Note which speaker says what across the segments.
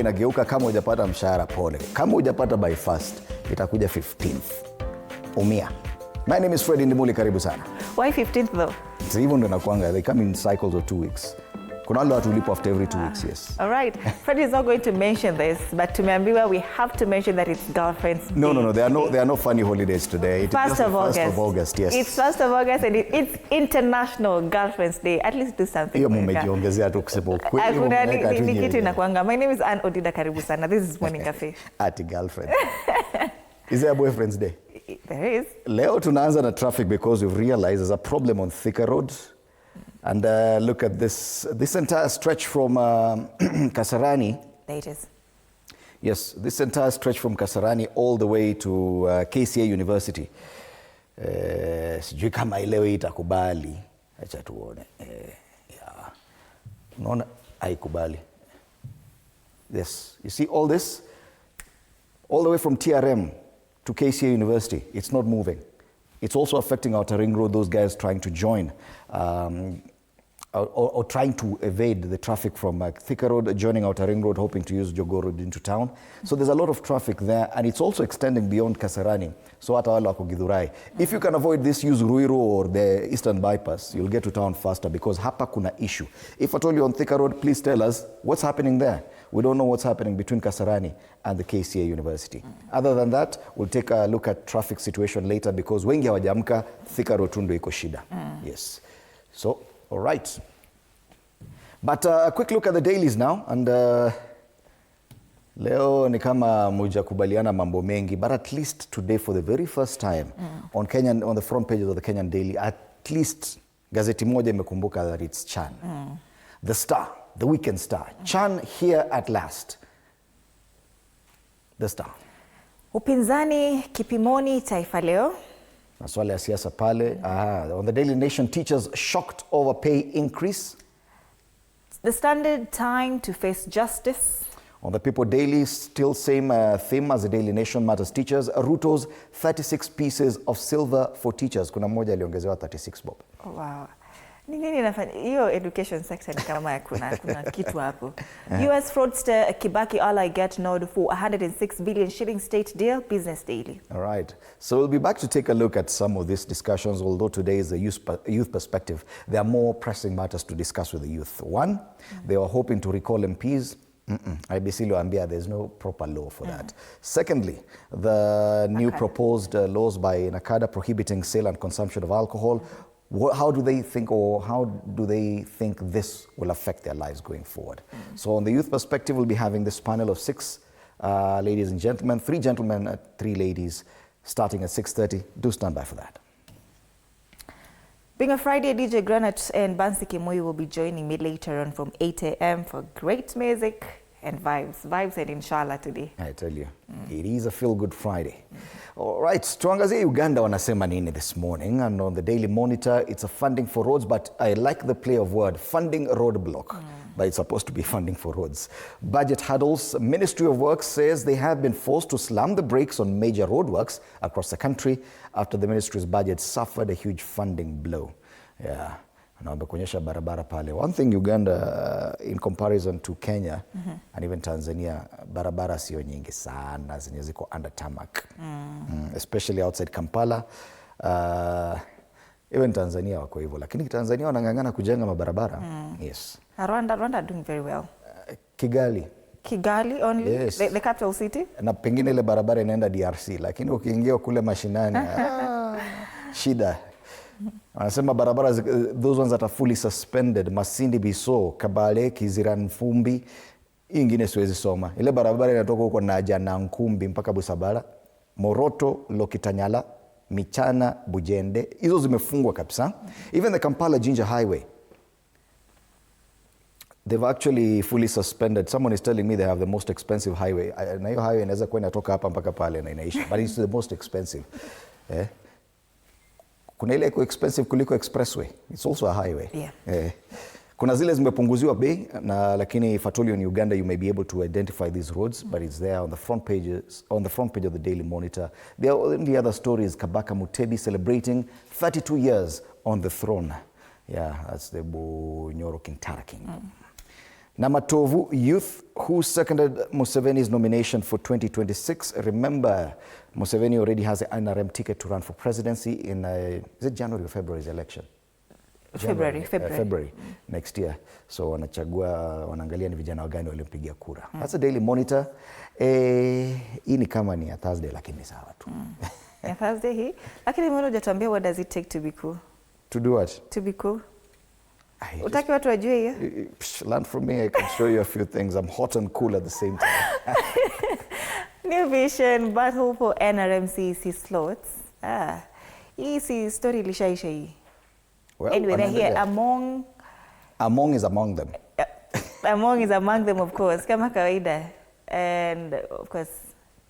Speaker 1: Inageuka kama hujapata mshahara pole. Kama hujapata by first, itakuja 15th. Umia. My name is Fred Indimuli, karibu sana.
Speaker 2: Why 15th though?
Speaker 1: So even ndo nakuanga, they come in cycles of 2 weeks. Kuna wale watu ulipo after every 2 weeks, yes.
Speaker 2: All right. Fred is not going to mention this, but tumeambiwa we have to mention that it's Girlfriend's Day.
Speaker 1: No. There are no funny holidays today. It is
Speaker 2: 1st
Speaker 1: of August, yes.
Speaker 2: It's 1st of August and it's International Girlfriend's Day. At least do something.
Speaker 1: Hiyo mumejiongezea tu kusema ukweli.
Speaker 2: Ni kitu inakuanga. My name is Ann Odida, karibu sana. This is Morning Cafe.
Speaker 1: Ati girlfriend. Is there a boyfriend's day?
Speaker 2: There is.
Speaker 1: Leo tunaanza na traffic because we've realized there's a problem on Thika Road. And look at this entire stretch from Kasarani.
Speaker 2: There it is.
Speaker 1: Yes, this entire stretch from Kasarani all the way to KCA University. Sijui kama leo itakubali. Acha tuone. Yeah. Unaona haikubali. Yes, you see all this? All the way from TRM to KCA University, it's not moving. It's also affecting Outer Ring Road, those guys trying to join or trying to evade the traffic from Thika Road, joining Outer Ring Road, hoping to use Jogoo Road into town. So there's a lot of traffic there, and it's also extending beyond Kasarani. So hata wale wako Githurai. If you can avoid this, use Ruiru or the Eastern Bypass. You'll get to town faster because hapa kuna issue. If at all you're on Thika Road, please tell us what's happening there. We don't know what's happening between Kasarani and the KCA University. Other than that, we'll take a look at traffic situation later because wengi hawajamka, Thika Road tu ndo iko shida. Yes. So, all right. But a quick look at the dailies now. And leo ni kama mujakubaliana mambo mengi, but at least today for the very first time on the front pages of the Kenyan Daily, at least gazeti moja imekumbuka that it's Chan. The Star. The Weekend Star. Chan here at last. The Star.
Speaker 2: Upinzani kipimoni Taifa Leo.
Speaker 1: Maswala ya siasa pale. On the Daily Nation, teachers shocked over pay increase.
Speaker 2: The Standard, time to face justice.
Speaker 1: On the People Daily, still same theme as the Daily Nation, matters teachers. Ruto's 36 pieces of silver for teachers. Kuna mmoja aliongezewa 36 bob.
Speaker 2: Oh, wow. Nini nafanya hiyo education sector ni kama kuna kitu hapo. US fraudster Kibaki all I get nod for 106 billion shilling state deal. Business Daily.
Speaker 1: All right. So we'll be back to take a look at some of these discussions, although today is a youth perspective. There are more pressing matters to discuss with the youth. One, they are hoping to recall MPs. IBC Luambia, there's no proper law for that. Secondly, the new proposed laws by NACADA prohibiting sale and consumption of alcohol. How do they think this will affect their lives going forward? So on the youth perspective, we'll be having this panel of 6 ladies and gentlemen, 3 gentlemen, 3 ladies, starting at 6:30. Do stand by for that.
Speaker 2: Being a Friday, DJ Granite and Bansi Kimui will be joining me later on from 8 a.m. for great music and vibes and inshallah today.
Speaker 1: I tell you, it is a feel-good Friday. All right, tuangazie Uganda wanasema nini this morning, and on the Daily Monitor, it's a funding for roads, but I like the play of word, funding roadblock, but it's supposed to be funding for roads. Budget hurdles. Ministry of Works says they have been forced to slam the brakes on major roadworks across the country after the ministry's budget suffered a huge funding blow. Yeah. Na wamekuonyesha barabara pale. One thing Uganda, in comparison to Kenya and even Tanzania, barabara sio nyingi sana zenye ziko under tarmac. Especially outside Kampala. Even Tanzania wako hivyo. Lakini Tanzania wanang'ang'ana kujenga mabarabara. Yes.
Speaker 2: Rwanda doing very well. Kigali only?
Speaker 1: Yes.
Speaker 2: The capital city?
Speaker 1: Na pengine ile barabara inaenda DRC. Lakini ukiingia kule mashinani, shida. Wanasema barabara, those ones that are fully suspended, Masindi Biso, Kabale, Kiziran Fumbi, ingine siwezi soma. Ile barabara inatoka huko Naja na Nkumbi mpaka Busabara, Moroto, Lokitanyala, Michana, Bujende, hizo zimefungwa kabisa. Even the Kampala Jinja Highway, they've actually fully suspended. Someone is telling me they have the most expensive highway. Na hiyo highway inaweza kuwa inatoka hapa mpaka pale na inaisha, but it's the most expensive. Kuna ile iko expensive kuliko expressway. It's also a highway.
Speaker 2: Yeah.
Speaker 1: Kuna zile zimepunguziwa bei, na lakini if at all in Uganda you may be able to identify these roads, but it's there on the front page of the Daily Monitor. There are only other stories. Kabaka Mutebi celebrating 32 years on the throne. Yeah, that's the Bunyoro King Tara King. Namatovu youth who seconded Museveni's nomination for 2026. Remember, Museveni already has an NRM ticket to run for presidency in, is it January or February's election? February next year. So wanaangalia ni vijana wagani walimpigia kura. That's a Daily Monitor. Hii ni kama ni ya Thursday lakini sawa tu.
Speaker 2: Ya Thursday hii. Lakini mbona hujatuambia what does it take to be cool?
Speaker 1: To do what?
Speaker 2: To be cool. Utaki watu wajue hiyo?
Speaker 1: Learn from me, I can show you a few things. I'm hot and cool at the same time.
Speaker 2: New Vision, battle for NRMCC slots. Hii si story ilishaisha hii.
Speaker 1: Well,
Speaker 2: anyway, they're here among...
Speaker 1: Among is among them.
Speaker 2: Among is among them, of course. Kama kawaida. And, of course,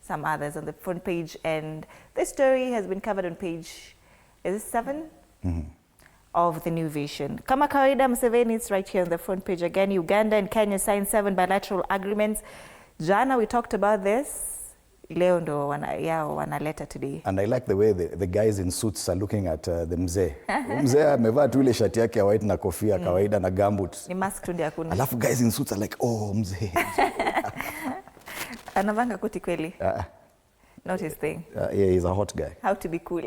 Speaker 2: some others on the front page. And this story has been covered on page, is it 7? Of the New Vision. Kama kawaida, Museveni is right here on the front page again. Uganda and Kenya signed 7 bilateral agreements. Jana, we talked about this. Leo ndo wanaleta today.
Speaker 1: And I like the way the guys in suits are looking at the mzee. Mzee amevaa tu ile shati yake ya white na kofia kawaida na gumboots.
Speaker 2: Ni mask tu ndio hakuna.
Speaker 1: Alafu guys in suits are like, oh mzee.
Speaker 2: Anavanga koti kweli. Not his thing.
Speaker 1: Yeah, he's a hot guy.
Speaker 2: How to be cool.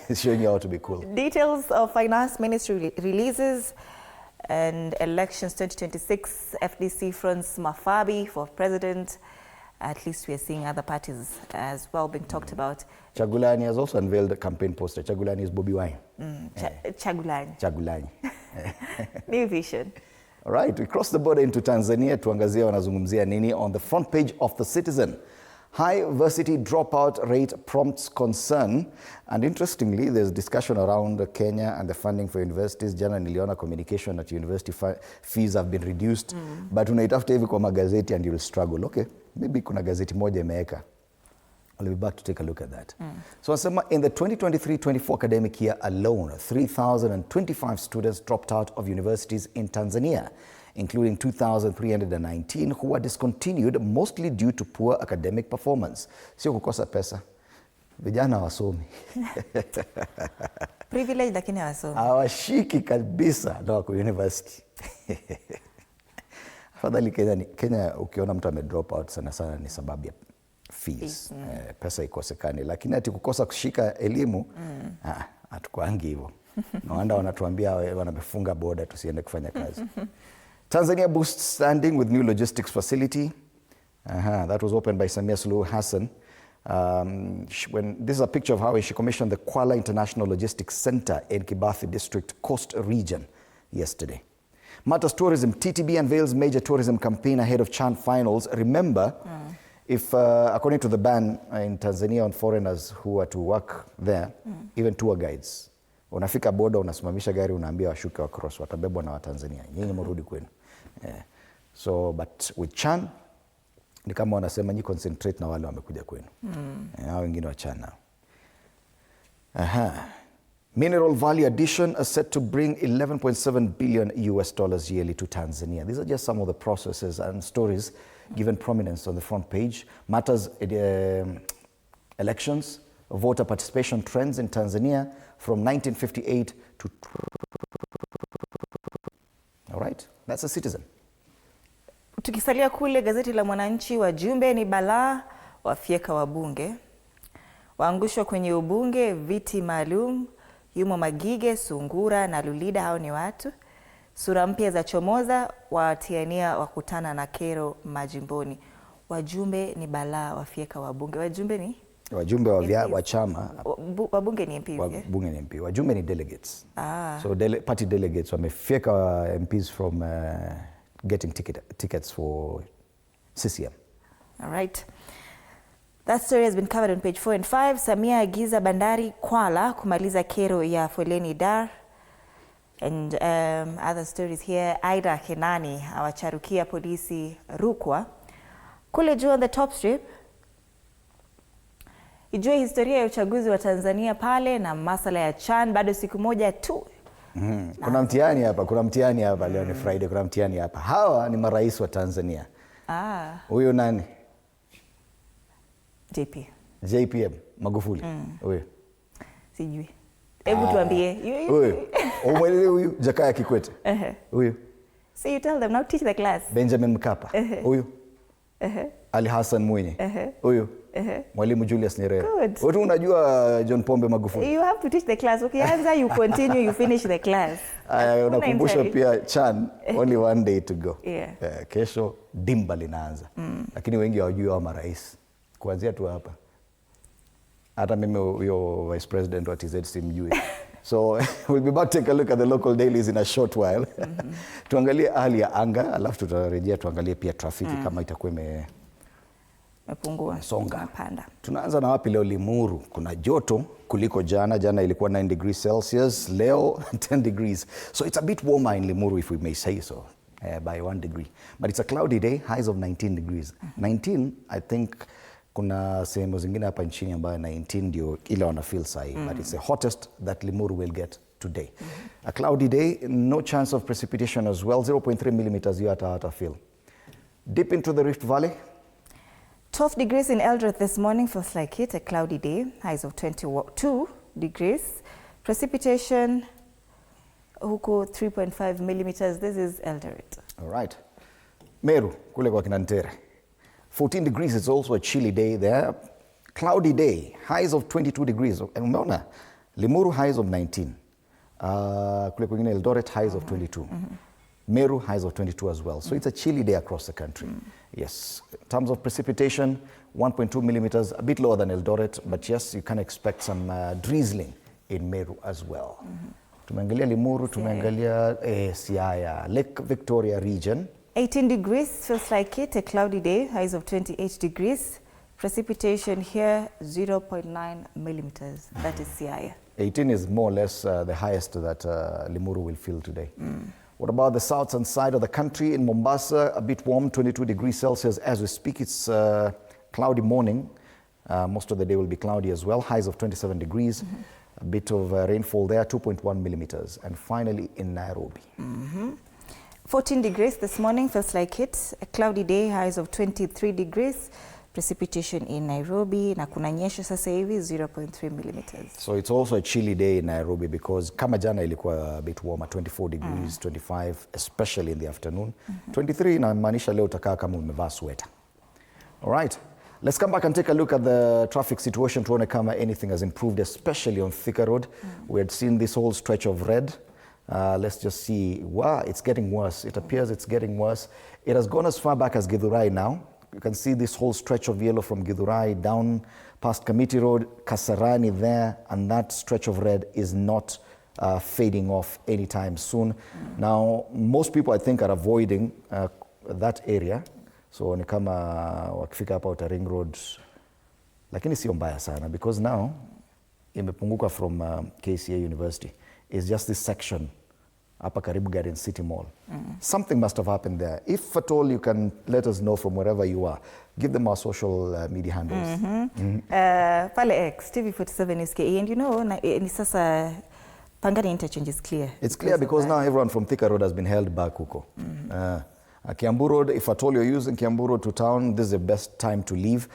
Speaker 1: He's showing you how to be cool.
Speaker 2: Details of Finance Ministry releases and elections 2026. FDC fronts Mafabi for president. At least we are seeing other parties as well being talked about.
Speaker 1: Chagulani has also unveiled a campaign poster. Chagulani is Bobby Wine. Chagulani.
Speaker 2: New Vision.
Speaker 1: All right, we cross the border into Tanzania. Tuangazia wanazungumzia nini on the front page of The Citizen. High varsity dropout rate prompts concern. And interestingly, there's discussion around Kenya and the funding for universities. Jana niliona communication that university fees have been reduced. But unaitafuta hivi kwa magazeti and you'll struggle. Okay, maybe kuna gazeti moja imeeka. I'll be back to take a look at that. So in the 2023-24 academic year alone, 3,025 students dropped out of universities in Tanzania, including 2,319 who were discontinued mostly due to poor academic performance. Sio kukosa pesa. Vijana wasomi.
Speaker 2: Privilege lakini hawasomi.
Speaker 1: Hawashiki kabisa na wako university. Afadhali Kenya ukiona mtu ame drop out sana sana ni sababu ya fees. Pesa ikosekane. Lakini ati kukosa kushika elimu, hatukuangi hivyo. Na wanda wanatuambia wanamefunga border tusiende kufanya kazi. Tanzania boosts standing with new logistics facility. That was opened by Samia Suluhu Hassan. This is a picture of how she commissioned the Kuala International Logistics Center in Kibathi District, Coast Region, yesterday. Matters Tourism, TTB unveils major tourism campaign ahead of CHAN finals. Remember, if according to the ban in Tanzania on foreigners who are to work there, even tour guides, unafika boda unasimamisha gari unaambia washuke wa cross watabebwa na Watanzania. Nyinyi mrudi kwenu. So but with CHAN ni kama wanasema nyi concentrate na wale wamekuja kwenu. Hao wengine wa CHAN nao. Mineral value addition is set to bring $11.7 billion yearly to Tanzania. These are just some of the processes and stories given prominence on the front page. Matters elections, voter participation trends in Tanzania from 1958 to... All right, that's a Citizen.
Speaker 2: Tukisalia kule gazeti la Mwananchi, wajumbe ni balaa, wafyeka wabunge. Waangushwa kwenye ubunge, viti maalum, yumo Magige, Sungura na Lulida, hao ni watu. Sura mpya za chomoza, watiania wakutana na kero majimboni. Wajumbe ni balaa, wafyeka wabunge. Wajumbe ni?
Speaker 1: Wajumbe wa chama.
Speaker 2: Wabunge ni MPs.
Speaker 1: Wabunge ni MP. Wajumbe ni delegates. So party delegates wamefyeka MPs from getting tickets for CCM.
Speaker 2: All right. That story has been covered on page 4 and 5. Samia agiza bandari Kwala kumaliza kero ya foleni Dar. And other stories here. Aida Kenani awacharukia polisi Rukwa. Kule juu on the top strip, ijue historia ya uchaguzi wa Tanzania pale na masala ya CHAN bado siku moja tu.
Speaker 1: Kuna mtihani hapa, leo ni Friday, kuna mtihani hapa. Hawa ni marais wa Tanzania. Huyo nani? JPM Magufuli. Huyo.
Speaker 2: Sijui. Hebu tuambie.
Speaker 1: Huyo. Umwelewe huyu Jakaya Kikwete. Huyo.
Speaker 2: So you tell them, now teach the class.
Speaker 1: Benjamin Mkapa. Huyu. Ali Hassan Mwinyi. Huyu. Mwalimu Julius Nyerere.
Speaker 2: Good.
Speaker 1: Wewe unajua John Pombe Magufuli.
Speaker 2: You have to teach the class. Ukianza you continue, you finish the class.
Speaker 1: Unakumbusha pia Chan, only one day to go.
Speaker 2: Yeah.
Speaker 1: Kesho dimba linaanza. Lakini wengi hawajui wa marais. Kuanzia tu hapa. Hata mimi huyo vice president wa TZ simjui. So we'll be about to take a look at the local dailies in a short while. Tuangalie hali ya anga, alafu tutarejea tuangalie pia trafiki kama itakuwa
Speaker 2: imepungua.
Speaker 1: Songa.
Speaker 2: Panda.
Speaker 1: Tunaanza na wapi leo? Limuru. Kuna joto kuliko jana. Jana ilikuwa 9 degrees Celsius, leo 10 degrees. So it's a bit warmer in Limuru, if we may say so, by 1 degree. But it's a cloudy day, highs of 19 degrees. 19, I think kuna sehemu zingine hapa nchini ambayo 19 ndio ile wana feel sahi, but it's the hottest that Limuru will get today. A cloudy day, no chance of precipitation as well, 0.3 millimeters you hata feel. Deep into the Rift Valley.
Speaker 2: 12 degrees in Eldoret this morning, feels like it, a cloudy day, highs of 22 degrees. Precipitation, huko 3.5 millimeters, this is Eldoret. All
Speaker 1: right. Meru, kule kwa Kinantere. 14 degrees, it's also a chilly day there. Cloudy day, highs of 22 degrees. And umeona, Limuru highs of 19. Kule kwingine Eldoret highs of 22. Meru highs of 22 as well. So it's a chilly day across the country. Yes. In terms of precipitation, 1.2 millimeters, a bit lower than Eldoret, but yes, you can expect some drizzling in Meru as well. Tumeangalia Limuru, tumeangalia Siaya, Lake Victoria region.
Speaker 2: 18 degrees, feels like it, a cloudy day, highs of 28 degrees. Precipitation here, 0.9 millimeters. That is Siaya. 18
Speaker 1: is more or less the highest that Limuru will feel today. What about the southern side of the country? In Mombasa, a bit warm, 22 degrees Celsius. As we speak, it's a cloudy morning. Most of the day will be cloudy as well. Highs of 27 degrees. A bit of rainfall there, 2.1 millimeters. And finally, in Nairobi.
Speaker 2: 14 degrees this morning, feels like it. A cloudy day, highs of 23 degrees. Precipitation in Nairobi, na kunanyesha sasa hivi 0.3 millimeters.
Speaker 1: So it's also a chilly day in Nairobi because kama jana ilikuwa a bit warmer, 24 degrees, 25, especially in the afternoon. 23 inamaanisha leo utakaa kama umevaa sweater. All right, let's come back and take a look at the traffic situation tuone kama anything has improved, especially on Thika Road. We had seen this whole stretch of red. Let's just see. Wow, it's getting worse. It appears it's getting worse. It has gone as far back as Githurai now. You can see this whole stretch of yellow from Githurai down past Committee Road, Kasarani there, and that stretch of red is not fading off anytime soon. Now, most people I think are avoiding that area. So ni kama wakifika hapa Outer Ring Road, lakini sio mbaya sana because now imepunguka from KCA University. It's just this section hapa karibu Garden City Mall. Something must have happened there. If at all you can let us know from wherever you are, give them our social media handles.
Speaker 2: Pale X, TV47 is KE, and you know, ni sasa Pangani interchange is clear.
Speaker 1: It's clear because now everyone from Thika Road has been held back huko. Kiambu Road, if at all you're using Kiambu Road to town, this is the best time to leave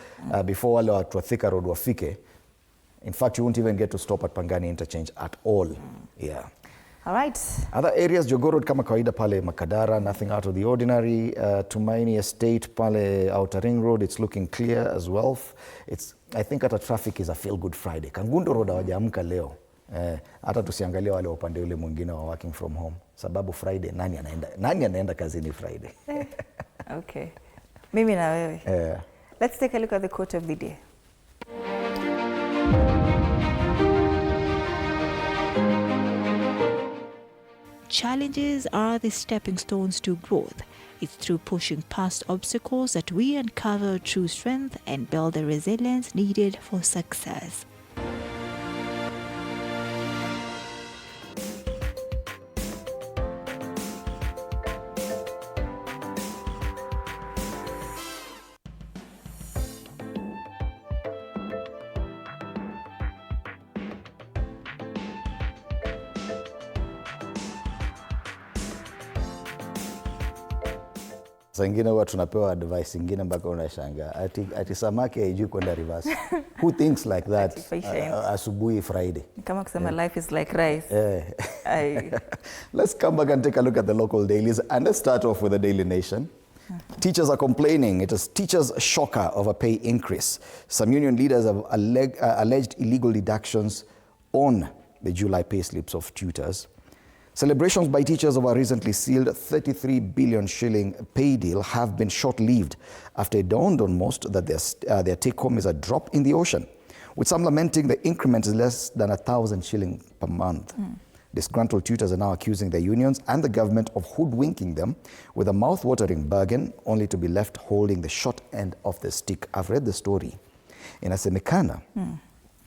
Speaker 1: before wale watu wa Thika Road wafike. In fact, you won't even get to stop at Pangani interchange at all. Yeah.
Speaker 2: All right.
Speaker 1: Other areas, Jogoo Road kama kawaida pale Makadara, nothing out of the ordinary. Tumaini Estate pale Outer Ring Road, it's looking clear as well. I think hata traffic is a feel good Friday. Kangundo Road hawajaamka leo. Hata tusiangalia wale upande ule mwingine wa working from home. Sababu Friday, nani anaenda kazini Friday?
Speaker 2: Okay. Mimi na wewe. Let's take a look at the quote of the day.
Speaker 3: Challenges are the stepping stones to growth. It's through pushing past obstacles that we uncover true strength and build the resilience needed for success.
Speaker 1: Saa ingine huwa tunapewa advice ingine mpaka unashangaa ati samaki haijui kwenda reverse. Who thinks like that asubuhi Friday?
Speaker 2: Kama kusema life is like rice.
Speaker 1: Let's come back and take a look at the local dailies, and let's start off with the Daily Nation. Teachers are complaining. It is teachers' shocker of a pay increase. Some union leaders have alleged illegal deductions on the July pay slips of tutors. Celebrations by teachers of a recently sealed 33 billion shilling pay deal have been short-lived after it dawned on most that their take-home is a drop in the ocean, with some lamenting the increment is less than 1,000 shilling per month. Disgruntled tutors are now accusing their unions and the government of hoodwinking them with a mouth-watering bargain, only to be left holding the short end of the stick. I've read the story. Inasemekana,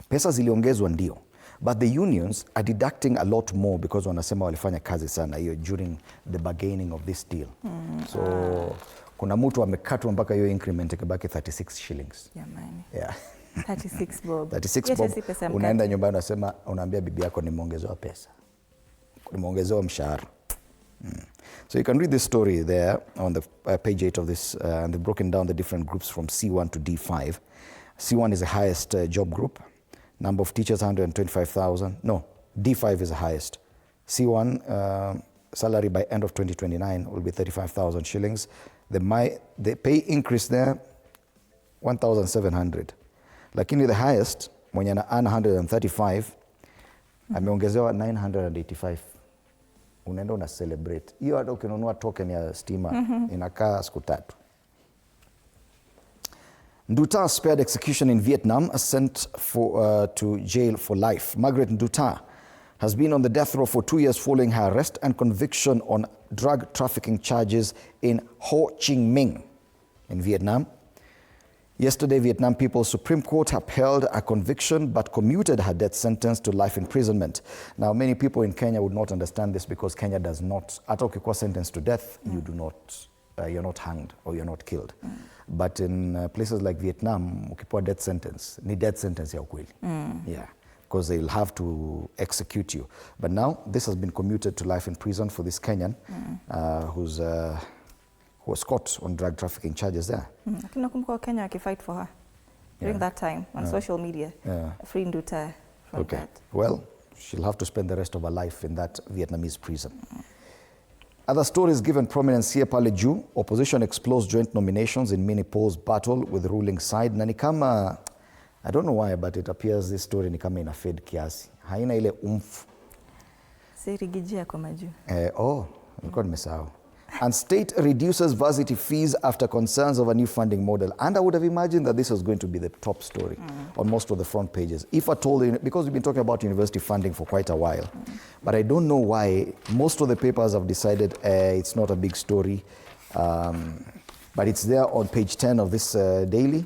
Speaker 1: pesa ziliongezwa ndio, but the unions are deducting a lot more because wanasema walifanya kazi sana hiyo during the bargaining of this deal. So kuna mtu amekatwa mpaka hiyo increment ikabaki 36 shillings. Yeah.
Speaker 2: 36 bob.
Speaker 1: 36 bob. Unaenda nyumbani unasema, unaambia bibi yako nimeongezewa pesa. Nimeongezewa mshahara. So you can read this story there on the page 8 of this, and they've broken down the different groups from C1 to D5. C1 is the highest job group. Number of teachers, 125,000. No, D5 is the highest. C1 salary by end of 2029 will be 35,000 shillings. The pay increase there, 1,700. Lakini the highest, mwenye na 135, ameongezewa 985. Unaenda una celebrate. Hiyo hata ukinunua token ya stima inakaa siku 3. Nduta spared execution in Vietnam, sent to jail for life. Margaret Nduta has been on the death row for 2 years following her arrest and conviction on drug trafficking charges in Ho Chi Minh in Vietnam. Yesterday, Vietnam People's Supreme Court upheld a conviction but commuted her death sentence to life imprisonment. Now, many people in Kenya would not understand this because Kenya does not, hata ukikuwa sentenced to death, you do not, you're not hanged or you're not killed. But in places like Vietnam, ukipewa death sentence, ni death sentence ya ukweli. Yeah, because they'll have to execute you. But now, this has been commuted to life in prison for this Kenyan who was caught on drug trafficking charges there.
Speaker 2: Lakini nakumbuka Kenya akifight for her during that time on social media. Free Nduta from that.
Speaker 1: Well, she'll have to spend the rest of her life in that Vietnamese prison. Other stories given prominence here pale juu. Opposition explores joint nominations in mini polls battle with ruling side. Na ni kama, I don't know why, but it appears this story ni kama ina fade kiasi. Haina ile umfu.
Speaker 2: Sirigijia kwa majuu.
Speaker 1: Nilikuwa nimesahau. And state reduces varsity fees after concerns of a new funding model. And I would have imagined that this was going to be the top story on most of the front pages. If at all, because we've been talking about university funding for quite a while. But I don't know why most of the papers have decided it's not a big story. But it's there on page 10 of this daily,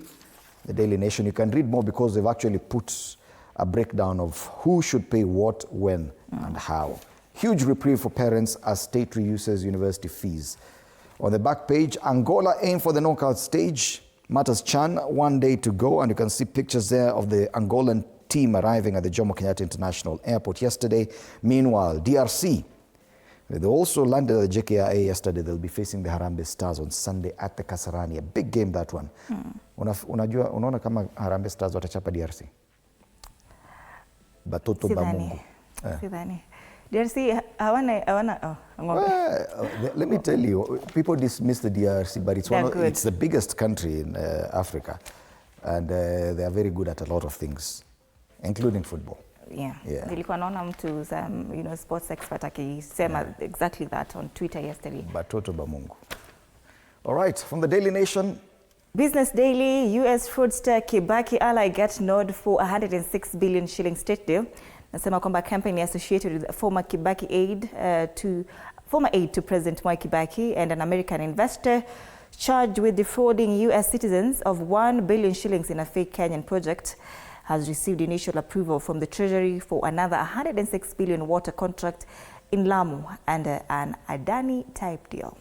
Speaker 1: the Daily Nation. You can read more because they've actually put a breakdown of who should pay what, when, and how. Huge reprieve for parents as state reduces university fees. On the back page, Angola aim for the knockout stage. Matters Chan, 1 day to go, and you can see pictures there of the Angolan team arriving at the Jomo Kenyatta International Airport yesterday. Meanwhile, DRC, they also landed at the JKIA yesterday. They'll be facing the Harambee Stars on Sunday at the Kasarani. A big game, that one. Unaona kama Harambee Stars watachapa DRC? Batoto ba Mungu.
Speaker 2: Sidhani. DRC,
Speaker 1: let me tell you, people dismiss the DRC, but it's the biggest country in Africa, and they are very good at a lot of things, including football.
Speaker 2: Nilikuwa naona mtu sports expert akisema exactly that on Twitter yesterday.
Speaker 1: Batoto ba Mungu. All right, from the Daily Nation.
Speaker 2: Business Daily, U.S. fraudster Kibaki ally get nod for 106 billion shilling state deal. Nasema kwamba campaign associated with former aide to President Mwai Kibaki and an American investor charged with defrauding U.S. citizens of 1 billion shillings in a fake Kenyan project has received initial approval from the Treasury for another 106 billion water contract in Lamu under an Adani type deal.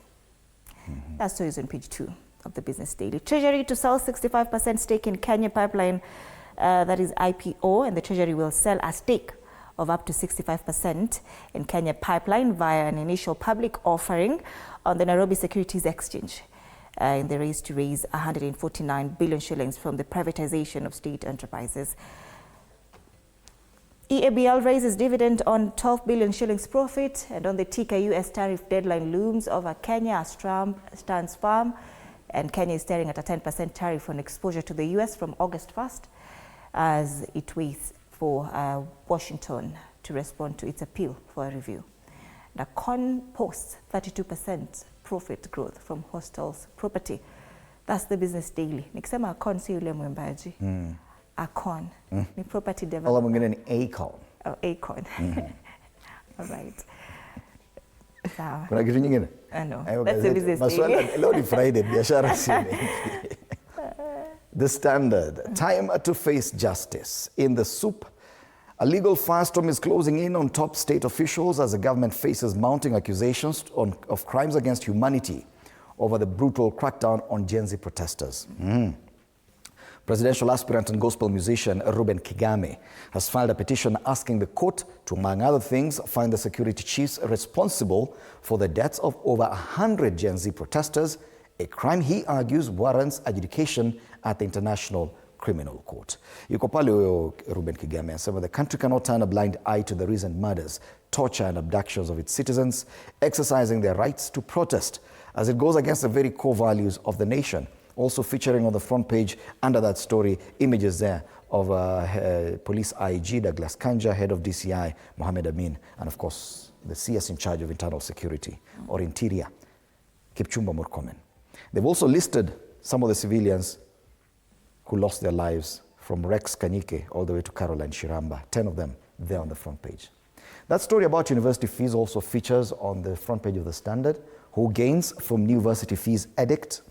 Speaker 2: That story is on page 2 of the Business Daily. Treasury to sell 65% stake in Kenya Pipeline, that is IPO, and the Treasury will sell a stake of up to 65% in Kenya Pipeline via an initial public offering on the Nairobi Securities Exchange. in the race to raise 149 billion shillings from the privatization of state enterprises. EABL raises dividend on 12 billion shillings profit, and on the ticker, US tariff deadline looms over Kenya as Trump stands firm, and Kenya is staring at a 10% tariff on exposure to the US from August 1st as it waits for Washington to respond to its appeal for a review. The Con posts 32% profit growth from hostels property. That's the Business Daily. Nikisema Acon si yule mwimbaji. Acon ni property developer.
Speaker 1: Wala mwingine ni Acon.
Speaker 2: Oh, Acon. All right. Sawa.
Speaker 1: Kuna kitu nyingine?
Speaker 2: No. That's the Business Daily.
Speaker 1: Leo ni Friday, biashara si mengi. The Standard, time to face justice. In the soup, a legal firestorm is closing in on top state officials as the government faces mounting accusations of crimes against humanity over the brutal crackdown on Gen Z protesters. Presidential aspirant and gospel musician Reuben Kigame has filed a petition asking the court to, among other things, find the security chiefs responsible for the deaths of over 100 Gen Z protesters, a crime he argues warrants adjudication at the International Criminal Court. Yuko pale huyo Reuben Kigame anasema the country cannot turn a blind eye to the recent murders, torture and abductions of its citizens, exercising their rights to protest, as it goes against the very core values of the nation. Also featuring on the front page under that story, images there of Police IG Douglas Kanja, head of DCI Mohamed Amin, and of course the CS in charge of internal security or interior, Kipchumba Murkomen. They've also listed some of the civilians who lost their lives from Rex Kanyike all the way to Caroline Shiramba, 10 of them there on the front page. That story about university fees also features on the front page of the Standard. Who gains from new university fees edict?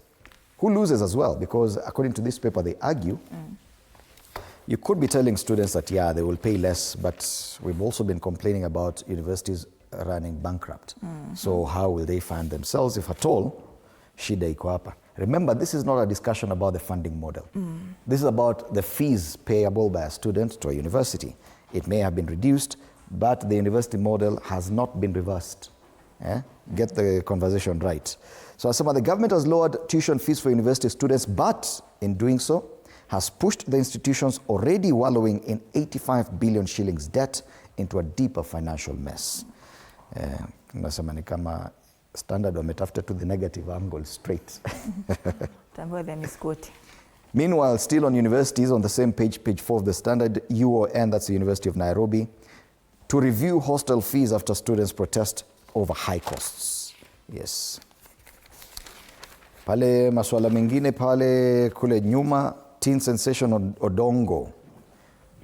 Speaker 1: Who loses as well? Because according to this paper, they argue you could be telling students that, yeah, they will pay less, but we've also been complaining about universities running bankrupt. So how will they find themselves, if at all? Shida iko hapa. Remember, this is not a discussion about the funding model. This is about the fees payable by a student to a university. It may have been reduced, but the university model has not been reversed. Get the conversation right. So some of the government has lowered tuition fees for university students, but in doing so, has pushed the institutions already wallowing in 85 billion shillings debt into a deeper financial mess. Nasema ni kama Standard wametafuta to the negative angle straight. Meanwhile, still on universities, on the same page, page 4 of the Standard, UON, that's the University of Nairobi, to review hostel fees after students protest over high costs. Yes. Pale masuala mengine pale kule nyuma, teen sensation Odongo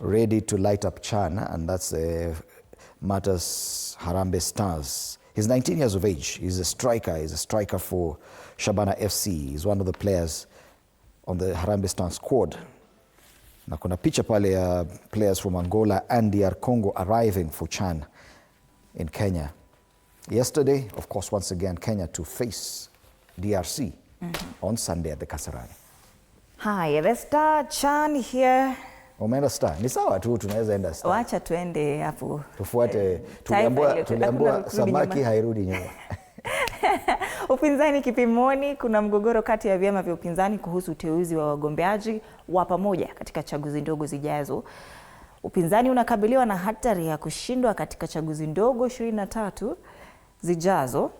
Speaker 1: ready to light up Chana, and that's Matters Harambee Stars. He's 19 years of age. He's a striker. He's a striker for Shabana FC. He's one of the players on the Harambee Stars squad. Na kuna picha pale ya players from Angola and DR Congo arriving for Chan in Kenya. Yesterday, of course, once again, Kenya to face DRC on Sunday at the Kasarani.
Speaker 2: Hi, the Star Chan here.
Speaker 1: Umeenda Star? Ni sawa tu, tunaweza enda Star.
Speaker 2: Wacha tuende hapo.
Speaker 1: Tufuate, tuliambiwa samaki hairudi nyuma.
Speaker 2: Upinzani kipimoni. Kuna mgogoro kati ya vyama vya upinzani kuhusu uteuzi wa wagombeaji wa pamoja katika chaguzi ndogo zijazo. Upinzani unakabiliwa na hatari ya kushindwa katika chaguzi ndogo 23 zijazo.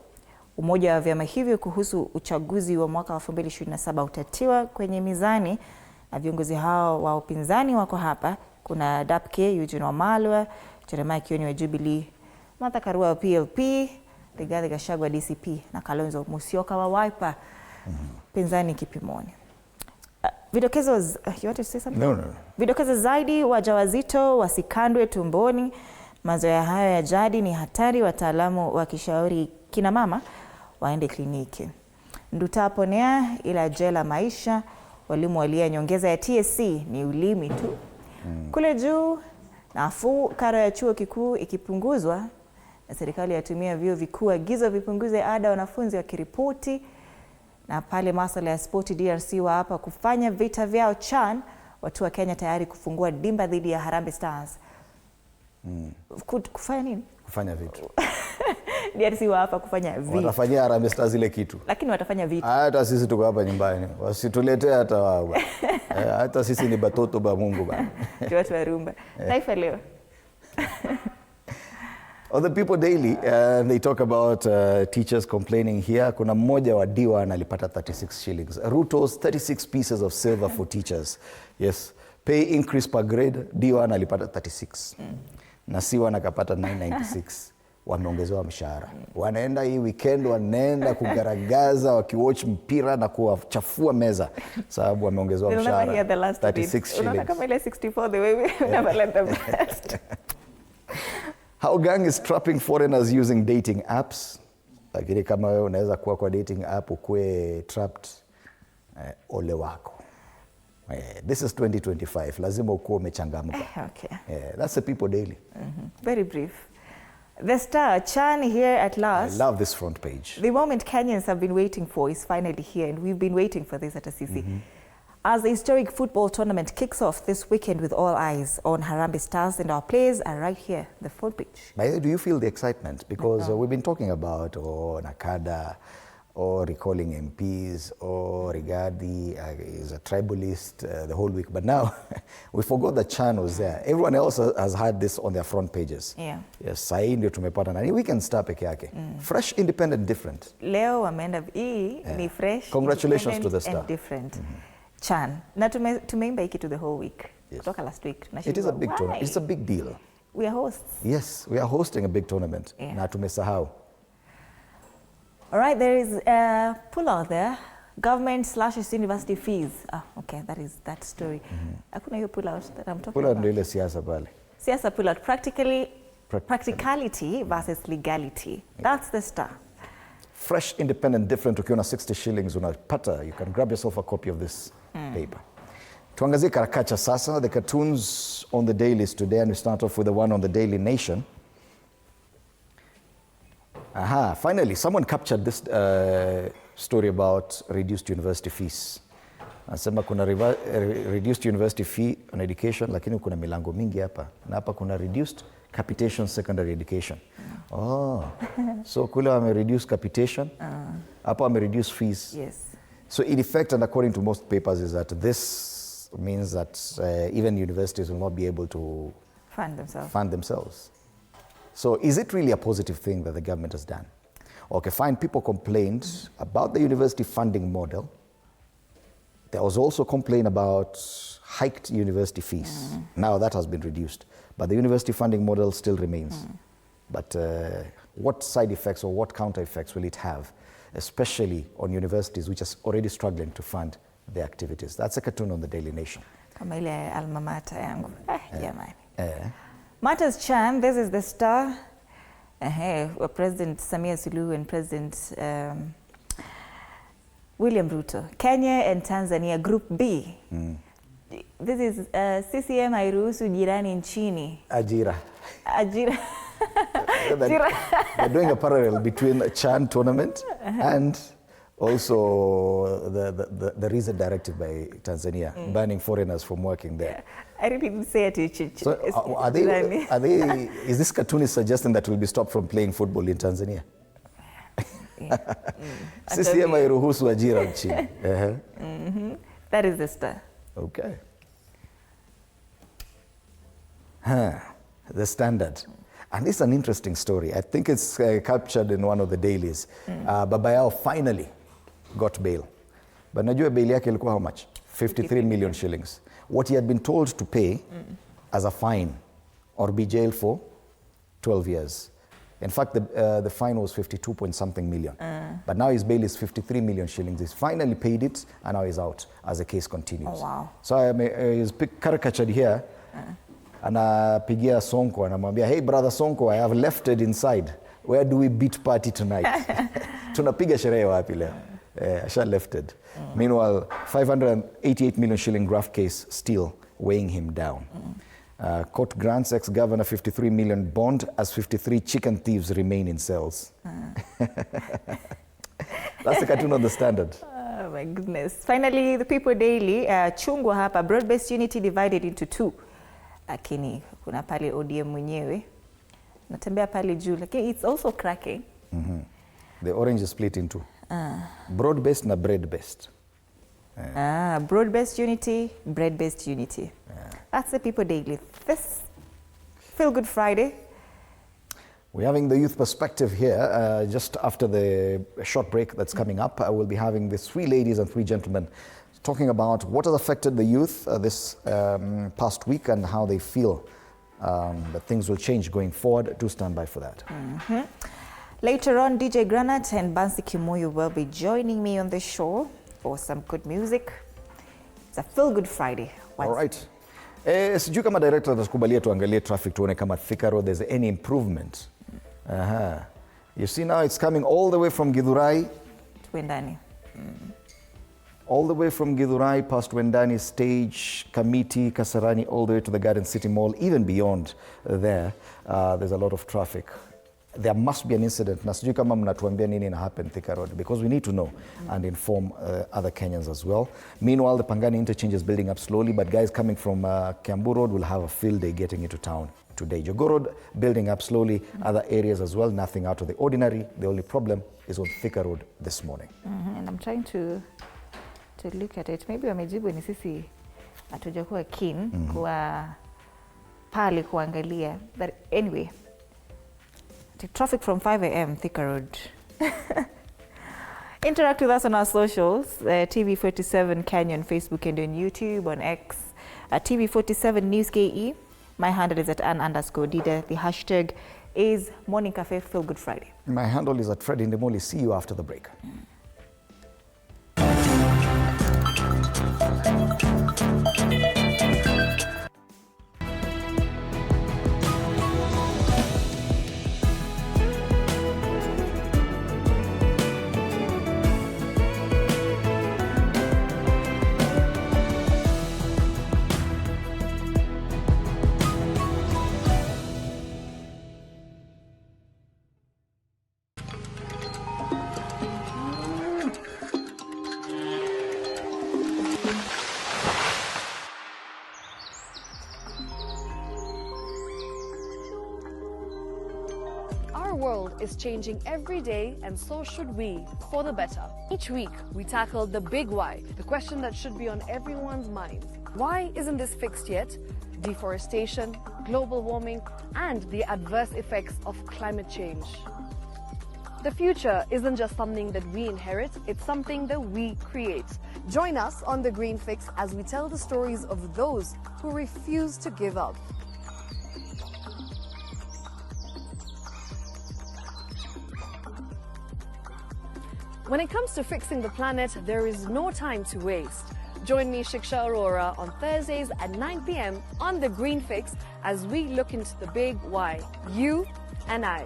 Speaker 2: Umoja wa vyama hivyo kuhusu uchaguzi wa mwaka 2027 utatiwa kwenye mizani, na viongozi hao wa upinzani wako hapa. Kuna Dapke, Eugene Wamalwa, Jeremiah Kioni wa Jubilee, Martha Karua wa PLP, Rigathi Gachagua wa DCP na Kalonzo Musyoka wa Wiper. Pinzani kipimoni. Vidokezo, you want to say something?
Speaker 1: No.
Speaker 2: Vidokezo zaidi, wajawazito wasikandwe tumboni. Mazoea hayo ya jadi ni hatari, wataalamu wakishauri kina mama waende kliniki. Ndutaponea ila jela maisha, walimu walia nyongeza ya TSC ni ulimi tu. Kule juu, nafuu karo ya chuo kikuu ikipunguzwa, na serikali yatumia vyuo vikuu agizo vipunguze ada wanafunzi wakiripoti. Na pale masuala ya spoti, DRC wa hapa kufanya vita vyao Chan, watu wa Kenya tayari kufungua dimba dhidi ya Harambee Stars. Kufanya nini?
Speaker 1: Kufanya vitu.
Speaker 2: DRC wa hapa kufanya vitu.
Speaker 1: Watafanyia Harambee Stars ile kitu.
Speaker 2: Lakini watafanya vitu.
Speaker 1: Hata sisi tuko hapa nyumbani. Wasituletee hata wao. Hata sisi ni batoto ba Mungu bana.
Speaker 2: Watu wa rumba. Taifa leo.
Speaker 1: On the People Daily, they talk about teachers complaining here. Kuna mmoja wa Diwan alipata 36 shillings. Ruto's 36 pieces of silver for teachers. Yes. Pay increase per grade, Diwan alipata 36. Na Siwan akapata 996. Wameongezewa mshahara. Wanaenda hii weekend, wanaenda kugaragaza wakiwatch mpira na kuwachafua meza sababu wameongezewa mshahara 36 shillings.
Speaker 2: Unaona kama ile 64 the way we never let them rest.
Speaker 1: How gang is trapping foreigners using dating apps. Lakini kama wewe unaweza kuwa kwa dating app ukue trapped, ole wako. This is 2025. Lazima ukuwe umechangamka.
Speaker 2: Okay.
Speaker 1: That's the People Daily.
Speaker 2: Very brief. The Star, Chan here at last.
Speaker 1: I love this front page.
Speaker 2: The moment Kenyans have been waiting for is finally here, and we've been waiting for this at Asisi. As the historic football tournament kicks off this weekend with all eyes on Harambee Stars, and our players are right here, the front page.
Speaker 1: By the way, do you feel the excitement? Because we've been talking about Nakada, or recalling MPs, or Rigathi is a tribalist the whole week. But now, we forgot that Chan was there. Everyone else has had this on their front pages.
Speaker 2: Yeah.
Speaker 1: Yes, Sai ndio tumepata na We Can Star peke yake. Fresh, independent, different.
Speaker 2: Leo wameenda ni fresh.
Speaker 1: Congratulations to the Star.
Speaker 2: And different. Chan. Na tumeimba hiki to the whole week.
Speaker 1: Yes.
Speaker 2: Kutoka last week.
Speaker 1: It is a big tournament. It's a big deal.
Speaker 2: We are hosts.
Speaker 1: Yes, we are hosting a big tournament.
Speaker 2: Yeah.
Speaker 1: Na tumesahau.
Speaker 2: All right, there is a pull out there. Government slashes university fees. Okay, that is that story. Hakuna hiyo pull out that I'm talking
Speaker 1: Pull out
Speaker 2: about.
Speaker 1: ndio ile siasa pale.
Speaker 2: Siasa pull out. Practicality versus legality. That's the Star.
Speaker 1: Fresh, independent, different. Ukiona 60 shillings unapata, you can grab yourself a copy of this paper. Tuangazie karakacha sasa, the cartoons on the dailies today, and we start off with the one on the Daily Nation. Finally, someone captured this story about reduced university fees. Anasema kuna reduced university fee on education, lakini kuna milango mingi hapa. Na hapa kuna reduced capitation secondary education. So kule wame reduce capitation, hapa wame reduce fees.
Speaker 2: Yes.
Speaker 1: So in effect, and according to most papers, is that this means that even universities will not be able to fund themselves. So is it really a positive thing that the government has done? Okay, fine, people complained about the university funding model. There was also complaint about hiked university fees. Now that has been reduced, but the university funding model still remains. But what side effects or what counter effects will it have, especially on universities which are already struggling to fund their activities? That's a cartoon on the Daily Nation.
Speaker 2: Kama ile alma mater yangu. Jamani. Matters Chan, this is the Star. President Samia Suluhu and President William Ruto. Kenya and Tanzania, Group B. This is CCM hairuhusu jirani nchini.
Speaker 1: Ajira. They're doing a parallel between the Chan tournament and also the recent directive by Tanzania banning foreigners from working there.
Speaker 2: I really didn't say it.
Speaker 1: So are they, is this cartoonist suggesting that we'll be stopped from playing football in Tanzania? CCM hairuhusu ajira nchini.
Speaker 2: That is the Star.
Speaker 1: Okay. The Standard. And this is an interesting story. I think it's captured in one of the dailies. Baba yao finally got bail. But najua bail yake ilikuwa how much? 53 million shillings. What he had been told to pay as a fine or be jailed for 12 years. In fact, the fine was 52 point something million. But now his bail is 53 million shillings. He's finally paid it and now he's out as the case continues.
Speaker 2: Oh, wow.
Speaker 1: So he's caricatured here. Anapigia Sonko, anamwambia, hey brother Sonko, I have left it inside. Where do we beat party tonight? Tunapiga sherehe wapi leo? Asha left it. Meanwhile, 588 million shilling graft case still weighing him down. Court grants ex-governor 53 million bond as 53 chicken thieves remain in cells. That's the cartoon on the Standard.
Speaker 2: Oh my goodness. Finally, the People Daily, chungwa hapa, broad-based unity divided into two. Lakini kuna pale ODM mwenyewe natembea pale juu, lakini it's also cracking.
Speaker 1: The orange is split in two. Broad-based and bread-based.
Speaker 2: Broad-based unity, bread-based unity. That's the People Daily. This Feel Good Friday.
Speaker 1: We're having the youth perspective here. Just after the short break that's coming up, I will be having the 3 ladies and 3 gentlemen talking about what has affected the youth this past week and how they feel that things will change going forward. Do stand by for that.
Speaker 2: Later on, DJ Granat and Bansi Kimoyo will be joining me on the show for some good music. It's a Feel Good Friday.
Speaker 1: All right. Sijui kama director atatukubalia tuangalie traffic tuone kama Thika Road there's any improvement. You see now it's coming all the way from Githurai.
Speaker 2: Wendani.
Speaker 1: All the way from Githurai past Wendani Stage, Kamiti, Kasarani, all the way to the Garden City Mall, even beyond there, there's a lot of traffic. There must be an incident. Na sijui kama mnatuambia nini na happen Thika Road, because we need to know and inform other Kenyans as well. Meanwhile, the Pangani interchange is building up slowly, but guys coming from Kiambu Road will have a field day getting into town today. Jogoo Road building up slowly, other areas as well, nothing out of the ordinary. The only problem is on Thika Road this morning.
Speaker 2: And I'm trying to look at it. Maybe wamejibu ni sisi hatujakuwa keen kuwa pale kuangalia. But anyway, the traffic from 5 a.m. Thika Road. Interact with us on our socials, TV47 Kenya on Facebook and on YouTube, on X, TV47 News KE. My handle is at @Ann_Dida. The hashtag is Morning Cafe Feel Good Friday.
Speaker 1: My handle is at Fred Indimuli. See you after the break.
Speaker 4: Our world is changing every day, and so should we, for the better. Each week, we tackle the big why, the question that should be on everyone's mind. Why isn't this fixed yet? Deforestation, global warming, and the adverse effects of climate change. The future isn't just something that we inherit, it's something that we create. Join us on The Green Fix as we tell the stories of those who refuse to give up. When it comes to fixing the planet, there is no time to waste. Join me, Shiksha Arora, on Thursdays at 9 p.m. on The Green Fix as we look into the big why, you and I.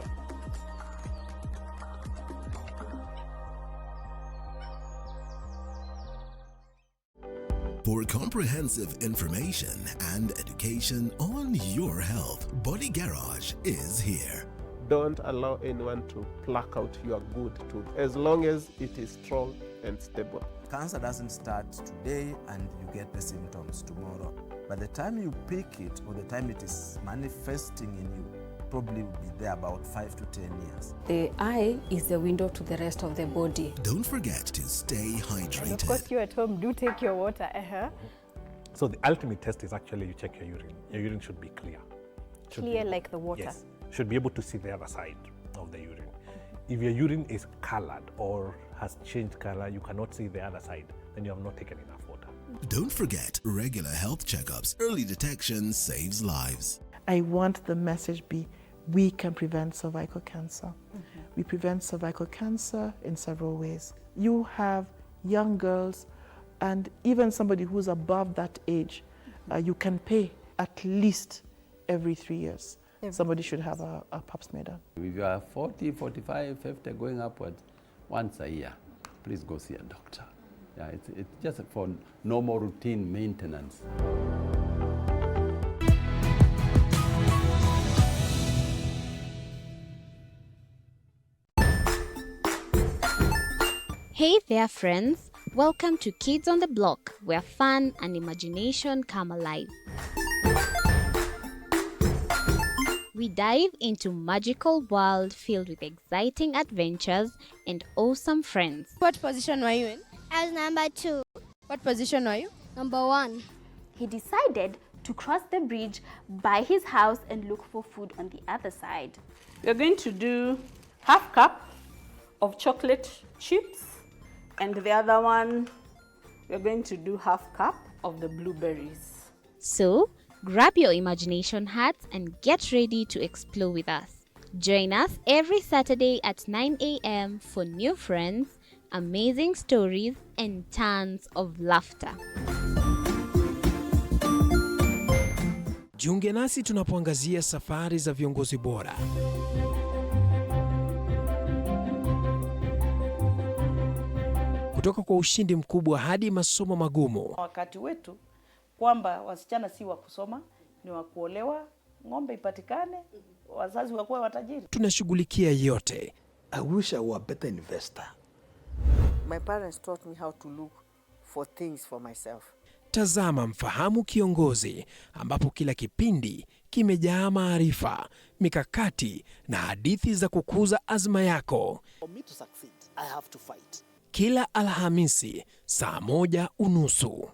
Speaker 5: For comprehensive information and education on your health, Body Garage is here.
Speaker 6: Don't allow anyone to pluck out your good tooth as long as it is strong and stable.
Speaker 7: Cancer doesn't start today and you get the symptoms tomorrow. By the time you pick it or the time it is manifesting in you, probably will be there about 5 to 10 years.
Speaker 8: The eye is the window to the rest of the body.
Speaker 5: Don't forget to stay hydrated.
Speaker 9: And of course, you at home do take your water.
Speaker 10: So the ultimate test is actually you check your urine. Your urine should be clear.
Speaker 9: Clear like the water?
Speaker 10: Yes. Should be able to see the other side of the urine. If your urine is colored or has changed color, you cannot see the other side, then you have not taken enough water.
Speaker 5: Don't forget regular health checkups. Early detection saves lives.
Speaker 11: I want the message be, we can prevent cervical cancer. We prevent cervical cancer in several ways. You have young girls and even somebody who's above that age, you can pay at least every 3 years. Somebody should have a pap smear done.
Speaker 12: If you are 40, 45, 50, going upwards, once a year, please go see a doctor. Yeah, it's just for normal routine maintenance.
Speaker 13: Hey there, friends. Welcome to Kids on the Block, where fun and imagination come alive. We dive into magical world filled with exciting adventures and awesome friends.
Speaker 14: What position were you in?
Speaker 15: I was number 2.
Speaker 14: What position were you?
Speaker 15: Number 1.
Speaker 16: He decided to cross the bridge by his house and look for food on the other side.
Speaker 17: We're going to do half cup of chocolate chips, and the other one, we're going to do half cup of the blueberries.
Speaker 13: So, grab your imagination hats and get ready to explore with us. Join us every Saturday at 9 a.m. for new friends, amazing stories, and tons of laughter.
Speaker 18: Jiunge nasi tunapoangazia safari za viongozi bora. Kutoka kwa ushindi mkubwa hadi masomo magumu.
Speaker 17: Wakati wetu kwamba wasichana si wa kusoma, ni wa kuolewa, ng'ombe ipatikane, wazazi wakuwe watajiri.
Speaker 18: Tunashughulikia yote.
Speaker 19: I wish I were a better investor.
Speaker 20: My parents taught me how to look for things for myself.
Speaker 18: Tazama Mfahamu Kiongozi, ambapo kila kipindi kimejaa maarifa, mikakati na hadithi za kukuza azma yako.
Speaker 19: For me to succeed, I have to fight.
Speaker 18: Kila Alhamisi saa 1:30.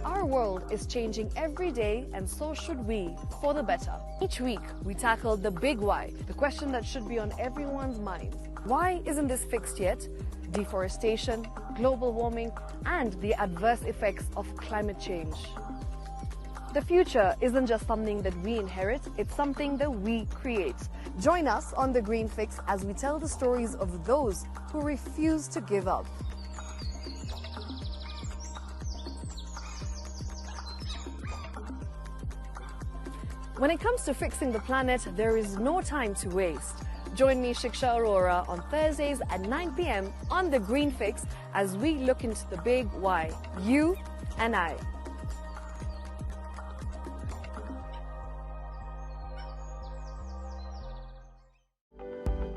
Speaker 4: Our world is changing every day, and so should we, for the better. Each week, we tackle the big why, the question that should be on everyone's minds. Why isn't this fixed yet? Deforestation, global warming, and the adverse effects of climate change. The future isn't just something that we inherit, it's something that we create. Join us on The Green Fix as we tell the stories of those who refuse to give up. When it comes to fixing the planet, there is no time to waste. Join me, Shiksha Aurora, on Thursdays at 9 p.m. on The Green Fix as we look into the big why, you and I.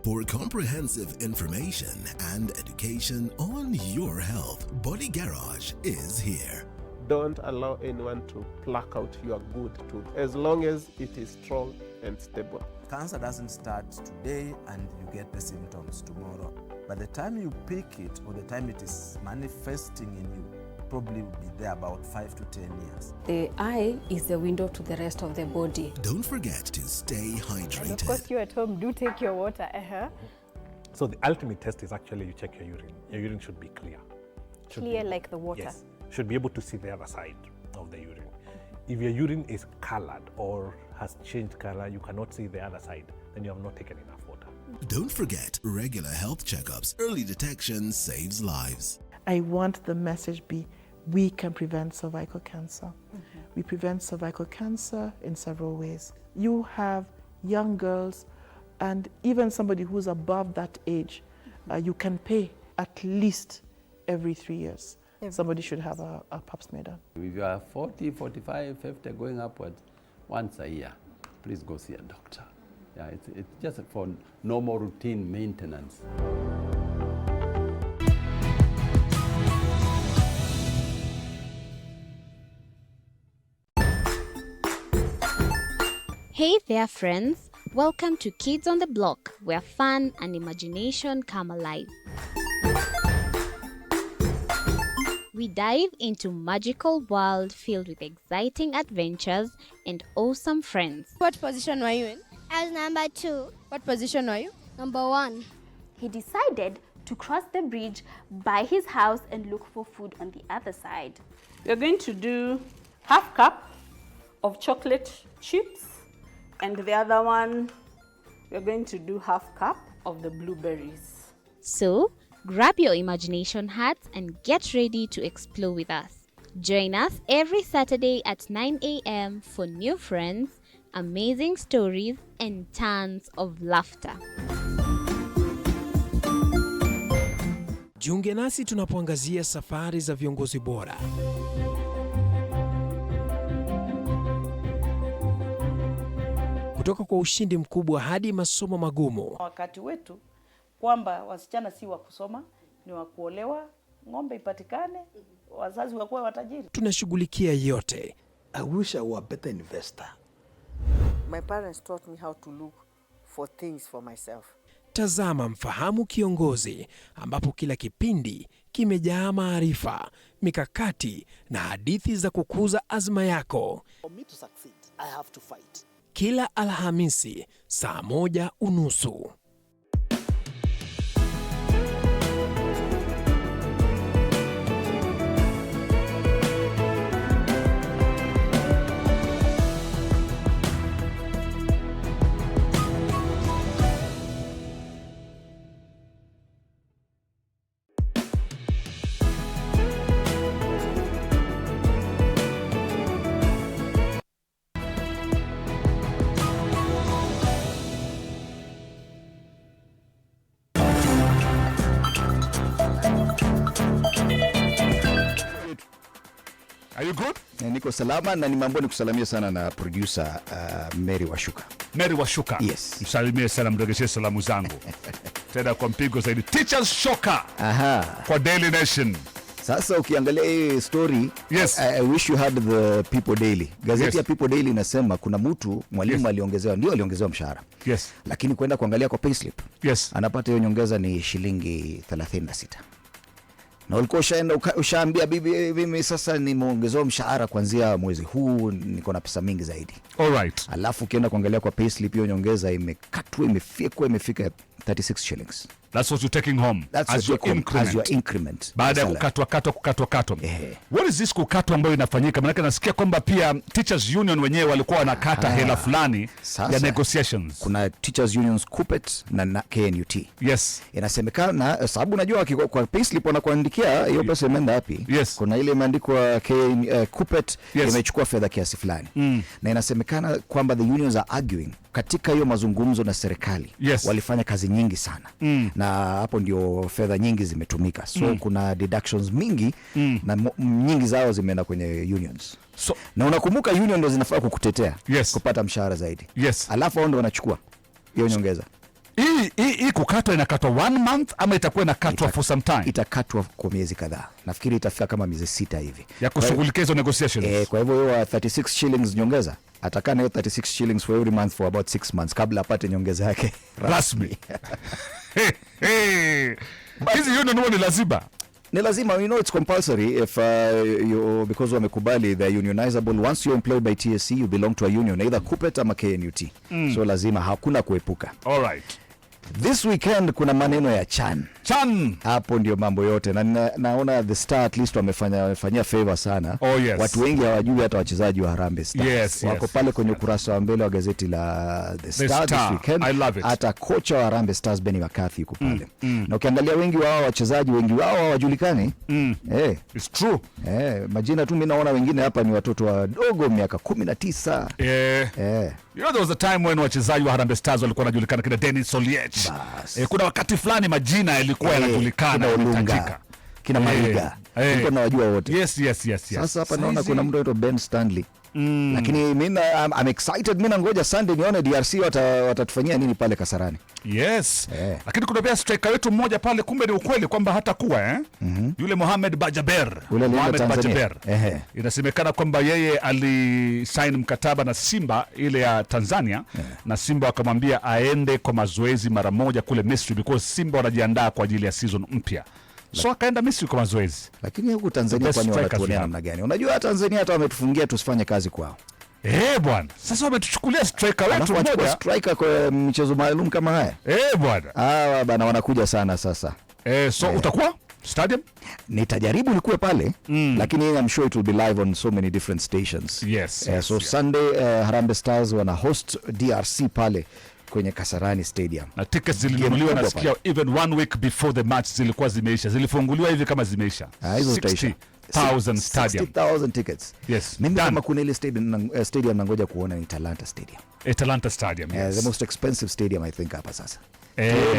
Speaker 5: For comprehensive information and education on your health, Body Garage is here.
Speaker 6: Don't allow anyone to pluck out your good tooth as long as it is strong and stable.
Speaker 7: Cancer doesn't start today and you get the symptoms tomorrow. By the time you pick it or the time it is manifesting in you, probably will be there about 5 to 10 years.
Speaker 8: The eye is the window to the rest of the body.
Speaker 5: Don't forget to stay hydrated.
Speaker 9: And of course, you at home do take your water.
Speaker 10: So the ultimate test is actually you check your urine. Your urine should be clear.
Speaker 9: Clear like the water.
Speaker 10: Yes. Should be able to see the other side of the urine. If your urine is colored or has changed color, you cannot see the other side, then you have not taken enough water.
Speaker 5: Don't forget regular health checkups. Early detection saves lives.
Speaker 11: I want the message be, we can prevent cervical cancer. We prevent cervical cancer in several ways. You have young girls and even somebody who's above that age, you can pay at least every 3 years. Somebody should have a pap smear done.
Speaker 12: If you are 40, 45, 50, going upwards, once a year, please go see a doctor. Yeah, it's just for normal routine maintenance.
Speaker 13: Hey there, friends. Welcome to Kids on the Block, where fun and imagination come alive. We dive into magical world filled with exciting adventures and awesome friends.
Speaker 14: What position were you in?
Speaker 15: I was number 2.
Speaker 14: What position were you?
Speaker 15: Number 1.
Speaker 16: He decided to cross the bridge by his house and look for food on the other side.
Speaker 17: We're going to do half cup of chocolate chips, and the other one, we're going to do half cup of the blueberries.
Speaker 13: So, grab your imagination hats and get ready to explore with us. Join us every Saturday at 9 a.m. for new friends, amazing stories, and tons of laughter.
Speaker 18: Jiunge nasi tunapoangazia safari za viongozi bora. Kutoka kwa ushindi mkubwa hadi masomo magumu.
Speaker 21: Wakati wetu kwamba wasichana si wa kusoma, ni wa kuolewa, ng'ombe ipatikane, wazazi wakuwe watajiri.
Speaker 18: Tunashughulikia yote.
Speaker 19: I wish I were a better investor.
Speaker 20: My parents taught me how to look for things for myself.
Speaker 18: Tazama Mfahamu Kiongozi, ambapo kila kipindi kimejaa maarifa, mikakati na hadithi za kukuza azma yako.
Speaker 19: For me to succeed, I have to fight.
Speaker 18: Kila Alhamisi saa 1:30.
Speaker 22: Are you good?
Speaker 1: Niko salama na nimeambiwa nikusalamia sana na producer Mary Washuka.
Speaker 22: Mary Washuka.
Speaker 1: Yes.
Speaker 22: Msalimie sana, mregeshe salamu zangu. Tena kwa mpigo zaidi. Teachers shocker.
Speaker 1: Aha.
Speaker 22: Kwa Daily Nation.
Speaker 1: Sasa ukiangalia hii story,
Speaker 22: yes.
Speaker 1: I wish you had the People Daily. Gazeti ya People Daily inasema kuna mtu mwalimu aliongezewa, ndio aliongezewa mshahara.
Speaker 22: Yes.
Speaker 1: Lakini kwenda kuangalia kwa payslip.
Speaker 22: Yes.
Speaker 1: Anapata hiyo nyongeza ni shilingi 36. Na ulikuwa ushaambia bibi mimi sasa nimeongezewa mshahara kuanzia mwezi huu, niko na pesa mingi zaidi.
Speaker 22: All right.
Speaker 1: Alafu ukienda kuangalia kwa payslip hiyo nyongeza imekatwa, imefika 36 shillings.
Speaker 22: That's what you're taking home.
Speaker 1: That's
Speaker 22: as your increment.
Speaker 1: As your increment.
Speaker 22: Baada ya kukatwa. What is this kukatwa ambayo inafanyika? Maana nasikia kwamba pia Teachers Union wenyewe walikuwa wanakata hela fulani ya negotiations.
Speaker 1: Kuna Teachers Unions KUPPET na KNUT.
Speaker 22: Yes.
Speaker 1: Inasemekana sababu unajua kwa payslip wanakuandikia hiyo pesa imeenda wapi.
Speaker 22: Yes.
Speaker 1: Kuna ile imeandikwa KUPPET imechukua fedha kiasi fulani. Na inasemekana kwamba the unions are arguing katika hiyo mazungumzo na serikali.
Speaker 22: Yes.
Speaker 1: Walifanya kazi nyingi sana. Na hapo ndio fedha nyingi zimetumika. So kuna deductions mingi na nyingi zao zimeenda kwenye unions.
Speaker 22: So,
Speaker 1: na unakumbuka union ndio zinafaa kukutetea kupata mshahara zaidi.
Speaker 22: Yes.
Speaker 1: Alafu wao ndio wanachukua hiyo nyongeza.
Speaker 22: Hii kukatwa inakatwa 1 month ama itakuwa inakatwa for some time?
Speaker 1: Itakatwa kwa miezi kadhaa. Nafikiri itafika kama miezi 6 hivi.
Speaker 22: Ya kushughulikia hizo negotiations.
Speaker 1: Kwa hivyo hiyo 36 shillings nyongeza atakaa na hiyo 36 shillings for every month for about 6 months kabla apate nyongeza yake
Speaker 22: rasmi. Hizi union ni lazima.
Speaker 1: Ni lazima, you know it's compulsory if you, because wamekubali the unionizable. Once you're employed by TSC you belong to a union, either KUPPET ama KNUT. So lazima, hakuna kuepuka.
Speaker 22: All right.
Speaker 1: This weekend kuna maneno ya Chan. Hapo ndio mambo yote. Na naona the Star at least wamefanyia favor sana.
Speaker 22: Oh, yes.
Speaker 1: Watu wengi hawajui hata wachezaji wa Harambee Stars.
Speaker 22: Yes,
Speaker 1: wako pale kwenye ukurasa wa mbele wa gazeti la The Star this weekend.
Speaker 22: I love it.
Speaker 1: Hata kocha wa Harambee Stars Benny McCarthy yuko pale. Na ukiangalia wengi wao wachezaji wengi wao hawajulikani.
Speaker 22: It's true.
Speaker 1: Majina tu mimi naona wengine hapa ni watoto wadogo miaka 19.
Speaker 22: You know there was a time when wachezaji wa Harambee Stars walikuwa wanajulikana kina Dennis Soliech. Kuna wakati fulani majina yalikuwa yanajulikana
Speaker 1: Olunga, kina Mariga. Niko na wajua wote.
Speaker 22: Yes.
Speaker 1: Sasa hapa naona kuna mtu anaitwa Ben Stanley. Lakini mimi I'm excited, mimi nangoja Sunday nione DRC watatufanyia nini pale Kasarani.
Speaker 22: Yes. Lakini kuna pia striker wetu mmoja pale, kumbe ni ukweli kwamba hata kuwa yule Mohamed Bajaber. Inasemekana kwamba yeye alisign mkataba na Simba ile ya Tanzania na Simba wakamwambia aende kwa mazoezi mara moja kule Misri because Simba wanajiandaa kwa ajili ya season mpya. So akaenda Misri kwa mazoezi.
Speaker 1: Lakini huku Tanzania kwani wanatuonea namna gani? Unajua Tanzania hata wametufungia tusifanye kazi kwao.
Speaker 22: Bwana. Sasa wametuchukulia striker wetu mmoja.
Speaker 1: Striker kwa michezo maalum kama haya.
Speaker 22: Bwana.
Speaker 1: Bana wanakuja sana sasa.
Speaker 22: So utakuwa? Stadium?
Speaker 1: Nitajaribu nikuwe pale, lakini I'm sure it will be live on so many different stations.
Speaker 22: Yes.
Speaker 1: So Sunday Harambee Stars wana host DRC pale kwenye Kasarani Stadium.
Speaker 22: Na tickets zilinunuliwa nasikia even 1 week before the match zilikuwa zimeisha. Zilifunguliwa hivi kama zimeisha. 60,000 stadium.
Speaker 1: 60,000 tickets.
Speaker 22: Yes.
Speaker 1: Mimi kama kuna ile stadium nangoja kuona ni Talanta Stadium.
Speaker 22: Talanta Stadium, yes.
Speaker 1: The most expensive stadium I think hapa sasa.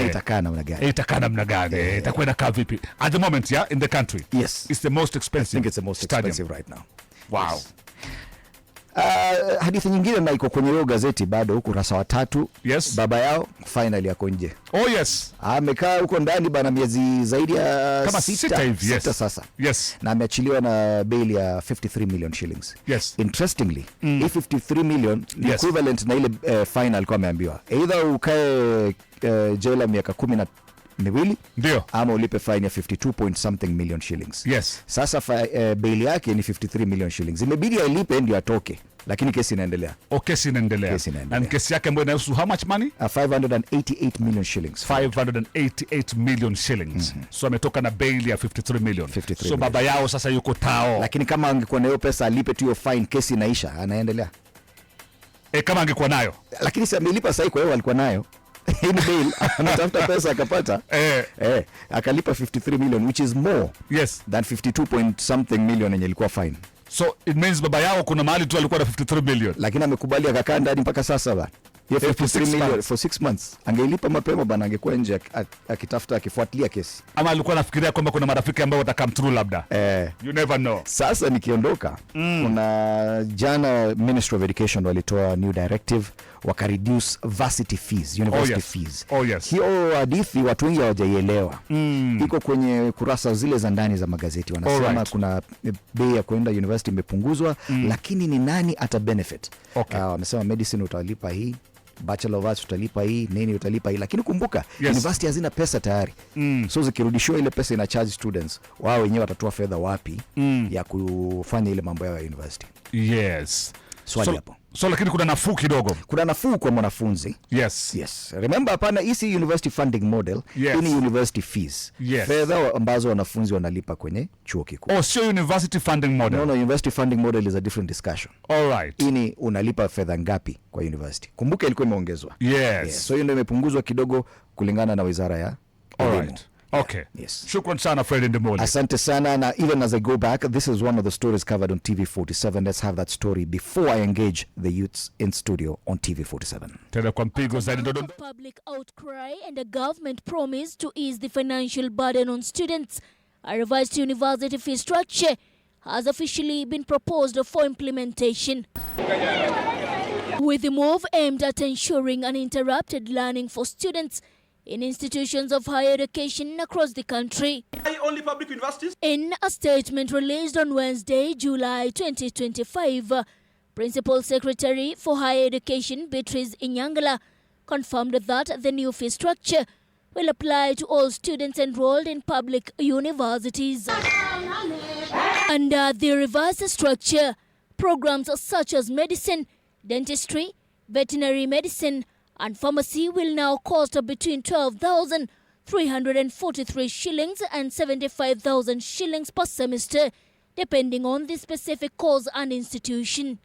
Speaker 1: Itakaa namna gani?
Speaker 22: Itakaa namna gani? Itakwenda kaa vipi? At the moment, yeah, in the country.
Speaker 1: Yes.
Speaker 22: It's the most expensive.
Speaker 1: I think it's the most expensive right now.
Speaker 22: Wow.
Speaker 1: Yes. Hadithi nyingine na iko kwenye hiyo gazeti bado ukurasa wa 3.
Speaker 22: Yes.
Speaker 1: Baba yao finally yako nje.
Speaker 22: Oh yes.
Speaker 1: Amekaa huko ndani bana miezi zaidi ya
Speaker 22: kama 6 hivi. Yes.
Speaker 1: Sasa.
Speaker 22: Yes.
Speaker 1: Na ameachiliwa na bail ya 53 million shillings.
Speaker 22: Yes.
Speaker 1: Interestingly, if 53 million ni equivalent na ile fine alikuwa ameambiwa. Either ukae jela miaka 12
Speaker 22: ndio
Speaker 1: ama ulipe fine ya 52 point something million shillings.
Speaker 22: Yes.
Speaker 1: Sasa bail yake ni 53 million shillings. Imebidi alipe ndio atoke. Lakini kesi inaendelea.
Speaker 22: Kesi inaendelea. Na kesi yake ambayo inahusu how much money?
Speaker 1: 588 million shillings.
Speaker 22: 588 million shillings. So ametoka na bail ya 53 million. So baba yao sasa yuko tao.
Speaker 1: Lakini kama angekuwa na hiyo pesa alipe tu hiyo fine, kesi inaisha, anaendelea.
Speaker 22: Kama angekuwa nayo.
Speaker 1: Lakini si amelipa sasa, kwa hiyo alikuwa nayo. In bail anatafuta pesa akapata. Akalipa 53 million which is more than 52 point something million yenye ilikuwa fine.
Speaker 22: So it means baba yao kuna mahali tu alikuwa na 53 million.
Speaker 1: Lakini amekubali akakaa ndani mpaka sasa bana. Hiyo 53 million for 6 months. Angelipa mapema bana, angekuwa nje akitafuta akifuatilia kesi.
Speaker 22: Ama alikuwa anafikiria kwamba kuna marafiki ambao watakam through labda. You never know.
Speaker 1: Sasa nikiondoka, kuna jana Ministry of Education walitoa new directive wakareduce varsity fees, university fees. Hiyo hadithi watu wengi hawajaielewa. Iko kwenye kurasa zile za ndani za magazeti. Wanasema kuna bei ya kwenda university imepunguzwa, lakini ni nani ata benefit? Wamesema medicine utalipa hii, Bachelor of Arts utalipa hii, nini utalipa hii, lakini kumbuka university hazina pesa tayari. So zikirudishiwa ile pesa ina charge students, wao wenyewe watatoa fedha wapi ya kufanya ile mambo yao ya university?
Speaker 22: Yes.
Speaker 1: Swali hapo.
Speaker 22: So lakini kuna nafuu kidogo.
Speaker 1: Kuna nafuu kwa mwanafunzi.
Speaker 22: Yes.
Speaker 1: Remember hapana, hii university funding model, ni university fees. Fedha ambazo wanafunzi wanalipa kwenye chuo kikuu.
Speaker 22: Sio university funding model.
Speaker 1: No, university funding model is a different discussion.
Speaker 22: All right.
Speaker 1: Ini unalipa fedha ngapi kwa university? Kumbuka ilikuwa imeongezwa. So hiyo ndio imepunguzwa kidogo kulingana na wizara ya elimu.
Speaker 22: Okay. Shukran sana Fred Indimuli.
Speaker 1: Asante sana. Na even as I go back, this is one of the stories covered on TV47. Let's have that story before I engage the youths in studio on TV47.
Speaker 22: Tena kwa mpigo zaidi
Speaker 2: public outcry and a government promise to ease the financial burden on students. A revised university fee structure has officially been proposed for implementation. With the move aimed at ensuring uninterrupted learning for students in institutions of higher education across the country.
Speaker 3: Only public universities?
Speaker 2: In a statement released on Wednesday, July 2025, Principal Secretary for Higher Education Beatrice Inyangala confirmed that the new fee structure will apply to all students enrolled in public universities. Under the revised structure, programs such as medicine, dentistry, veterinary medicine, and pharmacy will now cost between 12,343 shillings and 75,000 shillings per semester, depending on the specific course and institution.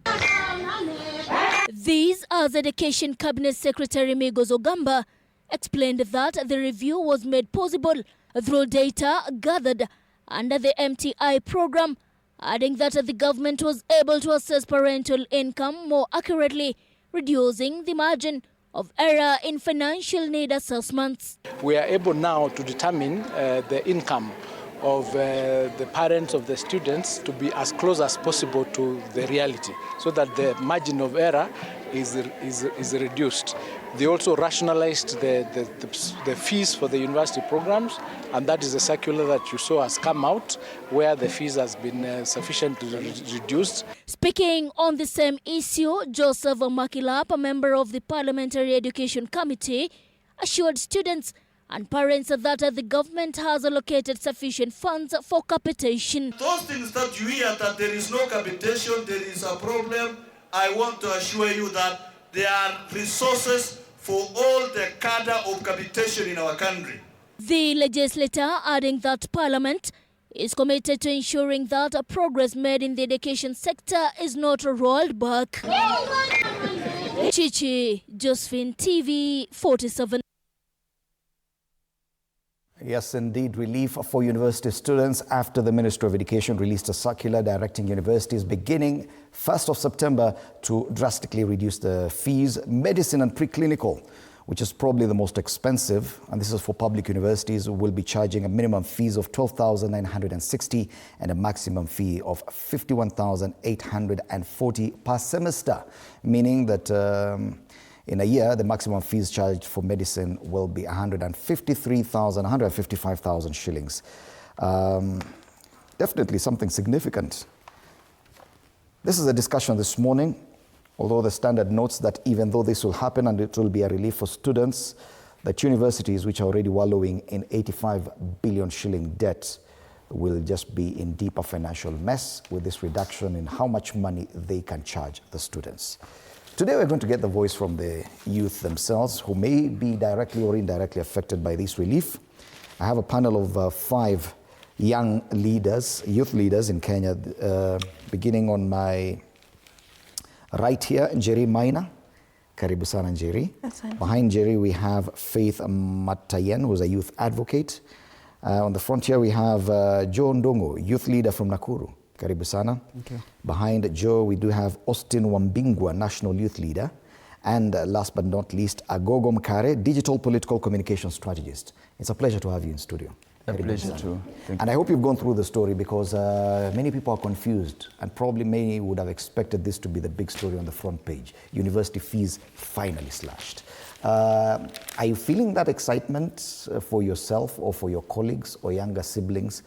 Speaker 2: These, as Education Cabinet Secretary Migos Ogamba explained that the review was made possible through data gathered under the MTI program, adding that the government was able to assess parental income more accurately, reducing the margin of error in financial need assessments.
Speaker 3: We are able now to determine the income of the parents of the students to be as close as possible to the reality, so that the margin of error is reduced. They also rationalized the fees for the university programs, and that is a circular that you saw has come out, where the fees has been sufficiently reduced.
Speaker 2: Speaking on the same issue, Joseph Makilap, a member of the Parliamentary Education Committee, assured students and parents that the government has allocated sufficient funds for capitation.
Speaker 23: Those things that you hear that there is no capitation, there is a problem, I want to assure you that there are resources for all the cadre of capitation in our country.
Speaker 2: The legislator adding that Parliament is committed to ensuring that progress made in the education sector is not rolled back. Chichi, Josephine, TV 47.
Speaker 1: Yes, indeed, relief for university students after the Ministry of Education released a circular directing universities beginning 1st of September to drastically reduce the fees. Medicine and preclinical, which is probably the most expensive, and this is for public universities, will be charging a minimum fees of 12,960 and a maximum fee of 51,840 per semester, meaning that in a year, the maximum fees charged for medicine will be 155,000 shillings. Definitely something significant. This is a discussion this morning, although the Standard notes that even though this will happen and it will be a relief for students, that universities which are already wallowing in 85 billion shilling debt will just be in deeper financial mess with this reduction in how much money they can charge the students. Today we're going to get the voice from the youth themselves who may be directly or indirectly affected by this relief. I have a panel of 5 young leaders, youth leaders in Kenya, beginning on my right here, Njeri Maina. Karibu sana Njeri. Behind Njeri we have Faith Matayen, who's a youth advocate. On the front here we have Joe Ndongo, youth leader from Nakuru. Karibu sana.
Speaker 4: Okay.
Speaker 1: Behind Joe, we do have Austin Wambingwa, National Youth Leader. And last but not least, Agogo Mkare, Digital Political Communication Strategist. It's a pleasure to have you in studio.
Speaker 4: A pleasure too.
Speaker 1: And I hope you've gone through the story because many people are confused and probably many would have expected this to be the big story on the front page. University fees finally slashed. Are you feeling that excitement for yourself or for your colleagues or younger siblings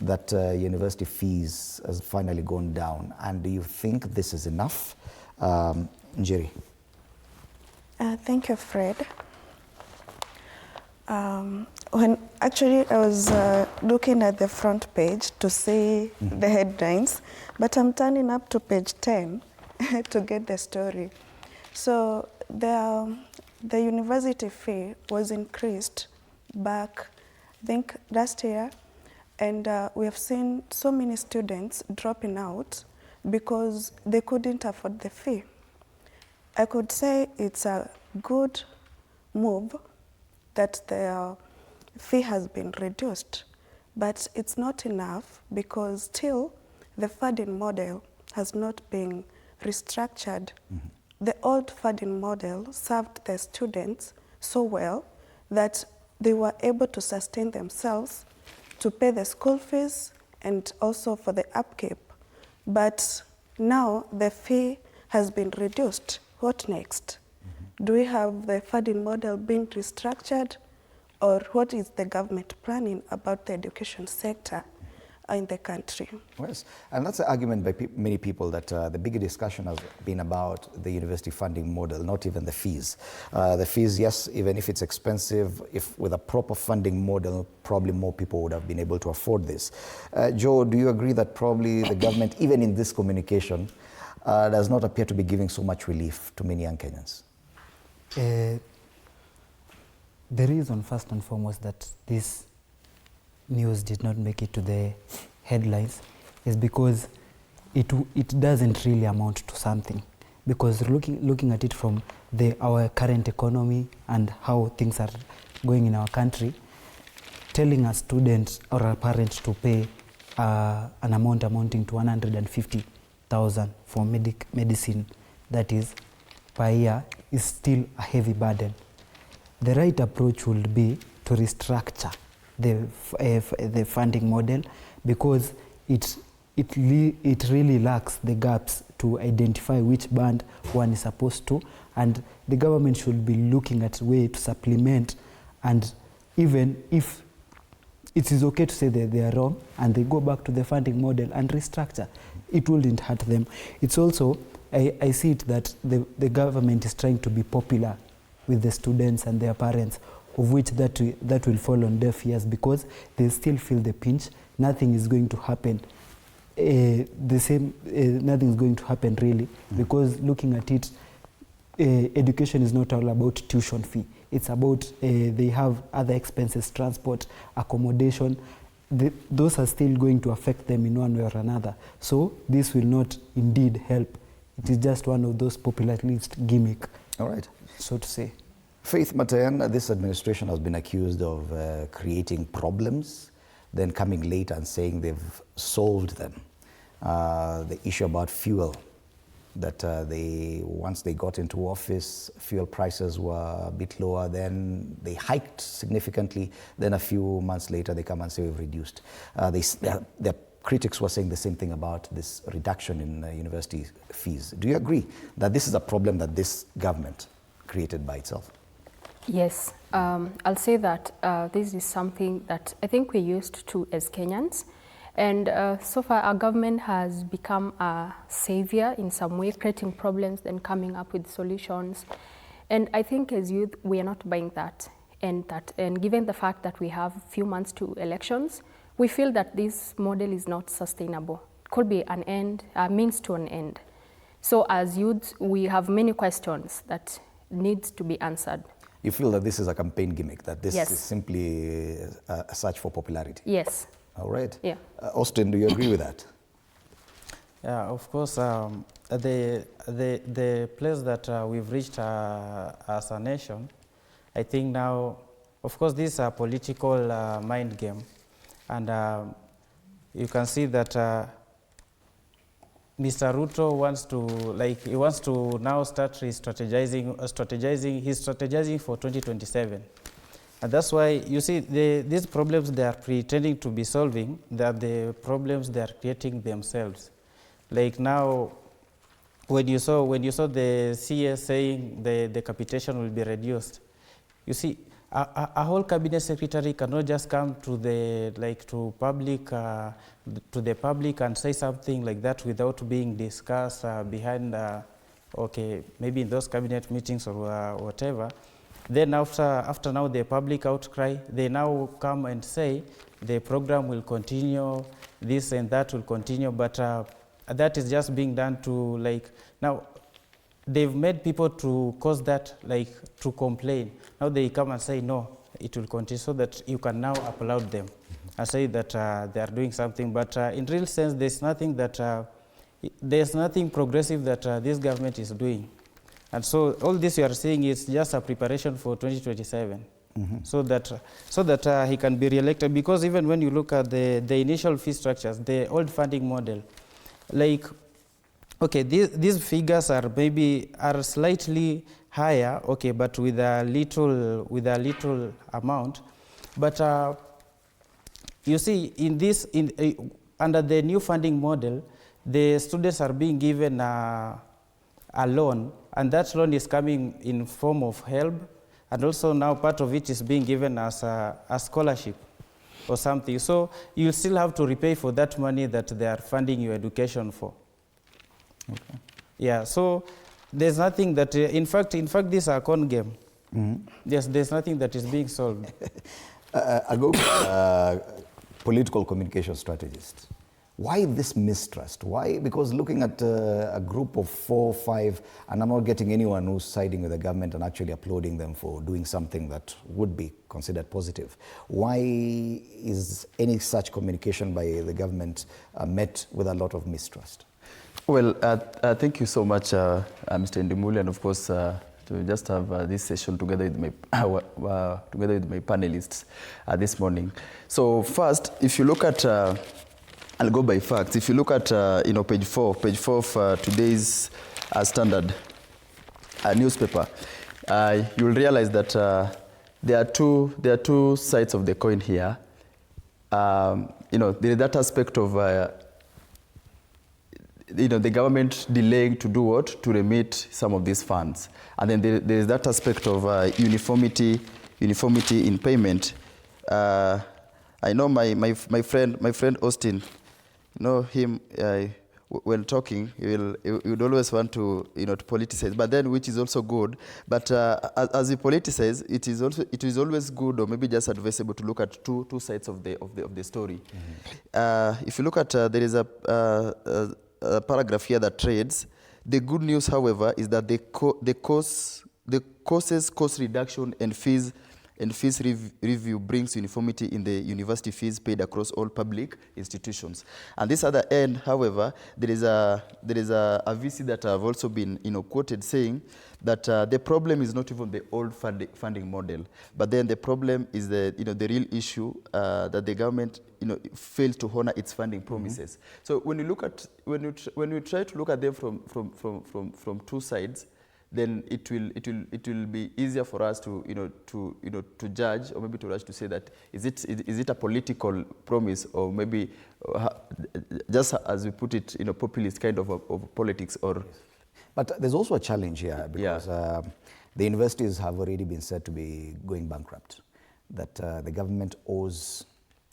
Speaker 1: that university fees has finally gone down? And do you think this is enough? Njeri.
Speaker 6: Thank you, Fred. When actually I was looking at the front page to see the headlines, but I'm turning up to page 10 to get the story. So the university fee was increased back, I think, last year. And we have seen so many students dropping out because they couldn't afford the fee. I could say it's a good move that the fee has been reduced, but it's not enough because still the funding model has not been restructured. The old funding model served the students so well that they were able to sustain themselves, to pay the school fees and also for the upkeep. But now the fee has been reduced. What next? Do we have the funding model being restructured, or what is the government planning about the education sector in the country?
Speaker 1: Yes, and that's the argument by many people that the bigger discussion has been about the university funding model, not even the fees. The fees, yes, even if it's expensive, if with a proper funding model, probably more people would have been able to afford this. Joe, do you agree that probably the government, even in this communication, does not appear to be giving so much relief to many young Kenyans?
Speaker 4: The reason, first and foremost, that this news did not make it to the headlines is because it doesn't really amount to something. Because looking at it from our current economy and how things are going in our country, telling a student or a parent to pay an amount amounting to 150,000 for medicine, that is per year, is still a heavy burden. The right approach would be to restructure the funding model because it really lacks the gaps to identify which band one is supposed to, and the government should be looking at way to supplement, and even if it is okay to say that they are wrong and they go back to the funding model and restructure, it wouldn't hurt them. It's also, I see it that the government is trying to be popular with the students and their parents, of which that will fall on deaf ears because they still feel the pinch. Nothing is going to happen. Nothing is going to happen really, because looking at it, education is not all about tuition fee. It's about they have other expenses, transport, accommodation. Those are still going to affect them in one way or another. So this will not indeed help. It is just one of those populist gimmick.
Speaker 1: All right.
Speaker 4: So to say.
Speaker 1: Faith Matayan, this administration has been accused of creating problems, then coming later and saying they've solved them. The issue about fuel, that once they got into office, fuel prices were a bit lower, then they hiked significantly, then a few months later they come and say we've reduced. Their critics were saying the same thing about this reduction in university fees. Do you agree that this is a problem that this government created by itself?
Speaker 7: Yes, I'll say that this is something that I think we're used to as Kenyans. And so far, our government has become a savior in some way, creating problems, then coming up with solutions. And I think as youth, we are not buying that. And given the fact that we have a few months to elections, we feel that this model is not sustainable. It could be an end, a means to an end. So as youth, we have many questions that need to be answered.
Speaker 1: You feel that this is a campaign gimmick, that this
Speaker 7: Yes.
Speaker 1: is simply a search for popularity?
Speaker 7: Yes.
Speaker 1: All right.
Speaker 7: Yeah.
Speaker 1: Austin, do you agree with that?
Speaker 8: Yeah, of course. The place that we've reached as a nation, I think now, of course, this is a political mind game. And you can see that Mr. Ruto wants to now start strategizing for 2027. And that's why you see these problems they are pretending to be solving, they are the problems they are creating themselves. Like now, when you saw the CS saying the capitation will be reduced, you see a whole cabinet secretary cannot just come to the public and say something like that without being discussed behind maybe in those cabinet meetings or whatever. Then after now the public outcry, they now come and say the program will continue, this and that will continue, but that is just being done to now they've made people to cause that to complain. Now they come and say no, it will continue, so that you can now applaud them and say that they are doing something. But in real sense, there's nothing progressive that this government is doing. And so all this you are seeing is just a preparation for 2027, so that he can be re-elected. Because even when you look at the initial fee structures, the old funding model, these figures are slightly higher, but with a little amount. But you see, under the new funding model, the students are being given a loan, and that loan is coming in form of help, and also now part of it is being given as a scholarship or something. So you still have to repay for that money that they are funding your education for. Okay. Yeah, so there's nothing that, in fact, this is a con game. Yes, there's nothing that is being solved.
Speaker 1: Political communication strategist. Why this mistrust? Why? Because looking at a group of 4 or 5, and I'm not getting anyone who's siding with the government and actually applauding them for doing something that would be considered positive. Why is any such communication by the government met with a lot of mistrust?
Speaker 9: Well, thank you so much, Mr. Indimuli, and of course, to just have this session together with my panelists this morning. So first, if you look at I'll go by facts. If you look at page 4 of today's Standard newspaper, you'll realize that there are two sides of the coin here. There is that aspect of the government delaying to do what? To remit some of these funds, and then there is that aspect of uniformity in payment. I know my friend Austin. Know him when talking, he would always want to to politicize, but then which is also good. But as he politicizes, it is always good, or maybe just advisable, to look at two sides of the story. If you look at there is a paragraph here that trades. The good news, however, is that the the cost reduction and fees review brings uniformity in the university fees paid across all public institutions. And this other end, however, there is a VC that have also been quoted saying that the problem is not even the old funding model, but then the problem is the real issue that the government failed to honor its funding promises. So when you look at when you try to look at them from two sides, then it will be easier for us to judge, or maybe to rush to say that is it a political promise, or maybe just as we put it, populist kind of politics, or.
Speaker 1: But there's also a challenge here because the universities have already been said to be going bankrupt. That the government owes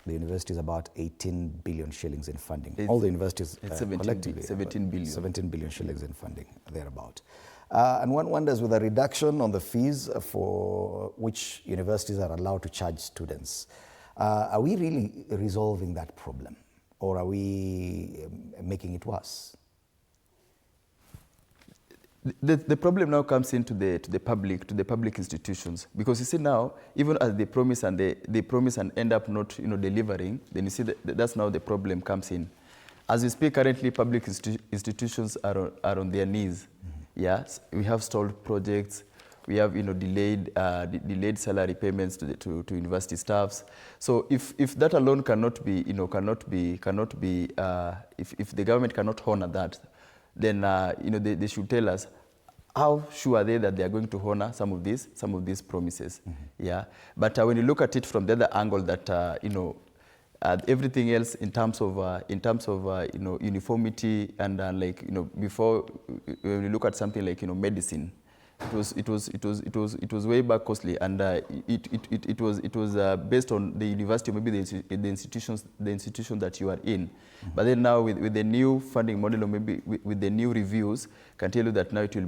Speaker 1: the universities about 18 billion shillings in funding. All the universities collectively,
Speaker 9: 17 billion.
Speaker 1: 17 billion shillings in funding, thereabout. And one wonders, with a reduction on the fees for which universities are allowed to charge students, are we really resolving that problem, or are we making it worse?
Speaker 9: The problem now comes into the public institutions, because you see now, even as they promise and end up not delivering, then you see that's now the problem comes in. As we speak currently, public institutions are on their knees. Yes, we have stalled projects. We have delayed salary payments to university staffs. So if that alone cannot be if the government cannot honor that, then they should tell us how sure are they that they are going to honor some of these promises. Yeah, but when you look at it from the other angle, that everything else in terms of uniformity and before, when you look at something like medicine, it was way back costly, and it was based on the university, maybe the institution that you are in. But then now with the new funding model, or maybe with the new reviews, can tell you that now it will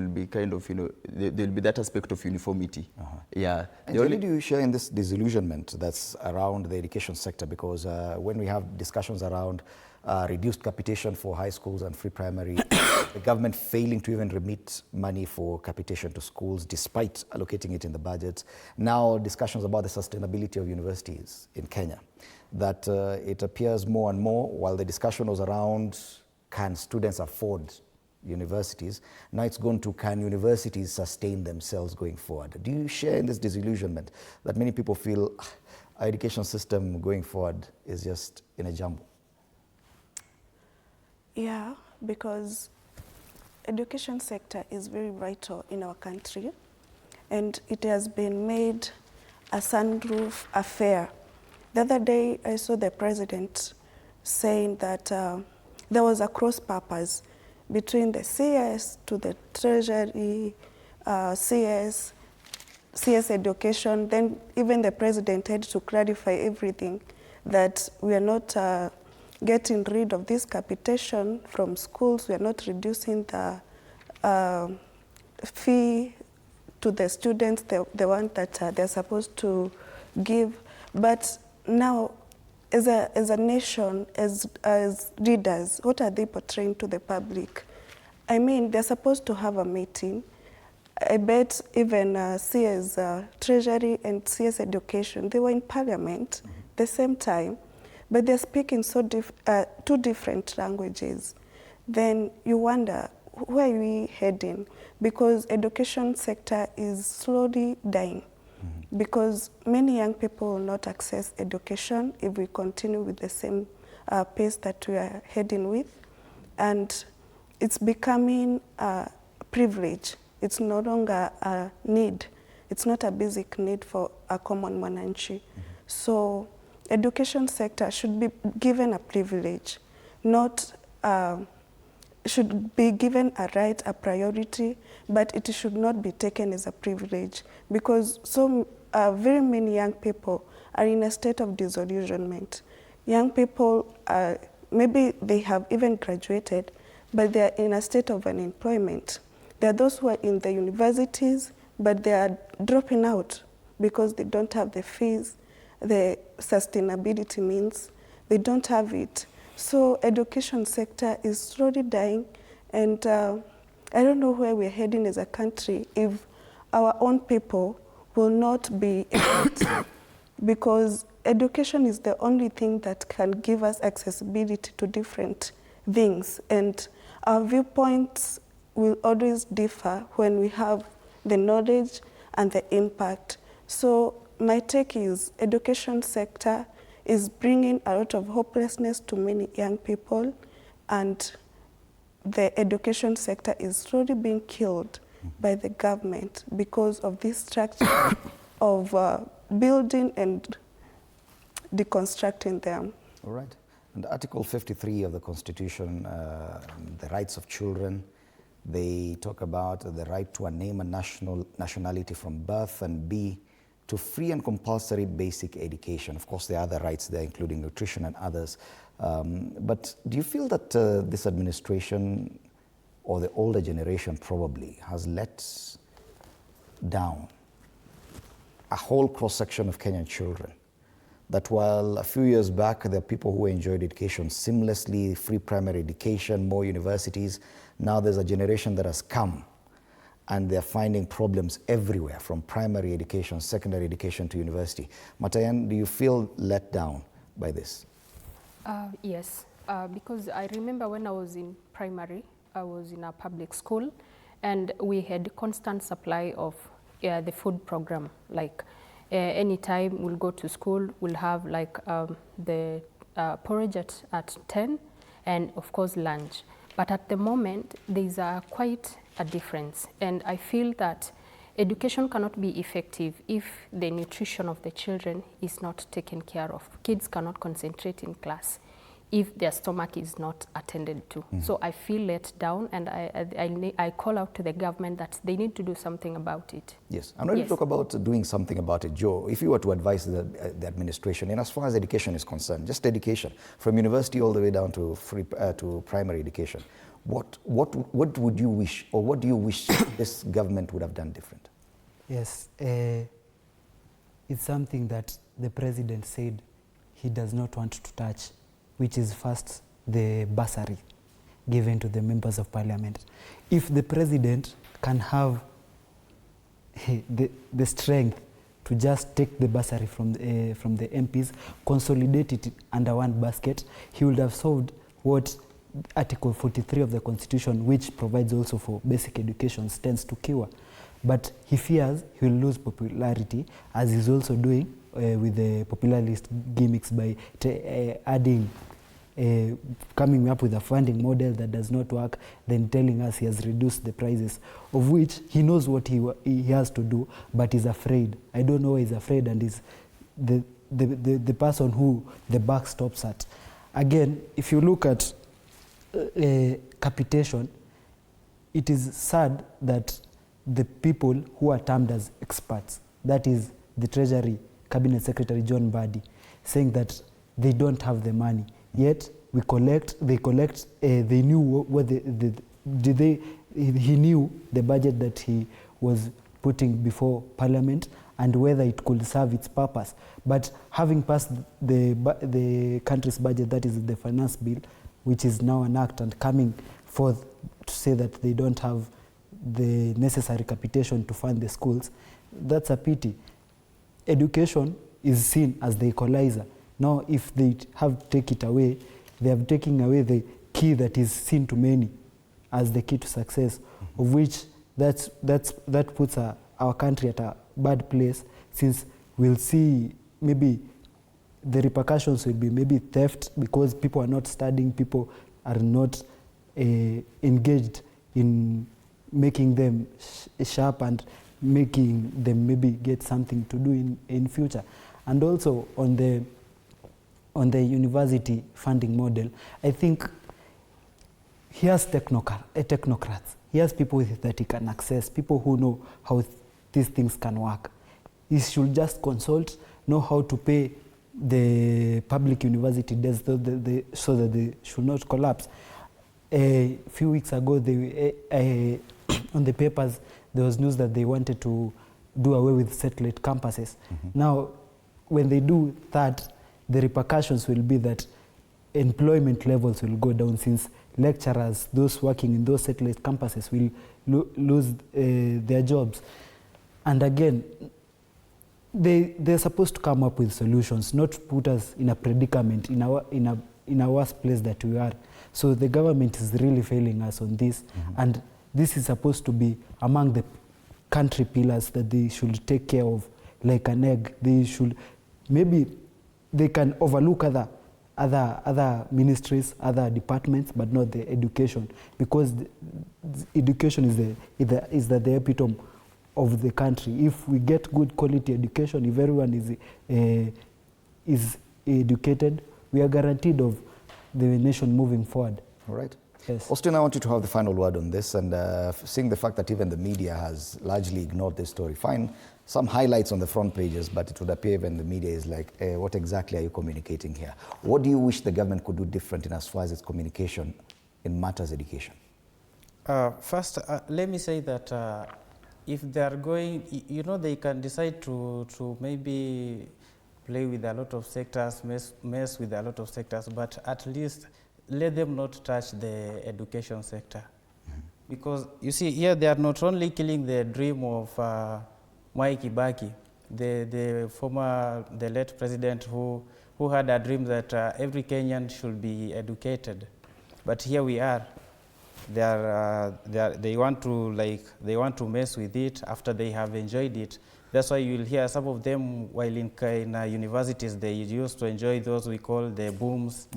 Speaker 9: be kind of there will be that aspect of uniformity. Yeah.
Speaker 1: And Jelly, do you share in this disillusionment that's around the education sector? Because when we have discussions around reduced capitation for high schools and free primary, the government failing to even remit money for capitation to schools despite allocating it in the budget. Now discussions about the sustainability of universities in Kenya, that it appears more and more, while the discussion was around can students afford universities, now it's gone to can universities sustain themselves going forward. Do you share in this disillusionment that many people feel our education system going forward is just in a jumble?
Speaker 6: Yeah, because education sector is very vital in our country, and it has been made a sunroof affair. The other day I saw the president saying that there was a cross purpose between the CS to the treasury, CS education. Then even the president had to clarify everything, that we are not getting rid of this capitation from schools. We are not reducing the fee to the students, the one that they're supposed to give. But now, as a nation, as leaders, what are they portraying to the public? I mean, they're supposed to have a meeting. I bet even CS Treasury and CS Education, they were in Parliament the same time, but they're speaking two different languages. Then you wonder, where are we heading? Because education sector is slowly dying. Because many young people will not access education if we continue with the same pace that we are heading with. And it's becoming a privilege. It's no longer a need. It's not a basic need for a common mwananchi. So education sector should be given a privilege, not should be given a right, a priority, but it should not be taken as a privilege, because very many young people are in a state of disillusionment. Young people, maybe they have even graduated, but they are in a state of unemployment. There are those who are in the universities, but they are dropping out because they don't have the fees, the sustainability means, they don't have it. So education sector is slowly dying, and I don't know where we're heading as a country if our own people will not be equipped because education is the only thing that can give us accessibility to different things, and our viewpoints will always differ when we have the knowledge and the impact. So my take is education sector is bringing a lot of hopelessness to many young people, and the education sector is slowly being killed by the government because of this structure of building and deconstructing them.
Speaker 1: All right. And Article 53 of the Constitution, the rights of children, they talk about the right to a name and nationality from birth, and B, to free and compulsory basic education. Of course, there are other rights there, including nutrition and others. But do you feel that this administration, or the older generation probably, has let down a whole cross-section of Kenyan children? That while a few years back there are people who enjoyed education seamlessly, free primary education, more universities, now there's a generation that has come and they're finding problems everywhere, from primary education, secondary education to university. Matayan, do you feel let down by this?
Speaker 7: Yes, because I remember when I was in primary, I was in a public school, and we had constant supply of the food program. Like anytime we'll go to school, we'll have like the porridge at 10, and of course lunch. But at the moment, there's quite a difference, and I feel that education cannot be effective if the nutrition of the children is not taken care of. Kids cannot concentrate in class if their stomach is not attended to. So I feel let down, and I call out to the government that they need to do something about it.
Speaker 1: Yes, I'm ready to talk about doing something about it. Joe, if you were to advise the administration, and as far as education is concerned, just education, from university all the way down to to primary education, what would you wish, or what do you wish this government would have done different?
Speaker 4: Yes, it's something that the president said he does not want to touch, which is first the bursary given to the members of parliament. If the president can have the strength to just take the bursary from the MPs, consolidate it under one basket, he would have solved what Article 43 of the Constitution, which provides also for basic education, stands to cure. But he fears he will lose popularity, as he's also doing with the popularist gimmicks by adding, coming up with a funding model that does not work, then telling us he has reduced the prices, of which he knows what he has to do, but he's afraid. I don't know why he's afraid, and is the person who the buck stops at. Again, if you look at capitation, it is sad that the people who are termed as experts, that is the Treasury Cabinet Secretary John Mbadi, saying that they don't have the money. Yet they knew what he knew the budget that he was putting before Parliament and whether it could serve its purpose. But having passed the country's budget, that is the finance bill, which is now an act, and coming forth to say that they don't have the necessary capitation to fund the schools, that's a pity. Education is seen as the equalizer. Now, if they have taken it away, they have taken away the key that is seen to many as the key to success, of which that puts our country at a bad place, since we'll see maybe the repercussions will be maybe theft, because people are not studying, people are not engaged in making them sharp and making them maybe get something to do in future. And also on the university funding model, I think he has technocrats. He has people that he can access, people who know how these things can work. He should just consult, know how to pay the public university debts so that they should not collapse. A few weeks ago, on the papers, there was news that they wanted to do away with satellite campuses. Now, when they do that, the repercussions will be that employment levels will go down, since lecturers, those working in those satellite campuses, will lose their jobs. And again, they're supposed to come up with solutions, not put us in a predicament, in a worse place that we are. So the government is really failing us on this, and this is supposed to be among the country pillars that they should take care of, like an egg. They should, maybe they can overlook other ministries, other departments, but not the education, because the education is the epitome of the country. If we get good quality education, if everyone is educated, we are guaranteed of the nation moving forward.
Speaker 1: All right.
Speaker 4: Yes.
Speaker 1: Austin, I want you to have the final word on this, and seeing the fact that even the media has largely ignored this story. Fine, some highlights on the front pages, but it would appear even the media is like, what exactly are you communicating here? What do you wish the government could do different in as far as its communication in matters education?
Speaker 8: First, let me say that if they are going, they can decide to maybe play with a lot of sectors, mess with a lot of sectors, but at least let them not touch the education sector. Because you see, here they are not only killing the dream of Mwai Kibaki, the late president who had a dream that every Kenyan should be educated. But here we are. They want to mess with it after they have enjoyed it. That's why you'll hear some of them while in universities, they used to enjoy those we call the booms,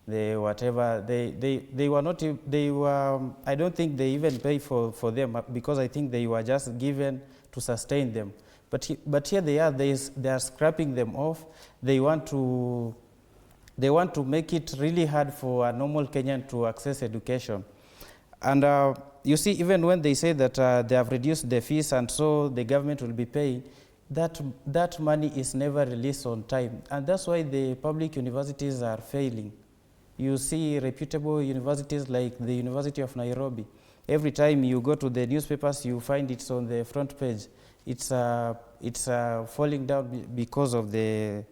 Speaker 8: the whatever. They were not, I don't think they even pay for them, because I think they were just given to sustain them. But here they are scrapping them off. They want to make it really hard for a normal Kenyan to access education. And you see, even when they say that they have reduced the fees and so the government will be paying, that money is never released on time. And that's why the public universities are failing. You see reputable universities like the University of Nairobi. Every time you go to the newspapers, you find it's on the front page. It's falling down because of the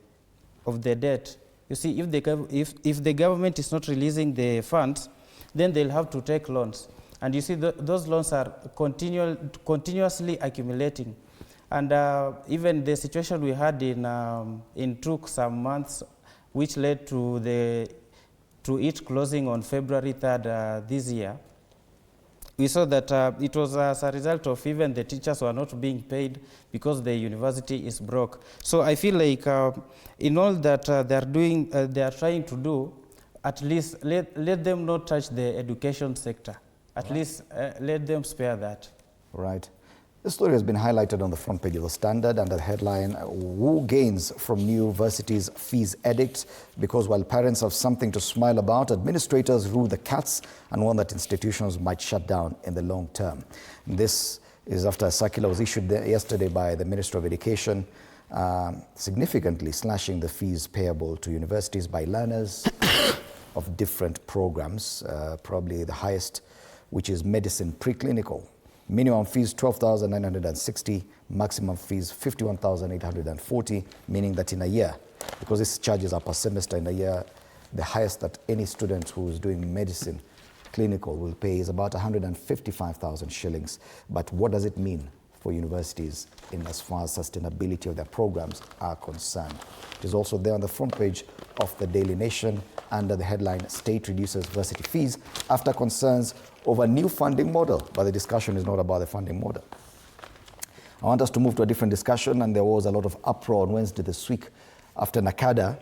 Speaker 8: debt. You see, if the government is not releasing the funds, then they'll have to take loans. And you see, those loans are continuously accumulating. And even the situation we had in took some months, which led to it closing on February 3rd this year. We saw that it was as a result of even the teachers were not being paid because the university is broke. So I feel like in all that they are trying to do, at least let them not touch the education sector. At least let them spare that.
Speaker 1: Right. This story has been highlighted on the front page of the Standard under the headline, "Who gains from new university's fees edict?" Because while parents have something to smile about, administrators rule the cats and warn that institutions might shut down in the long term. This is after a circular was issued yesterday by the Minister of Education, significantly slashing the fees payable to universities by learners of different programs, probably the highest, which is medicine preclinical. Minimum fees 12,960, maximum fees 51,840, meaning that in a year, because these charges are per semester, in a year, the highest that any student who is doing medicine clinical will pay is about 155,000 shillings. But what does it mean for universities in as far as sustainability of their programs are concerned? It is also there on the front page of the Daily Nation under the headline, "State reduces varsity fees after concerns over new funding model." But the discussion is not about the funding model. I want us to move to a different discussion, and there was a lot of uproar on Wednesday this week after NACADA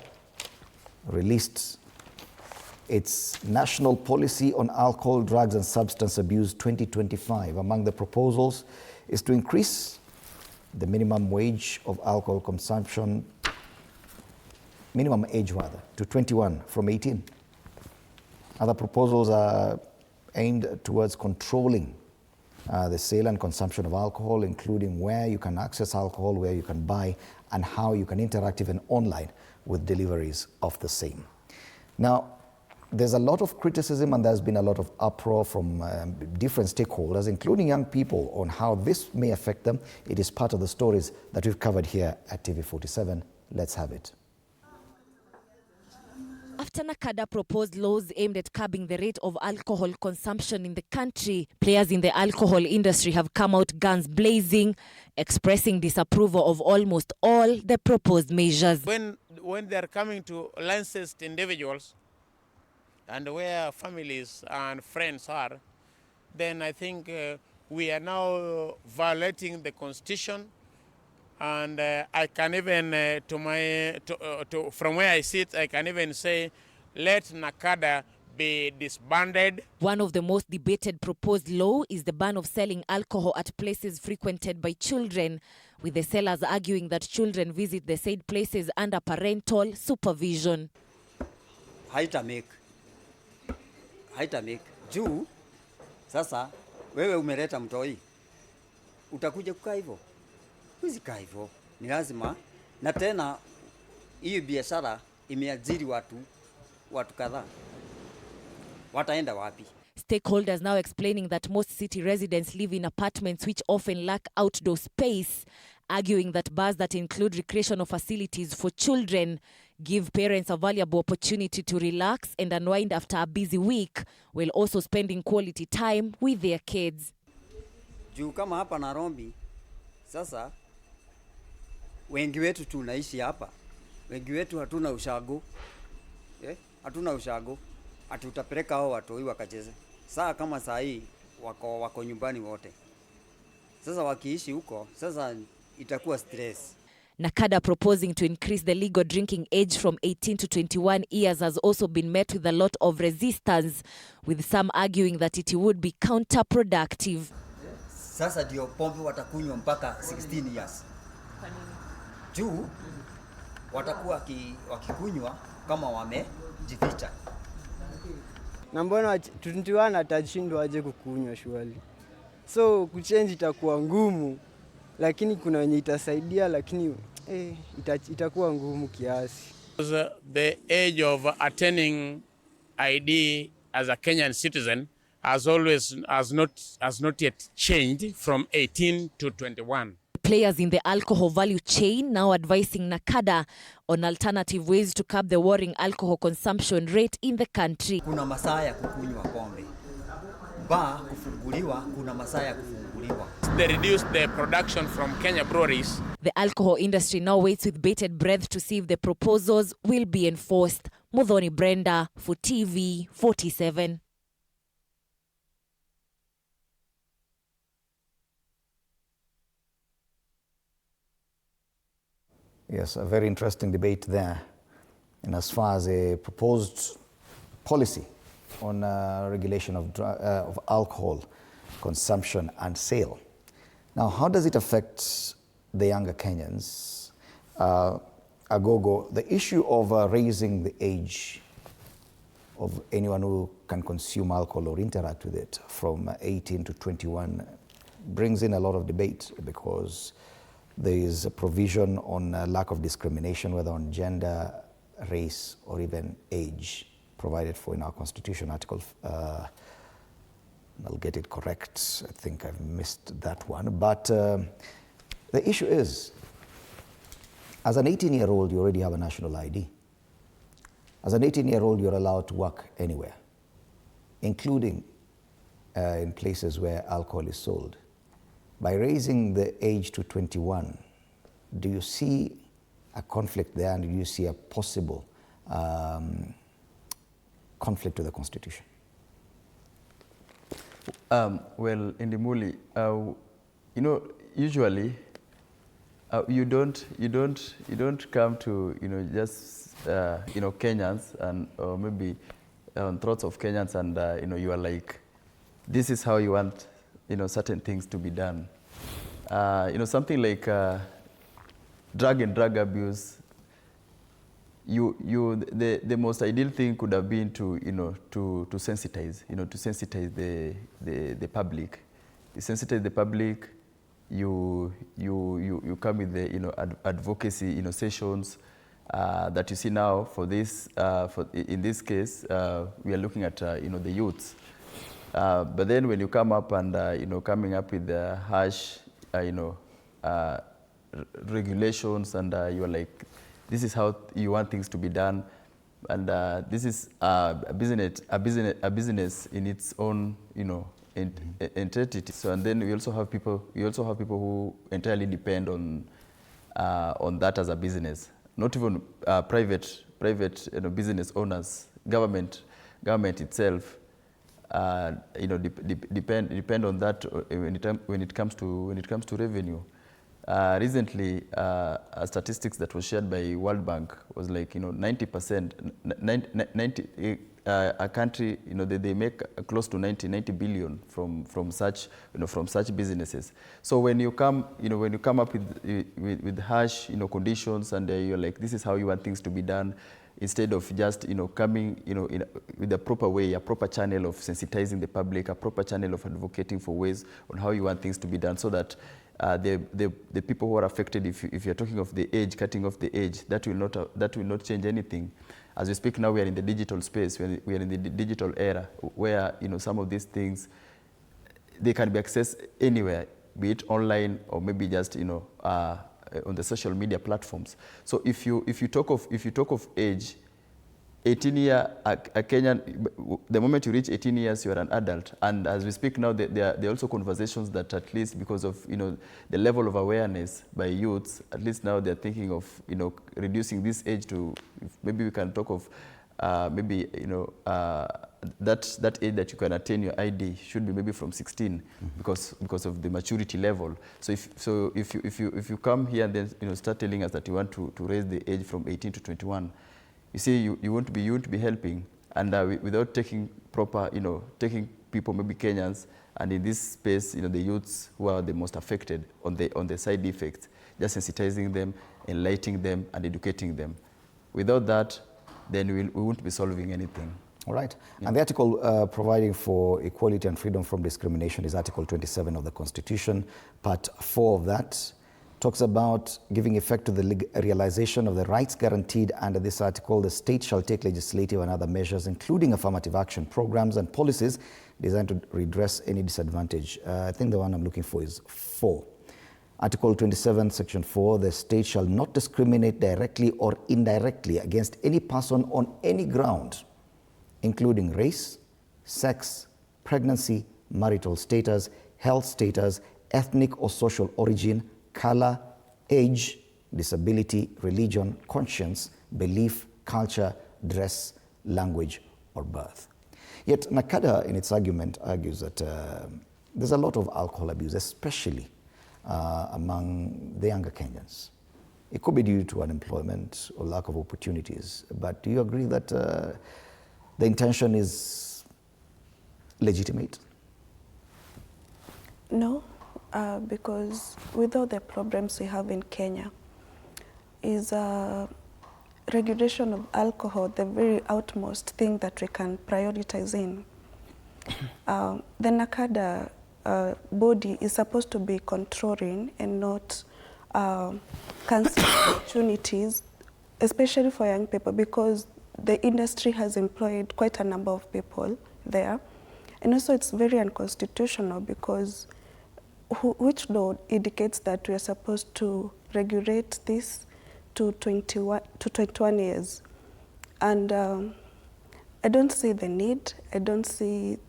Speaker 1: released its National Policy on Alcohol, Drugs and Substance Abuse 2025. Among the proposals is to increase the minimum wage of alcohol consumption, minimum age rather, to 21 from 18. Other proposals are aimed towards controlling the sale and consumption of alcohol, including where you can access alcohol, where you can buy, and how you can interact even online with deliveries of the same. Now, there's a lot of criticism and there's been a lot of uproar from different stakeholders, including young people, on how this may affect them. It is part of the stories that we've covered here at TV47. Let's have it.
Speaker 5: After NACADA proposed laws aimed at curbing the rate of alcohol consumption in the country, players in the alcohol industry have come out guns blazing, expressing disapproval of almost all the proposed measures.
Speaker 10: When they're coming to licensed individuals and where families and friends are, then I think we are now violating the Constitution. And I can even, from where I sit, I can even say, let NACADA be disbanded.
Speaker 5: One of the most debated proposed law is the ban of selling alcohol at places frequented by children, with the sellers arguing that children visit the said places under parental supervision.
Speaker 11: Haitamake. Juu, sasa, wewe umeleta mtoi. Utakuja kukaa hivyo? Kuzikaa hivyo. Ni lazima. Na tena, hii biashara imeajiri watu kadhaa. Wataenda wapi?
Speaker 5: Stakeholders now explaining that most city residents live in apartments which often lack outdoor space, arguing that bars that include recreational facilities for children give parents a valuable opportunity to relax and unwind after a busy week, while also spending quality time with their kids.
Speaker 11: Juu kama hapa Nairobi, sasa wengi wetu tunaishi hapa. Wengi wetu hatuna ushago. Hatuna ushago. Ati utapeleka hao watoi wakacheze. Saa kama saa hii wako nyumbani wote. Sasa wakiishi huko, sasa itakuwa stress.
Speaker 5: NACADA proposing to increase the legal drinking age from 18 to 21 years has also been met with a lot of resistance, with some arguing that it would be counterproductive.
Speaker 11: Sasa ndio pombe watakunywa mpaka 16 years. Juu watakuwa wakikunywa kama wamejificha.
Speaker 24: Na mbona 21 atashindwa aje kukunywa shwali? So kuchange itakuwa ngumu, lakini kuna wenye itasaidia, lakini itakuwa ngumu kiasi.
Speaker 10: The age of attaining ID as a Kenyan citizen has not yet changed from 18 to 21.
Speaker 5: Players in the alcohol value chain now advising NACADA on alternative ways to curb the worrying alcohol consumption rate in the country.
Speaker 11: Kuna masaa ya kukunywa pombe. Bar kufunguliwa, kuna masaa ya kufunguliwa.
Speaker 10: They reduced the production from Kenya breweries.
Speaker 5: The alcohol industry now waits with bated breath to see if the proposals will be enforced. Muthoni Brenda for TV 47.
Speaker 1: Yes, a very interesting debate there. And as far as a proposed policy on regulation of alcohol consumption and sale. Now, how does it affect the younger Kenyans? Agogo, the issue of raising the age of anyone who can consume alcohol or interact with it from 18 to 21 brings in a lot of debate, because there is a provision on lack of discrimination, whether on gender, race, or even age, provided for in our Constitution, Article, I'll get it correct, I think I've missed that one. But the issue is, as an 18-year-old, you already have a national ID. As an 18-year-old, you're allowed to work anywhere, including in places where alcohol is sold. By raising the age to 21, do you see a conflict there, and do you see a possible conflict with the Constitution?
Speaker 9: Well, Indimuli, you know, usually you don't come to just Kenyans and or maybe on thoughts of Kenyans, and you are like, this is how you want certain things to be done. Something like drug and drug abuse. The most ideal thing could have been to sensitize, to sensitize the public. You sensitize the public. You come with the advocacy sessions that you see now for this. In this case, we are looking at the youths. But then when you come up and coming up with the harsh regulations, and you are like, this is how you want things to be done, And this is a business in its own, entity. So, and then we also have people who entirely depend on that as a business. Not even private business owners, government itself, depend on that when it comes to revenue. Recently, statistics that was shared by World Bank was like 90%, a country they make close to 90 billion from such businesses. So when you come up with harsh conditions and you're like, this is how you want things to be done, instead of just coming with a proper way, a proper channel of sensitizing the public, a proper channel of advocating for ways on how you want things to be done, so that the people who are affected, if you're talking of the age, cutting off the age, that will not change anything. As we speak now, we are in the digital space. We are in the digital era where some of these things, they can be accessed anywhere, be it online or maybe just on the social media platforms. So if you talk of age, 18-year a Kenyan, the moment you reach 18 years, you are an adult. And as we speak now, there are also conversations that, at least because of the level of awareness by youths, at least now they're thinking of reducing this age to, maybe we can talk of that age that you can attain your ID should be maybe from 16, because of the maturity level. So if you come here and then start telling us that you want to raise the age from 18 to 21, you see, you won't be helping, and without taking proper, taking people, maybe Kenyans, and in this space, the youths who are the most affected on the side effects, just sensitizing them, enlightening them, and educating them. Without that, then we won't be solving anything.
Speaker 1: All right. Yeah. And the article providing for equality and freedom from discrimination is Article 27 of the Constitution. Part 4 of that talks about giving effect to the realization of the rights guaranteed under this article. The state shall take legislative and other measures, including affirmative action programs and policies designed to redress any disadvantage. I think the one I'm looking for is 4. Article 27, Section 4, the state shall not discriminate directly or indirectly against any person on any ground, including race, sex, pregnancy, marital status, health status, ethnic or social origin, color, age, disability, religion, conscience, belief, culture, dress, language, or birth. Yet NACADA, in its argument, argues that there's a lot of alcohol abuse, especially among the younger Kenyans. It could be due to unemployment or lack of opportunities, but do you agree that the intention is legitimate?
Speaker 6: No. Because with all the problems we have in Kenya, is regulation of alcohol the very utmost thing that we can prioritize in. The NACADA body is supposed to be controlling and not canceling opportunities, especially for young people, because the industry has employed quite a number of people there. And also it's very unconstitutional, because which law indicates that we are supposed to regulate this to 21 years. And I don't see the need, I don't see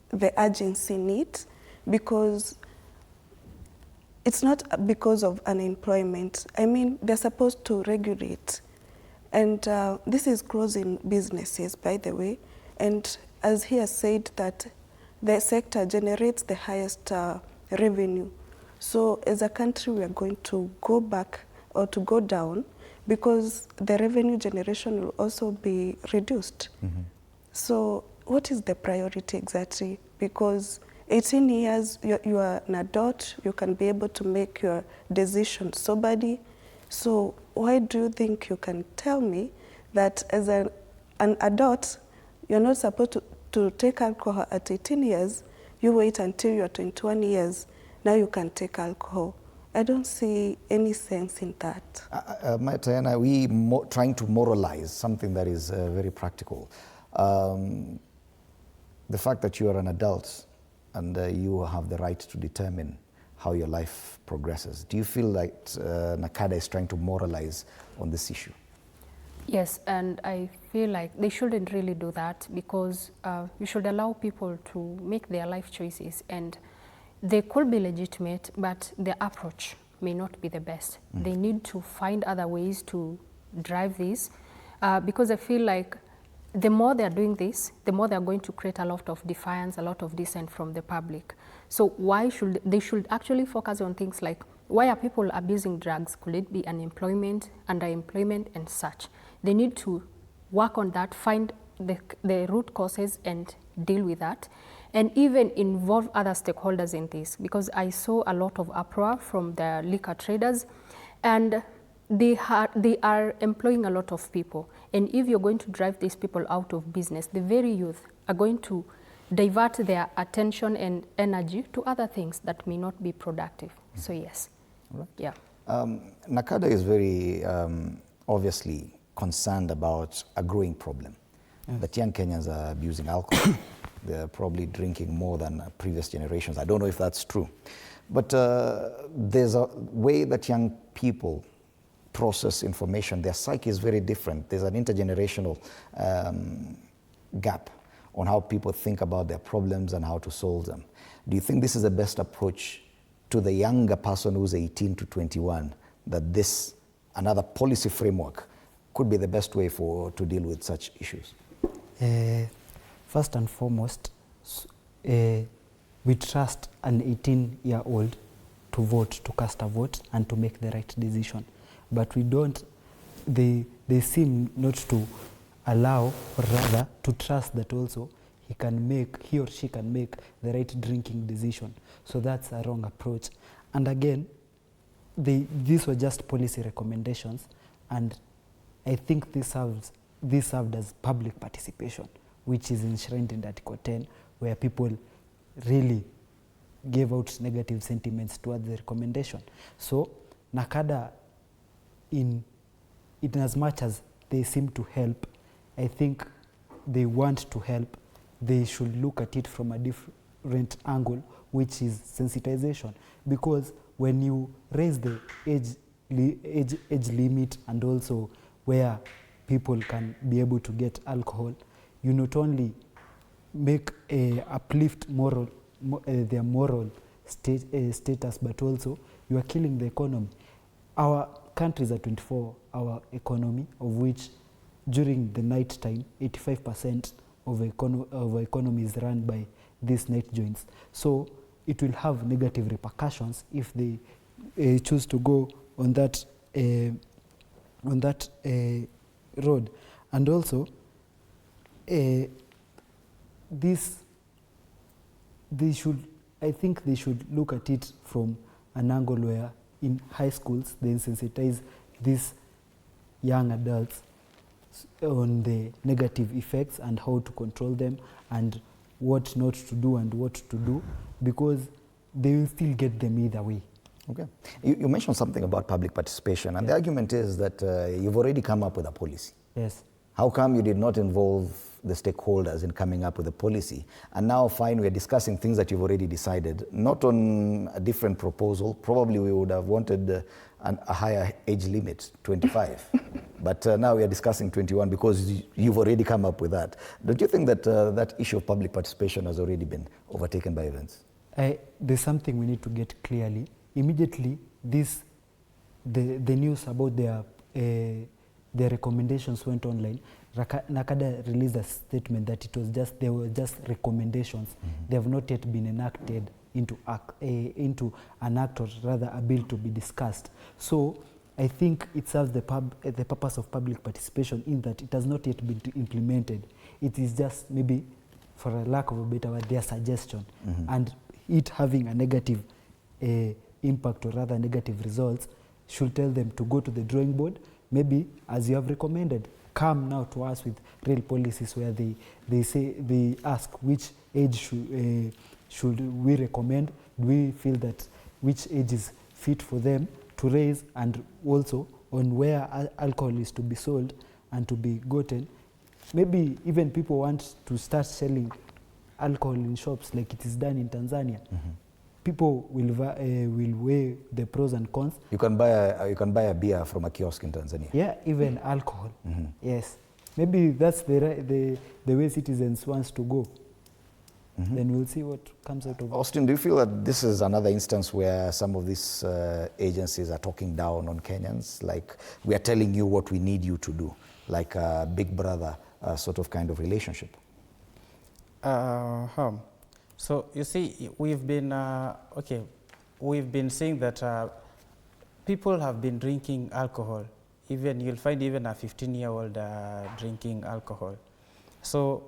Speaker 6: the urgency in it, because it's not because of unemployment. I mean, they're supposed to regulate. And this is closing businesses, by the way. And as he has said, that the sector generates the highest revenue. So as a country, we are going to go back or to go down, because the revenue generation will also be reduced. Mm-hmm. So what is the priority exactly? Because 18 years, you are an adult, you can be able to make your decision soberly. So why do you think you can tell me that as an adult, you're not supposed to take alcohol at 18 years, you wait until you're 21 years, now you can take alcohol? I don't see any sense in that.
Speaker 1: Diana, we trying to moralize something that is very practical. The fact that you are an adult and you have the right to determine how your life progresses. Do you feel like NACADA is trying to moralize on this issue?
Speaker 7: Yes, and I feel like they shouldn't really do that because you should allow people to make their life choices, and they could be legitimate, but their approach may not be the best. They need to find other ways to drive this because I feel like the more they're doing this, the more they're going to create a lot of defiance, a lot of dissent from the public. So why should they should actually focus on things like, why are people abusing drugs? Could it be unemployment, underemployment, and such? They need to work on that, find the root causes and deal with that, and even involve other stakeholders in this, because I saw a lot of uproar from the liquor traders, and they are employing a lot of people. And if you're going to drive these people out of business, the very youth are going to divert their attention and energy to other things that may not be productive. So yes.
Speaker 1: Right.
Speaker 7: Yeah.
Speaker 1: NACADA is very obviously concerned about a growing problem. That young Kenyans are abusing alcohol. They're probably drinking more than previous generations. I don't know if that's true. But there's a way that young people process information. Their psyche is very different. There's an intergenerational gap on how people think about their problems and how to solve them. Do you think this is the best approach to the younger person who's 18 to 21, that this, another policy framework, could be the best way to deal with such issues?
Speaker 4: First and foremost, we trust an 18-year-old to vote, to cast a vote, and to make the right decision. But we don't, they seem not to allow, or rather to trust that also he or she can make the right drinking decision. So that's a wrong approach. And again, these were just policy recommendations, and I think this served as public participation, which is enshrined in Article 10, where people really gave out negative sentiments towards the recommendation. So NACADA, in as much as they seem to help, I think they want to help, they should look at it from a different angle, which is sensitization. Because when you raise the age limit and also where people can be able to get alcohol, you not only uplift their moral status, but also you are killing the economy. Our country is a 24-hour economy, of which during the night time, 85% of economy is run by these night joints. So it will have negative repercussions if they choose to go on that road. And also, I think they should look at it from an angle where in high schools they sensitize these young adults on the negative effects and how to control them and what not to do and what to do, because they will still get them either way.
Speaker 1: Okay. You mentioned something about public participation, and the argument is that you've already come up with a policy.
Speaker 4: Yes.
Speaker 1: How come you did not involve the stakeholders in coming up with a policy? And now, fine, we're discussing things that you've already decided, not on a different proposal. Probably we would have wanted a higher age limit, 25. But now we are discussing 21 because you've already come up with that. Don't you think that that issue of public participation has already been overtaken by events?
Speaker 4: There's something we need to get clearly. Immediately, the news about their recommendations went online. NACADA released a statement that they were just recommendations. Mm-hmm. They have not yet been enacted into an act, or rather a bill to be discussed. So I think it serves the purpose of public participation in that it has not yet been implemented. It is just maybe, for a lack of a better word, their suggestion. Mm-hmm. And it having a negative impact, or rather negative results, should tell them to go to the drawing board. Maybe, as you have recommended, come now to us with real policies where they ask which age should we recommend. Do we feel that which age is fit for them to raise, and also on where alcohol is to be sold and to be gotten. Maybe even people want to start selling alcohol in shops like it is done in Tanzania. Mm-hmm. people will weigh the pros and cons.
Speaker 1: You can buy a beer from a kiosk in Tanzania.
Speaker 4: Yeah, even alcohol. Yes, maybe that's the way citizens wants to go. Then we'll see what comes out of it.
Speaker 1: Austin, do you feel that this is another instance where some of these agencies are talking down on Kenyans? Like, we are telling you what we need you to do, like a big brother sort of kind of relationship?
Speaker 8: So you see, we've been we've been seeing that people have been drinking alcohol. Even you'll find even a 15-year-old drinking alcohol. So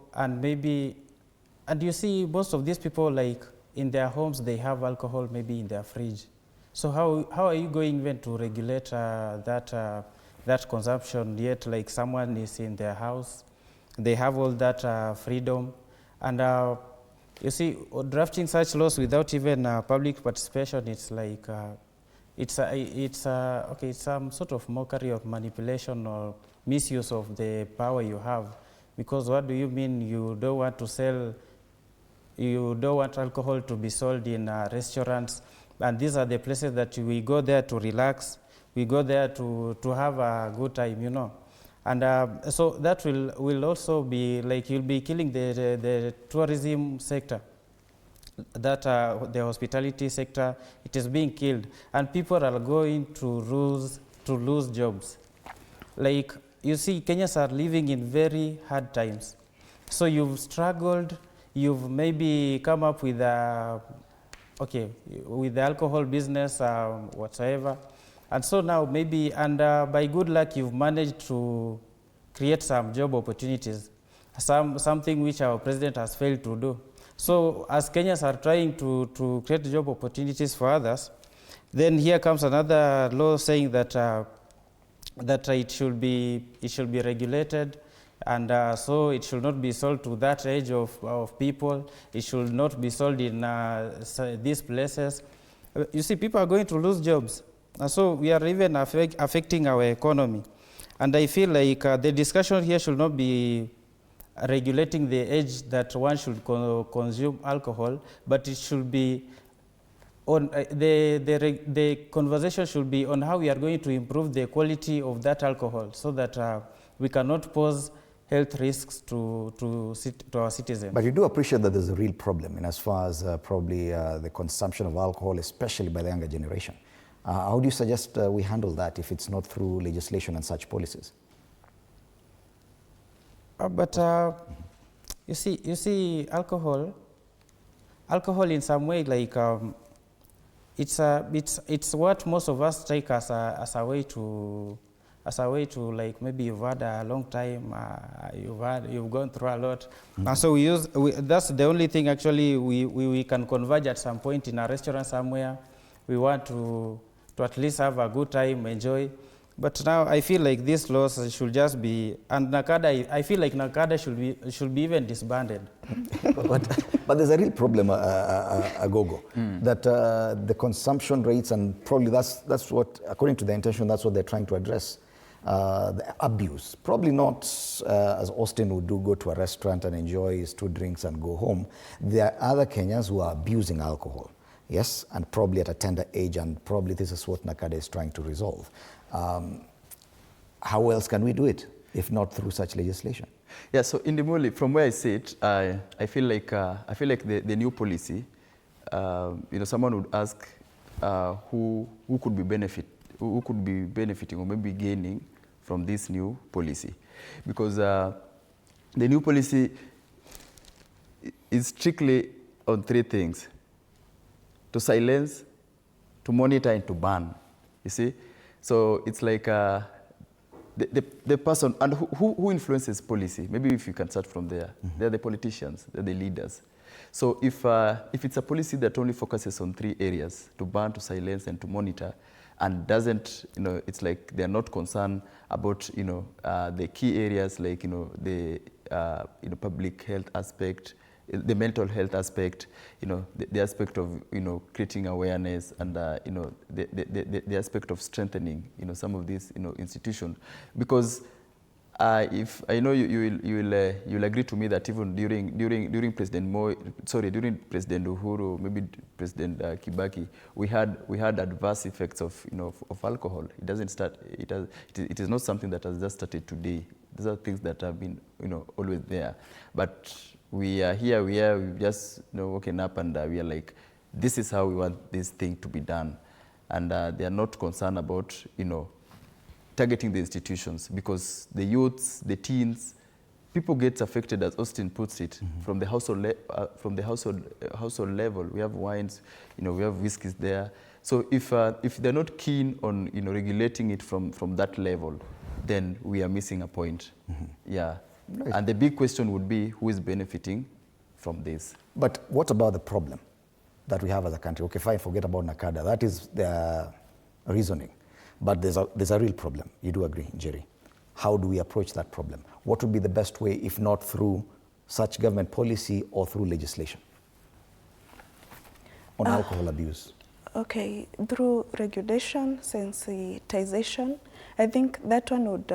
Speaker 8: and you see most of these people, like in their homes they have alcohol maybe in their fridge. So how are you going even to regulate that consumption? Yet like someone is in their house, they have all that freedom, and you see, drafting such laws without even public participation, it's like it's some sort of mockery of manipulation or misuse of the power you have. Because what do you mean you don't want to sell? You don't want alcohol to be sold in restaurants, and these are the places that we go there to relax. We go there to have a good time, you know. And so that will also be like you'll be killing the tourism sector, that the hospitality sector, it is being killed, and people are going to lose jobs. Like you see, Kenyans are living in very hard times. So you've struggled, you've maybe come up with with the alcohol business, whatsoever. And so now maybe, and by good luck, you've managed to create some job opportunities, something which our president has failed to do. So as Kenyans are trying to create job opportunities for others, then here comes another law saying that it should be regulated, and so it should not be sold to that age of people. It should not be sold in these places. You see, people are going to lose jobs. And so we are even affecting our economy. And I feel like the discussion here should not be regulating the age that one should consume alcohol, but it should be on the conversation should be on how we are going to improve the quality of that alcohol, so that we cannot pose health risks to our citizens.
Speaker 1: But you do appreciate that there's a real problem in as far as probably the consumption of alcohol, especially by the younger generation. How do you suggest we handle that if it's not through legislation and such policies?
Speaker 8: You see, alcohol in some way, like it's what most of us take as a way to like, maybe you've had a long time, you've gone through a lot, and so that's the only thing actually we can converge at some point in a restaurant somewhere. We want to at least have a good time, enjoy. But now I feel like these laws should just be, and Nakada, I feel like Nakada should be even disbanded.
Speaker 1: but there's a real problem, Agogo, that the consumption rates, and probably that's what, according to the intention, that's what they're trying to address, the abuse. Probably not as Austin would do, go to a restaurant and enjoy his 2 drinks and go home. There are other Kenyans who are abusing alcohol. Yes, and probably at a tender age, and probably this is what Nakada is trying to resolve. How else can we do it, if not through such legislation?
Speaker 9: Yeah, so Indimuli, from where I sit, I feel like the new policy, someone would ask who could be benefiting or maybe gaining from this new policy, because the new policy is strictly on 3 things: to silence, to monitor, and to ban. You see? So it's like the person, and who influences policy? Maybe if you can start from there. They're the politicians, they're the leaders. So if it's a policy that only focuses on 3 areas, to ban, to silence, and to monitor, and doesn't, it's like they're not concerned about, the key areas like, the public health aspect, the mental health aspect, the aspect of, creating awareness, and, the aspect of strengthening, some of these, institutions. Because If I know you'll agree to me that even during President during President Uhuru, maybe President Kibaki, we had adverse effects of of alcohol. It doesn't start. It is not something that has just started today. These are things that have been always there. But we are here. We've just woken up and we are like, this is how we want this thing to be done, and they are not concerned about targeting the institutions, because the youths, the teens, people get affected, as Austin puts it, from the household level. We have wines, we have whiskeys there. So if they're not keen on regulating it from that level, then we are missing a point. Yeah, right. And the big question would be, who is benefiting from this?
Speaker 1: But what about the problem that we have as a country? Okay, fine, forget about NACADA. That is their reasoning. But there's a real problem. You do agree, Jerry? How do we approach that problem? What would be the best way, if not through such government policy or through legislation on alcohol abuse?
Speaker 6: Okay, through regulation, sensitization, I think that one would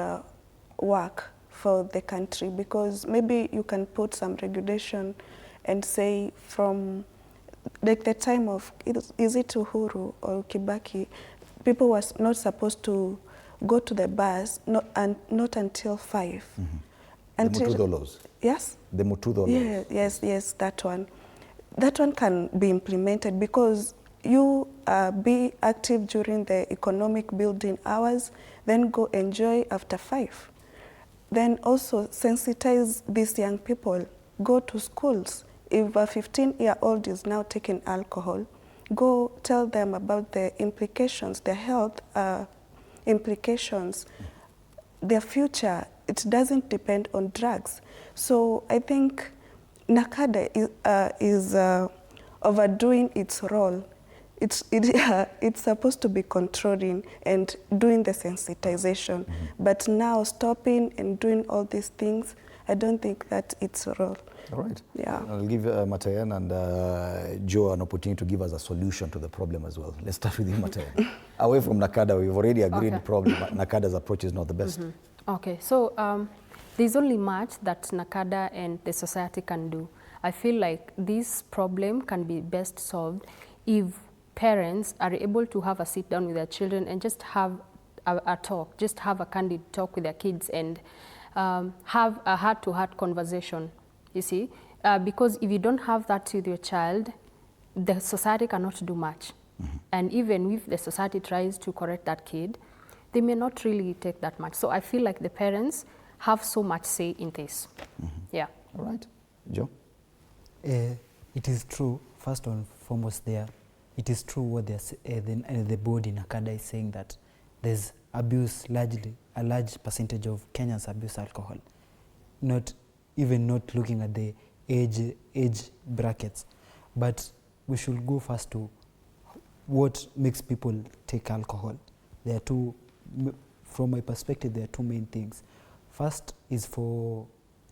Speaker 6: work for the country, because maybe you can put some regulation and say from like the time of, is it Uhuru or Kibaki, people were not supposed to go to the bars, not until 5.
Speaker 1: The Mutudo laws?
Speaker 6: Yes.
Speaker 1: The Mutudo laws?
Speaker 6: Yes, that one. That one can be implemented, because you be active during the economic building hours, then go enjoy after 5. Then also sensitize these young people, go to schools. If a 15-year-old is now taking alcohol, go tell them about the implications, the health implications, their future. It doesn't depend on drugs. So I think NACADA is overdoing its role. It's supposed to be controlling and doing the sensitization. But now stopping and doing all these things, I don't think that it's a role.
Speaker 1: All right.
Speaker 6: Yeah.
Speaker 1: I'll give Matayan and Joe an opportunity to give us a solution to the problem as well. Let's start with you, Matayan. Away from NACADA, we've already agreed the problem. NACADA's approach is not the best.
Speaker 7: Okay, so there's only much that NACADA and the society can do. I feel like this problem can be best solved if parents are able to have a sit down with their children and just have a talk, just have a candid talk with their kids and have a heart-to-heart conversation. You see, because if you don't have that with your child, the society cannot do much. And even if the society tries to correct that kid, they may not really take that much. So I feel like the parents have so much say in this. Yeah.
Speaker 1: All right. Joe?
Speaker 4: It is true, first and foremost there, it is true what the body NACADA is saying, that there's abuse, a large percentage of Kenyans abuse alcohol. Not looking at the age brackets, but we should go first to what makes people take alcohol. There are two, from my perspective, there are two main things. First is for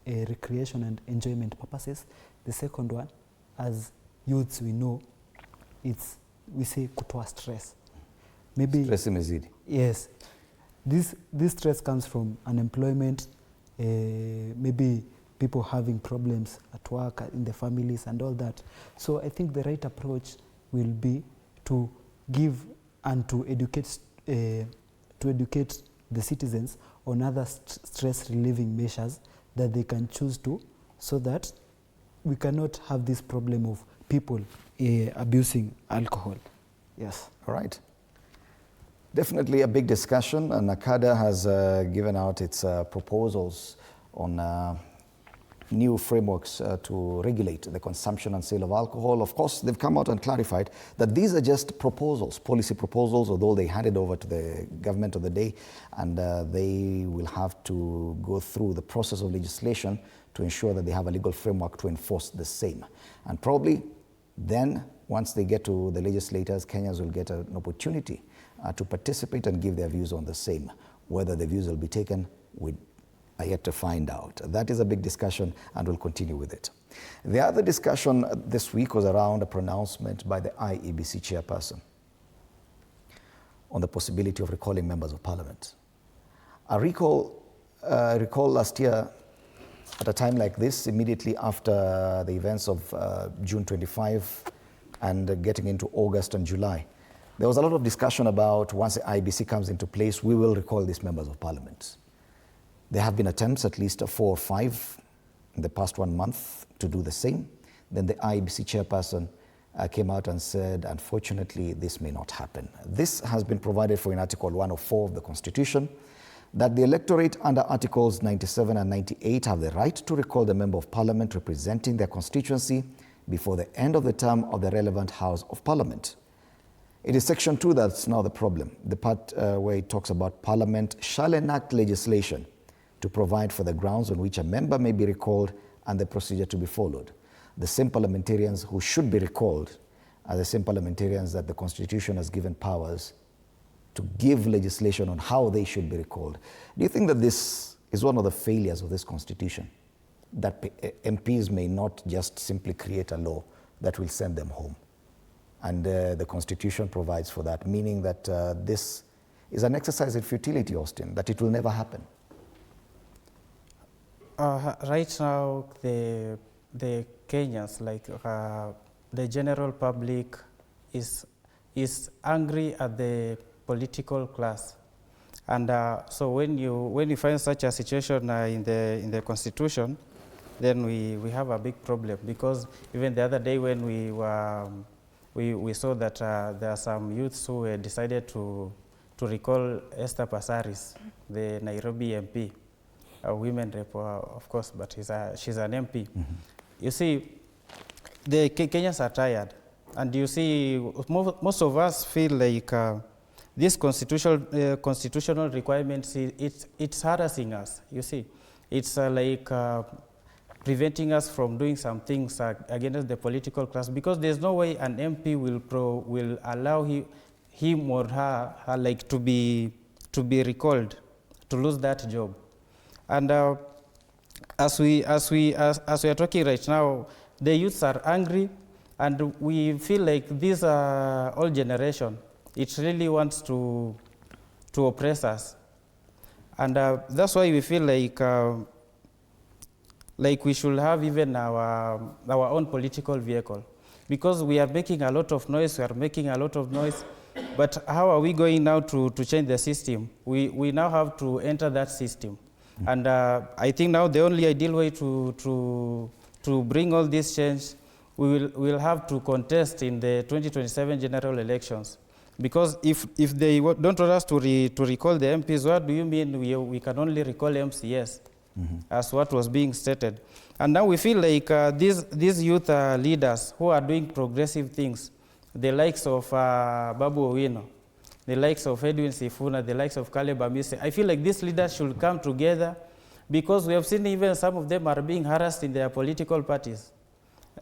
Speaker 4: recreation and enjoyment purposes. The second one, as youths we know, we say kutoa stress. Maybe
Speaker 1: stress imezidi.
Speaker 4: Yes, this stress comes from unemployment, maybe people having problems at work, in the families and all that. So I think the right approach will be to give and to educate the citizens on other stress relieving measures that they can choose to, so that we cannot have this problem of people abusing alcohol. Yes.
Speaker 1: All right. Definitely a big discussion, and NACADA has given out its proposals on new frameworks to regulate the consumption and sale of alcohol. Of course, they've come out and clarified that these are just proposals, policy proposals, although they handed over to the government of the day, and they will have to go through the process of legislation to ensure that they have a legal framework to enforce the same. And probably then, once they get to the legislators, Kenyans will get an opportunity to participate and give their views on the same. Whether the views will be taken, we are yet to find out. That is a big discussion, and we'll continue with it. The other discussion this week was around a pronouncement by the IEBC chairperson on the possibility of recalling members of parliament. A recall I recall last year, at a time like this, immediately after the events of June 25 and getting into August and July, there was a lot of discussion about once the IBC comes into place, we will recall these members of parliament. There have been attempts, at least 4 or 5 in the past 1 month, to do the same. Then the IBC chairperson came out and said, unfortunately, this may not happen. This has been provided for in Article 104 of the Constitution, that the electorate under Articles 97 and 98 have the right to recall the Member of Parliament representing their constituency before the end of the term of the relevant House of Parliament. It is Section 2 that's now the problem, the part where it talks about Parliament shall enact legislation to provide for the grounds on which a member may be recalled and the procedure to be followed. The same parliamentarians who should be recalled are the same parliamentarians that the Constitution has given powers to give legislation on how they should be recalled. Do you think that this is one of the failures of this Constitution? That MPs may not just simply create a law that will send them home. And the Constitution provides for that, meaning that this is an exercise in futility, Austin, that it will never happen.
Speaker 8: Right now, the Kenyans, like the general public, is angry at the political class, and so when you find such a situation in the Constitution, then we have a big problem, because even the other day when we saw that there are some youths who decided to recall Esther Passaris, the Nairobi MP, a women rep, of course, but she's an MP. Mm-hmm. You see, the Kenyans are tired, and you see, most of us feel like this constitutional requirements, it's harassing us. You see, it's like preventing us from doing some things against the political class, because there's no way an MP will allow him or her like to be recalled, to lose that job. And as we are talking right now, the youths are angry, and we feel like this old generation, it really wants to oppress us, and that's why we feel like we should have even our own political vehicle, because we are making a lot of noise. But how are we going now to change the system? We now have to enter that system. And I think now the only ideal way to bring all this change, we'll have to contest in the 2027 general elections. Because if they don't want us to recall the MPs, what do you mean we can only recall MCS, as what was being stated? And now we feel like these youth leaders who are doing progressive things, the likes of Babu Owino, the likes of Edwin Sifuna, the likes of Caleb Amise, I feel like these leaders should come together, because we have seen even some of them are being harassed in their political parties.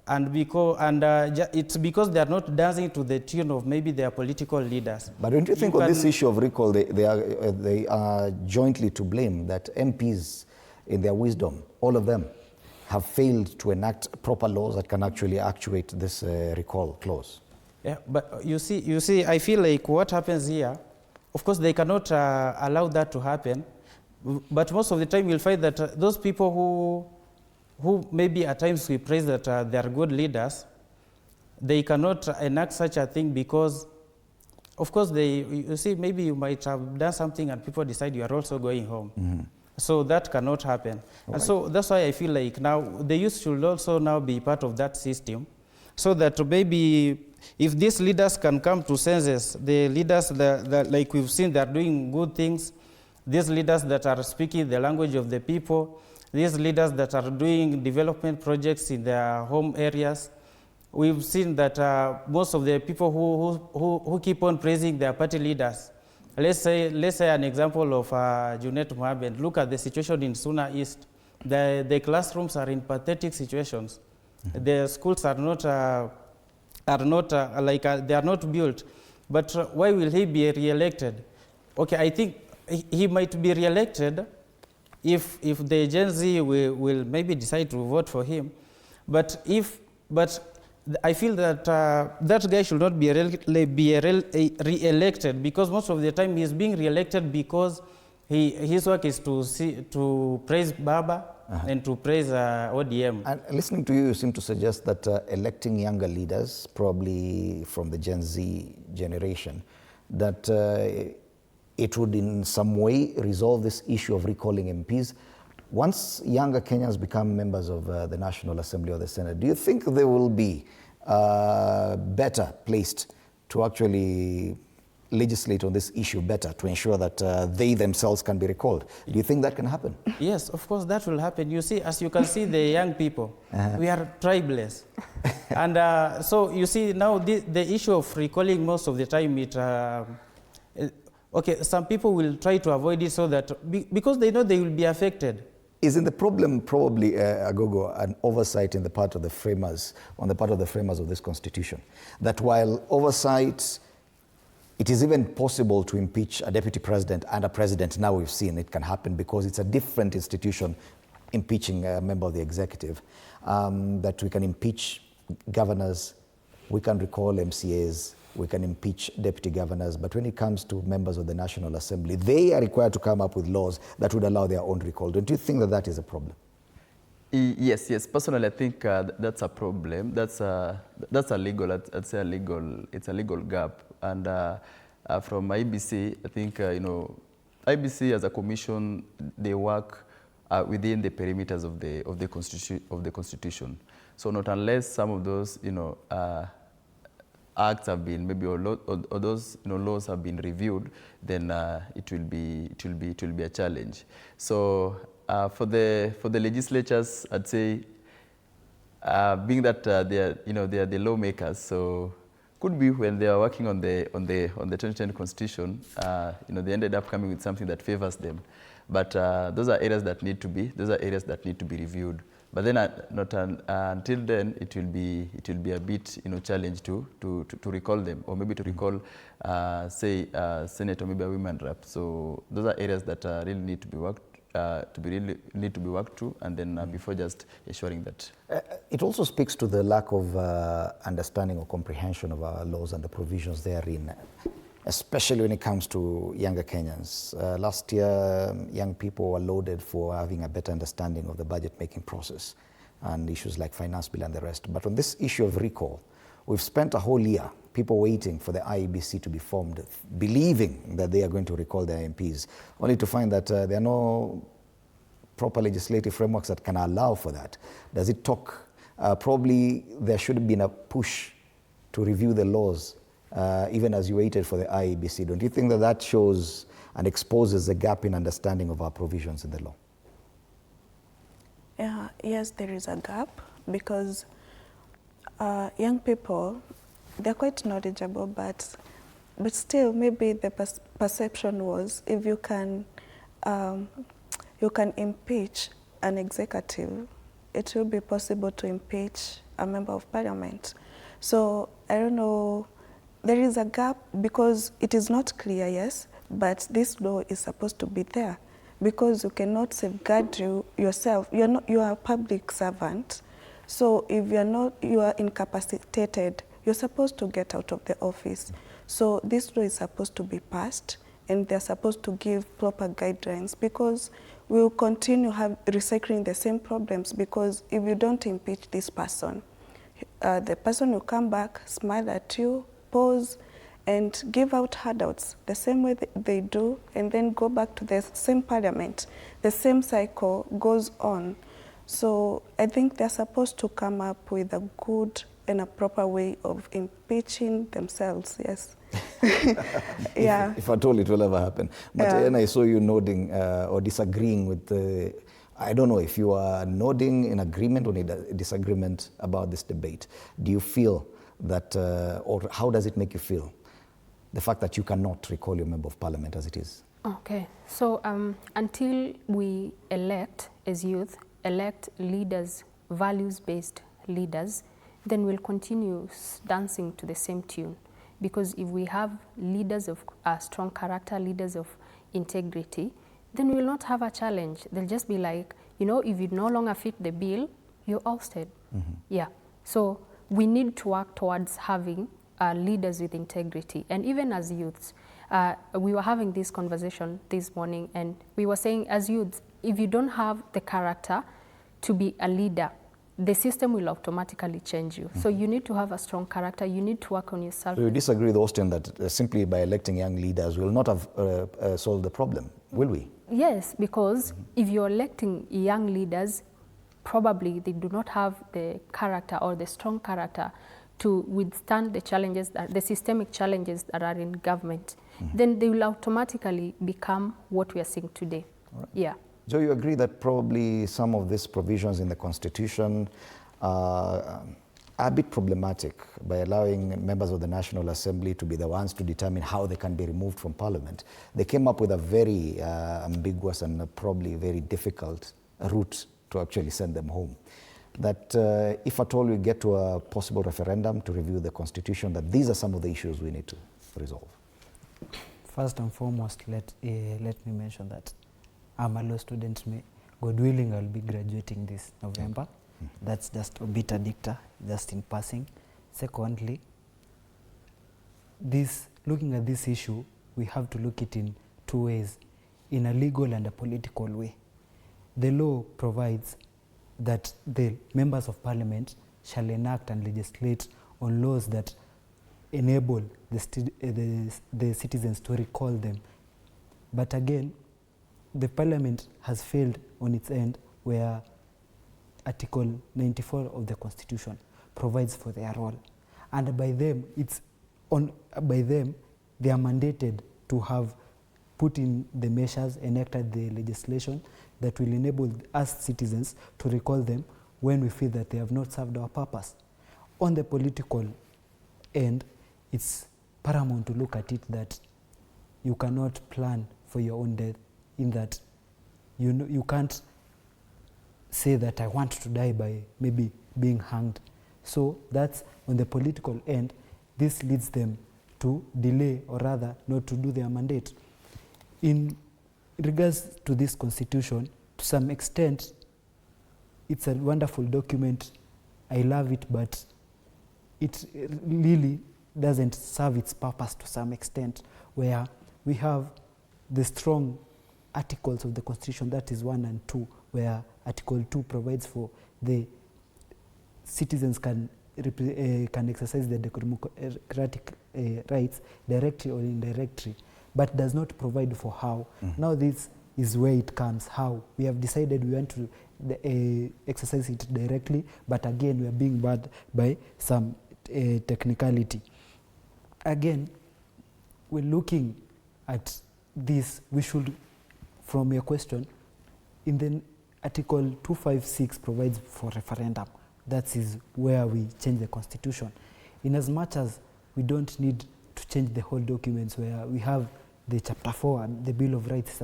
Speaker 8: And it's because they are not dancing to the tune of maybe their political leaders.
Speaker 1: But don't you think on this issue of recall, they are jointly to blame, that MPs, in their wisdom, all of them, have failed to enact proper laws that can actually actuate this recall clause?
Speaker 8: Yeah, but you see, I feel like what happens here, of course, they cannot allow that to happen. But most of the time, you'll find that those people who maybe at times we praise that they are good leaders, they cannot enact such a thing, because, of course, you see, maybe you might have done something and people decide you are also going home. Mm-hmm. So that cannot happen. And so that's why I feel like now the youth should also now be part of that system, so that maybe if these leaders can come to senses, the leaders that like we've seen, they're doing good things, these leaders that are speaking the language of the people, these leaders that are doing development projects in their home areas, we've seen that most of the people who keep on praising their party leaders, let's say an example of Junet Mohamed, look at the situation in Suna East. The classrooms are in pathetic situations. Mm-hmm. The schools are not they are not built. But why will he be re-elected? Okay, I think he might be re-elected if the Gen Z will maybe decide to vote for him. But I feel that that guy should not be re-elected, because most of the time he is being re-elected because his work is to praise BAMBA and to praise ODM.
Speaker 1: And listening to you, you seem to suggest that electing younger leaders, probably from the Gen Z generation, that it would in some way resolve this issue of recalling MPs. Once younger Kenyans become members of the National Assembly or the Senate, do you think they will be better placed to actually legislate on this issue better to ensure that they themselves can be recalled? Do you think that can happen?
Speaker 8: Yes, of course that will happen. You see, as you can see, the young people, we are tribeless. And so you see now the issue of recalling most of the time, okay, some people will try to avoid it so that, because they know they will be affected.
Speaker 1: Isn't the problem probably, Agogo, an oversight in the part of the framers, on the part of the framers of this constitution? That while oversight, it is even possible to impeach a deputy president and a president. Now we've seen it can happen because it's a different institution impeaching a member of the executive. That we can impeach governors, we can recall MCAs, we can impeach deputy governors. But when it comes to members of the National Assembly, they are required to come up with laws that would allow their own recall. Don't you think that that is a problem?
Speaker 9: Yes. Personally, I think that's a problem. That's a legal, I'd say it's a legal gap. And from IBC, I think, IBC as a commission, they work within the perimeters of the constitution. So not unless some of those, acts have been maybe or those laws have been reviewed, then it will be a challenge. So for the legislatures, I'd say, being that they are the lawmakers, so could be when they are working on the 2010 constitution, they ended up coming with something that favors them. But those are areas that need to be reviewed. But then until then, it will be a bit challenge to recall them, or maybe to recall say Senate or maybe a women rep. So those are areas that really need to be worked through, and then before just ensuring that.
Speaker 1: It also speaks to the lack of understanding or comprehension of our laws and the provisions therein, especially when it comes to younger Kenyans. Last year, young people were lauded for having a better understanding of the budget-making process and issues like finance bill and the rest. But on this issue of recall, we've spent a whole year, people waiting for the IEBC to be formed, believing that they are going to recall their MPs, only to find that there are no proper legislative frameworks that can allow for that. Does it talk? Probably there should have been a push to review the laws even as you waited for the IEBC. Don't you think that that shows and exposes a gap in understanding of our provisions in the law?
Speaker 6: Yes, there is a gap because young people, they're quite knowledgeable, but still maybe the perception was if you can impeach an executive, it will be possible to impeach a member of parliament. So I don't know, there is a gap because it is not clear, yes, but this law is supposed to be there because you cannot safeguard yourself. You are a public servant. So if you are incapacitated, you're supposed to get out of the office. So this law is supposed to be passed, and they're supposed to give proper guidelines because we will continue recycling the same problems, because if you don't impeach this person, the person will come back, smile at you, pause, and give out handouts the same way they do, and then go back to the same parliament. The same cycle goes on. So I think they're supposed to come up with a good and a proper way of impeaching themselves, yes. Yeah.
Speaker 1: If at all it will ever happen. But yeah. I saw you nodding or disagreeing with the, I don't know if you are nodding in agreement or in disagreement about this debate. Do you feel that, or how does it make you feel, the fact that you cannot recall your member of parliament as it is?
Speaker 7: Okay, so until we elect, as youth, elect leaders, values-based leaders, then we'll continue dancing to the same tune. Because if we have leaders of strong character, leaders of integrity, then we will not have a challenge. They'll just be like, if you no longer fit the bill, you're ousted. Mm-hmm. Yeah. So we need to work towards having leaders with integrity. And even as youths, we were having this conversation this morning, and we were saying, as youths, if you don't have the character to be a leader, the system will automatically change you. So you need to have a strong character. You need to work on yourself.
Speaker 1: So you disagree with Austin that simply by electing young leaders will not have solved the problem, will we?
Speaker 7: Yes, because if you're electing young leaders, probably they do not have the character or the strong character to withstand the challenges, the systemic challenges that are in government. Then they will automatically become what we are seeing today.
Speaker 1: Right.
Speaker 7: Yeah.
Speaker 1: Joe, you agree that probably some of these provisions in the Constitution are a bit problematic by allowing members of the National Assembly to be the ones to determine how they can be removed from Parliament. They came up with a very ambiguous and probably very difficult route to actually send them home. That if at all we get to a possible referendum to review the Constitution, that these are some of the issues we need to resolve.
Speaker 4: First and foremost, let me mention that I'm a law student. God willing, I'll be graduating this November. That's just a bit dicta, just in passing. Secondly, looking at this issue, we have to look at it in two ways, in a legal and a political way. The law provides that the members of parliament shall enact and legislate on laws that enable the citizens to recall them. But again, the parliament has failed on its end, where Article 94 of the Constitution provides for their role. And by them, they are mandated to have put in the measures, enacted the legislation that will enable us citizens to recall them when we feel that they have not served our purpose. On the political end, it's paramount to look at it that you cannot plan for your own death, in that you can't say that I want to die by maybe being hanged. So that's on the political end. This leads them to delay, or rather not to do their mandate. In regards to this constitution, to some extent, it's a wonderful document. I love it, but it really doesn't serve its purpose to some extent, where we have the strong articles of the Constitution, that is 1 and 2, where Article 2 provides for the citizens can exercise their democratic rights directly or indirectly, but does not provide for how. Now this is where it comes, how. We have decided we want to exercise it directly, but again we are being barred by some technicality. Again, we're looking at this, we should, from your question, in the Article 256 provides for referendum. That is where we change the Constitution. In as much as we don't need to change the whole documents, where we have the Chapter 4 and the Bill of Rights,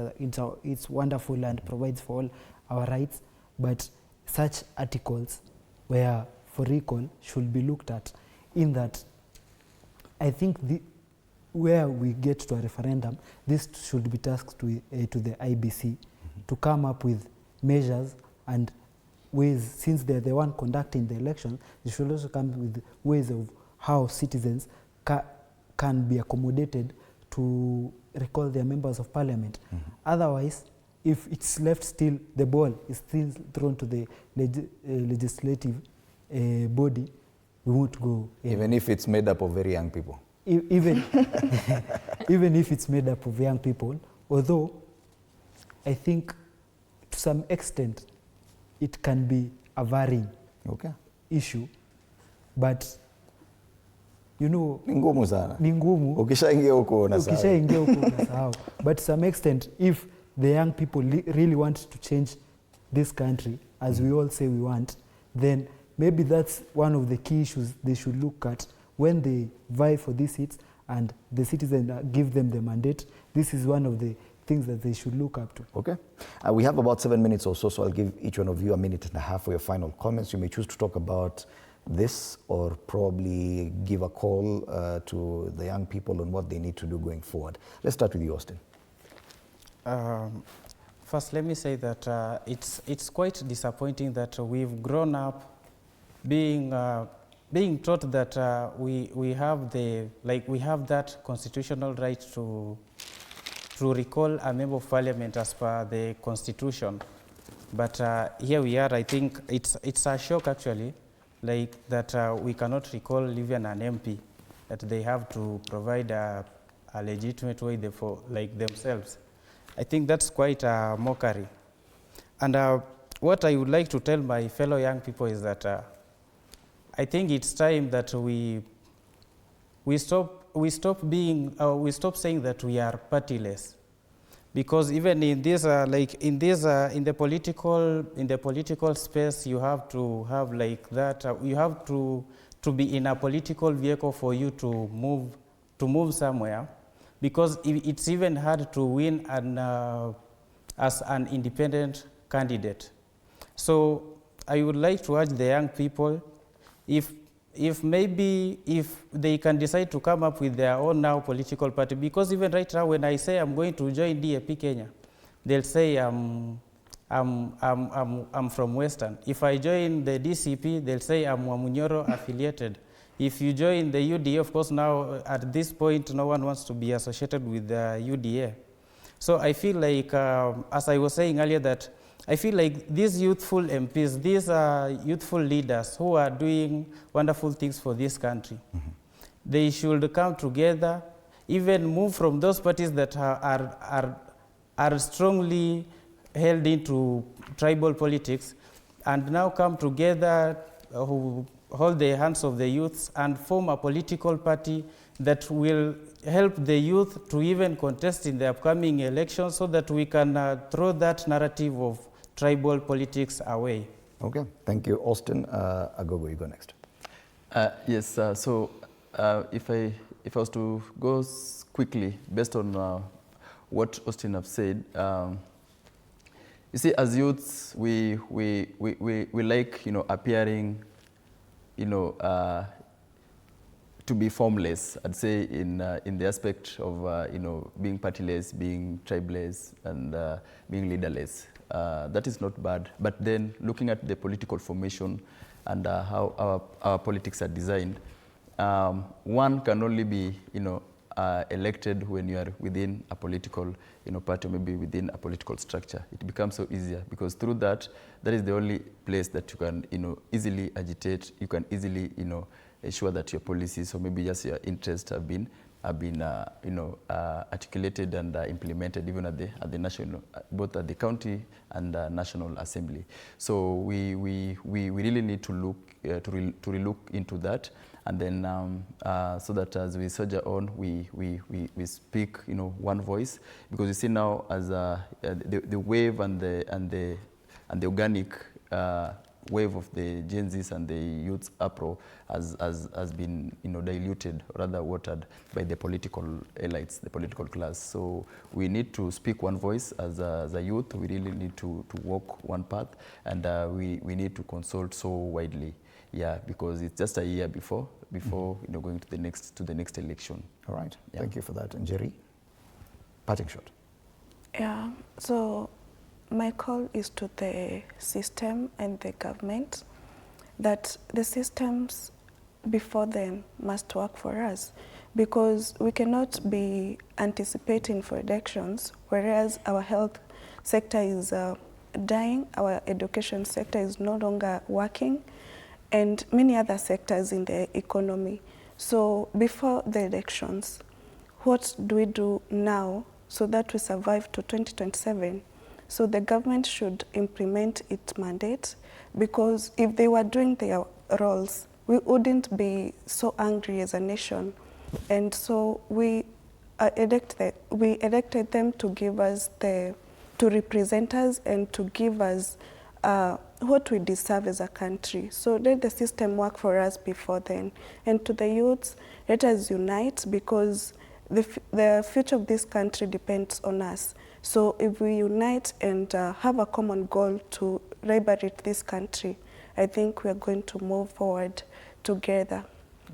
Speaker 4: it's wonderful and provides for all our rights, but such articles where for recall should be looked at, in that I think where we get to a referendum, this should be tasked to the IBC to come up with measures and ways, since they're the one conducting the election, they should also come with ways of how citizens can be accommodated to recall their members of parliament. Otherwise, if it's left still, the ball is still thrown to the legislative body, we won't go.
Speaker 1: Even if it's made up of very young people.
Speaker 4: Even if it's made up of young people, although I think to some extent it can be a varying issue, but you know,
Speaker 1: ni ngumu sana.
Speaker 4: Ni ngumu.
Speaker 1: Ukishaingia huko unasahau.
Speaker 4: Ukishaingia huko unasahau. But to some extent, if the young people really want to change this country, as we all say we want, then maybe that's one of the key issues they should look at when they vie for these seats and the citizens give them the mandate. This is one of the things that they should look up to.
Speaker 1: Okay. We have about 7 minutes or so I'll give each one of you a minute and a half for your final comments. You may choose to talk about this or probably give a call to the young people on what they need to do going forward. Let's start with you, Austin.
Speaker 8: First, let me say that it's quite disappointing that we've grown up being being taught that we have that constitutional right to recall a member of parliament as per the constitution. But here we are, I think it's a shock actually, like that we cannot recall even an MP, that they have to provide a legitimate way for like themselves. I think that's quite a mockery. And what I would like to tell my fellow young people is that I think it's time that we stop saying that we are partyless, because even in this in the political space, you have to have like that. You have to be in a political vehicle for you to move somewhere, because it's even hard to win as an independent candidate. So I would like to urge the young people, if they can decide to come up with their own now political party, because even right now when I say I'm going to join DAP Kenya, they'll say I'm from Western. If I join the DCP, they'll say I'm Wamunyoro affiliated. If you join the UDA, of course now at this point no one wants to be associated with the UDA. So I feel like, as I was saying earlier, that I feel like these youthful MPs, these youthful leaders who are doing wonderful things for this country, they should come together, even move from those parties that are strongly held into tribal politics, and now come together, who hold the hands of the youths and form a political party that will help the youth to even contest in the upcoming elections, so that we can throw that narrative of tribal politics away.
Speaker 1: Okay, thank you. Austin, Agogo, you go next.
Speaker 9: Yes, so if I was to go quickly, based on what Austin have said, you see, as youths, we like, appearing, to be formless, I'd say, in the aspect of, being partyless, being tribeless, and being leaderless. That is not bad. But then looking at the political formation and how our politics are designed, one can only be, elected when you are within a political, party, or maybe within a political structure. It becomes so easier, because through that is the only place that you can, easily agitate. You can easily, ensure that your policies, or maybe just your interests, have been articulated and implemented, even at the national, both at the county and national assembly. So we really need to look to look into that, and then so that as we soldier on, we speak, one voice, because you see now as the wave and the organic wave of the Gen Zs and the youth's uproar has been, diluted, or rather watered, by the political elites, the political class. So we need to speak one voice as a youth. We really need to walk one path, and we need to consult so widely. Yeah, because it's just a year before going to the next election.
Speaker 1: All right. Yeah. Thank you for that. And Jerry, parting shot.
Speaker 6: Yeah. So my call is to the system and the government, that the systems before them must work for us, because we cannot be anticipating for elections, whereas our health sector is dying, our education sector is no longer working, and many other sectors in the economy. So before the elections, what do we do now so that we survive to 2027? So the government should implement its mandate, because if they were doing their roles, we wouldn't be so angry as a nation. And so we elected them to give us to represent us and to give us what we deserve as a country. So let the system work for us before then. And to the youths, let us unite, because the future of this country depends on us. So if we unite and have a common goal to liberate this country, I think we are going to move forward together.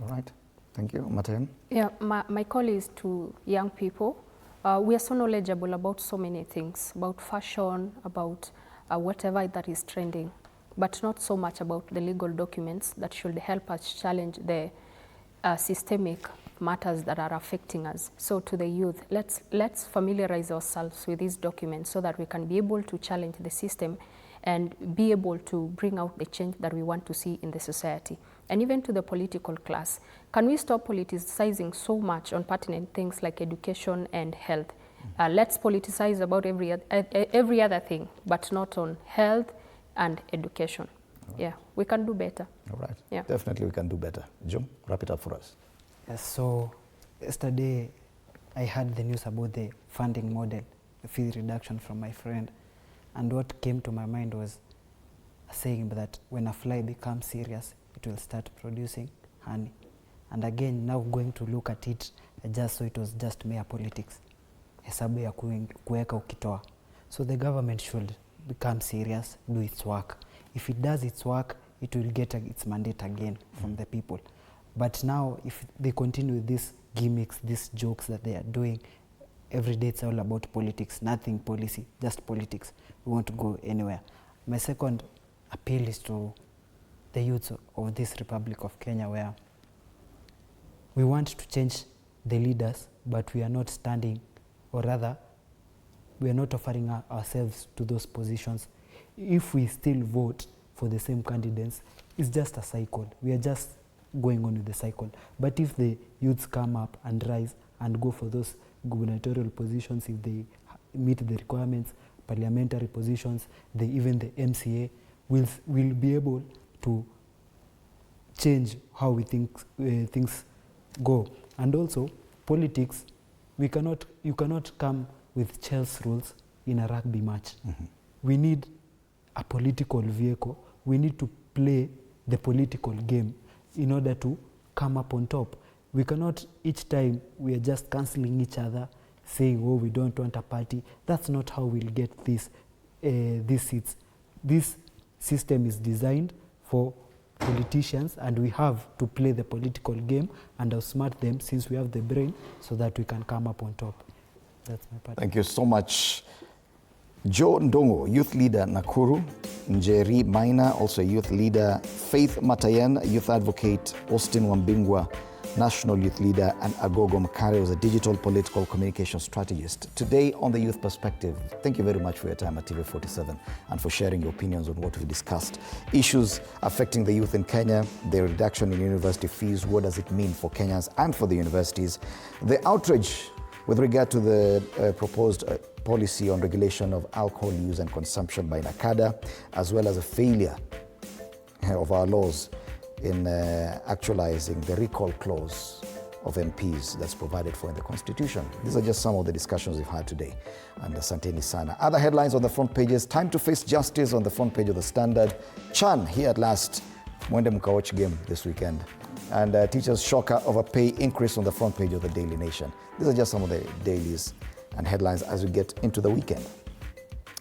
Speaker 1: All right. Thank you. Martin?
Speaker 7: Yeah, my call is to young people. We are so knowledgeable about so many things, about fashion, about whatever that is trending. but not so much about the legal documents that should help us challenge the systemic matters that are affecting us. So to the youth, let's familiarize ourselves with these documents so that we can be able to challenge the system and be able to bring out the change that we want to see in the society. And even to the political class, can we stop politicizing so much on pertinent things like education and health? Let's politicize about every other thing, but not on health and education. Right. Yeah, we can do better.
Speaker 1: All right.
Speaker 7: Yeah.
Speaker 1: Definitely we can do better. Joe, wrap it up for us.
Speaker 4: Yes, so yesterday I heard the news about the funding model, the fee reduction from my friend. And what came to my mind was saying that when a fly becomes serious, it will start producing honey. And again, now going to look at it, I just saw it was just mere politics. Hesabu ya kuweka ukitoa. So the government should become serious, do its work. If it does its work, it will get its mandate again from the people. But now, if they continue with these gimmicks, these jokes that they are doing, every day it's all about politics, nothing policy, just politics. We won't go anywhere. My second appeal is to the youth of this Republic of Kenya, where we want to change the leaders, but we are not standing, or rather, we are not offering ourselves to those positions. If we still vote for the same candidates, it's just a cycle. We are just going on with the cycle. But if the youths come up and rise and go for those gubernatorial positions, if they meet the requirements, parliamentary positions, even the MCA, will be able to change how we think things go. And also, politics, you cannot come with chess rules in a rugby match. We need a political vehicle. We need to play the political game in order to come up on top. We cannot, each time we are just cancelling each other, saying, oh, we don't want a party. That's not how we'll get these seats. This system is designed for politicians, and we have to play the political game and outsmart them, since we have the brain, so that we can come up on top. That's my part.
Speaker 1: Thank you so much. Joe Ndongo, youth leader Nakuru. Njeri Maina, also a youth leader. Faith Matayen, youth advocate. Austin Wambingwa, national youth leader. And Agogo Makare was a digital political communication strategist. Today on The Youth Perspective, thank you very much for your time at TV47 and for sharing your opinions on what we discussed. Issues affecting the youth in Kenya, the reduction in university fees, what does it mean for Kenyans and for the universities? The outrage with regard to the proposed policy on regulation of alcohol use and consumption by NACADA, as well as a failure of our laws in actualizing the recall clause of MPs that's provided for in the Constitution. These are just some of the discussions we've had today. And Asanteni Sana. Other headlines on the front pages: time to face justice on the front page of the Standard. Chan here at last. Mwende mkawatch game this weekend. And teachers shocker of a pay increase on the front page of the Daily Nation. These are just some of the dailies and headlines as we get into the weekend.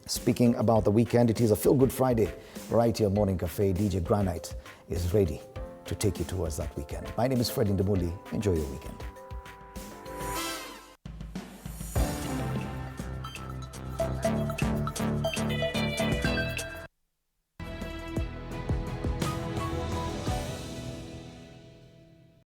Speaker 1: Speaking about the weekend, it is a feel-good Friday right here at Morning Cafe. DJ Granite is ready to take you towards that weekend. My name is Fred Indimuli. Enjoy your weekend.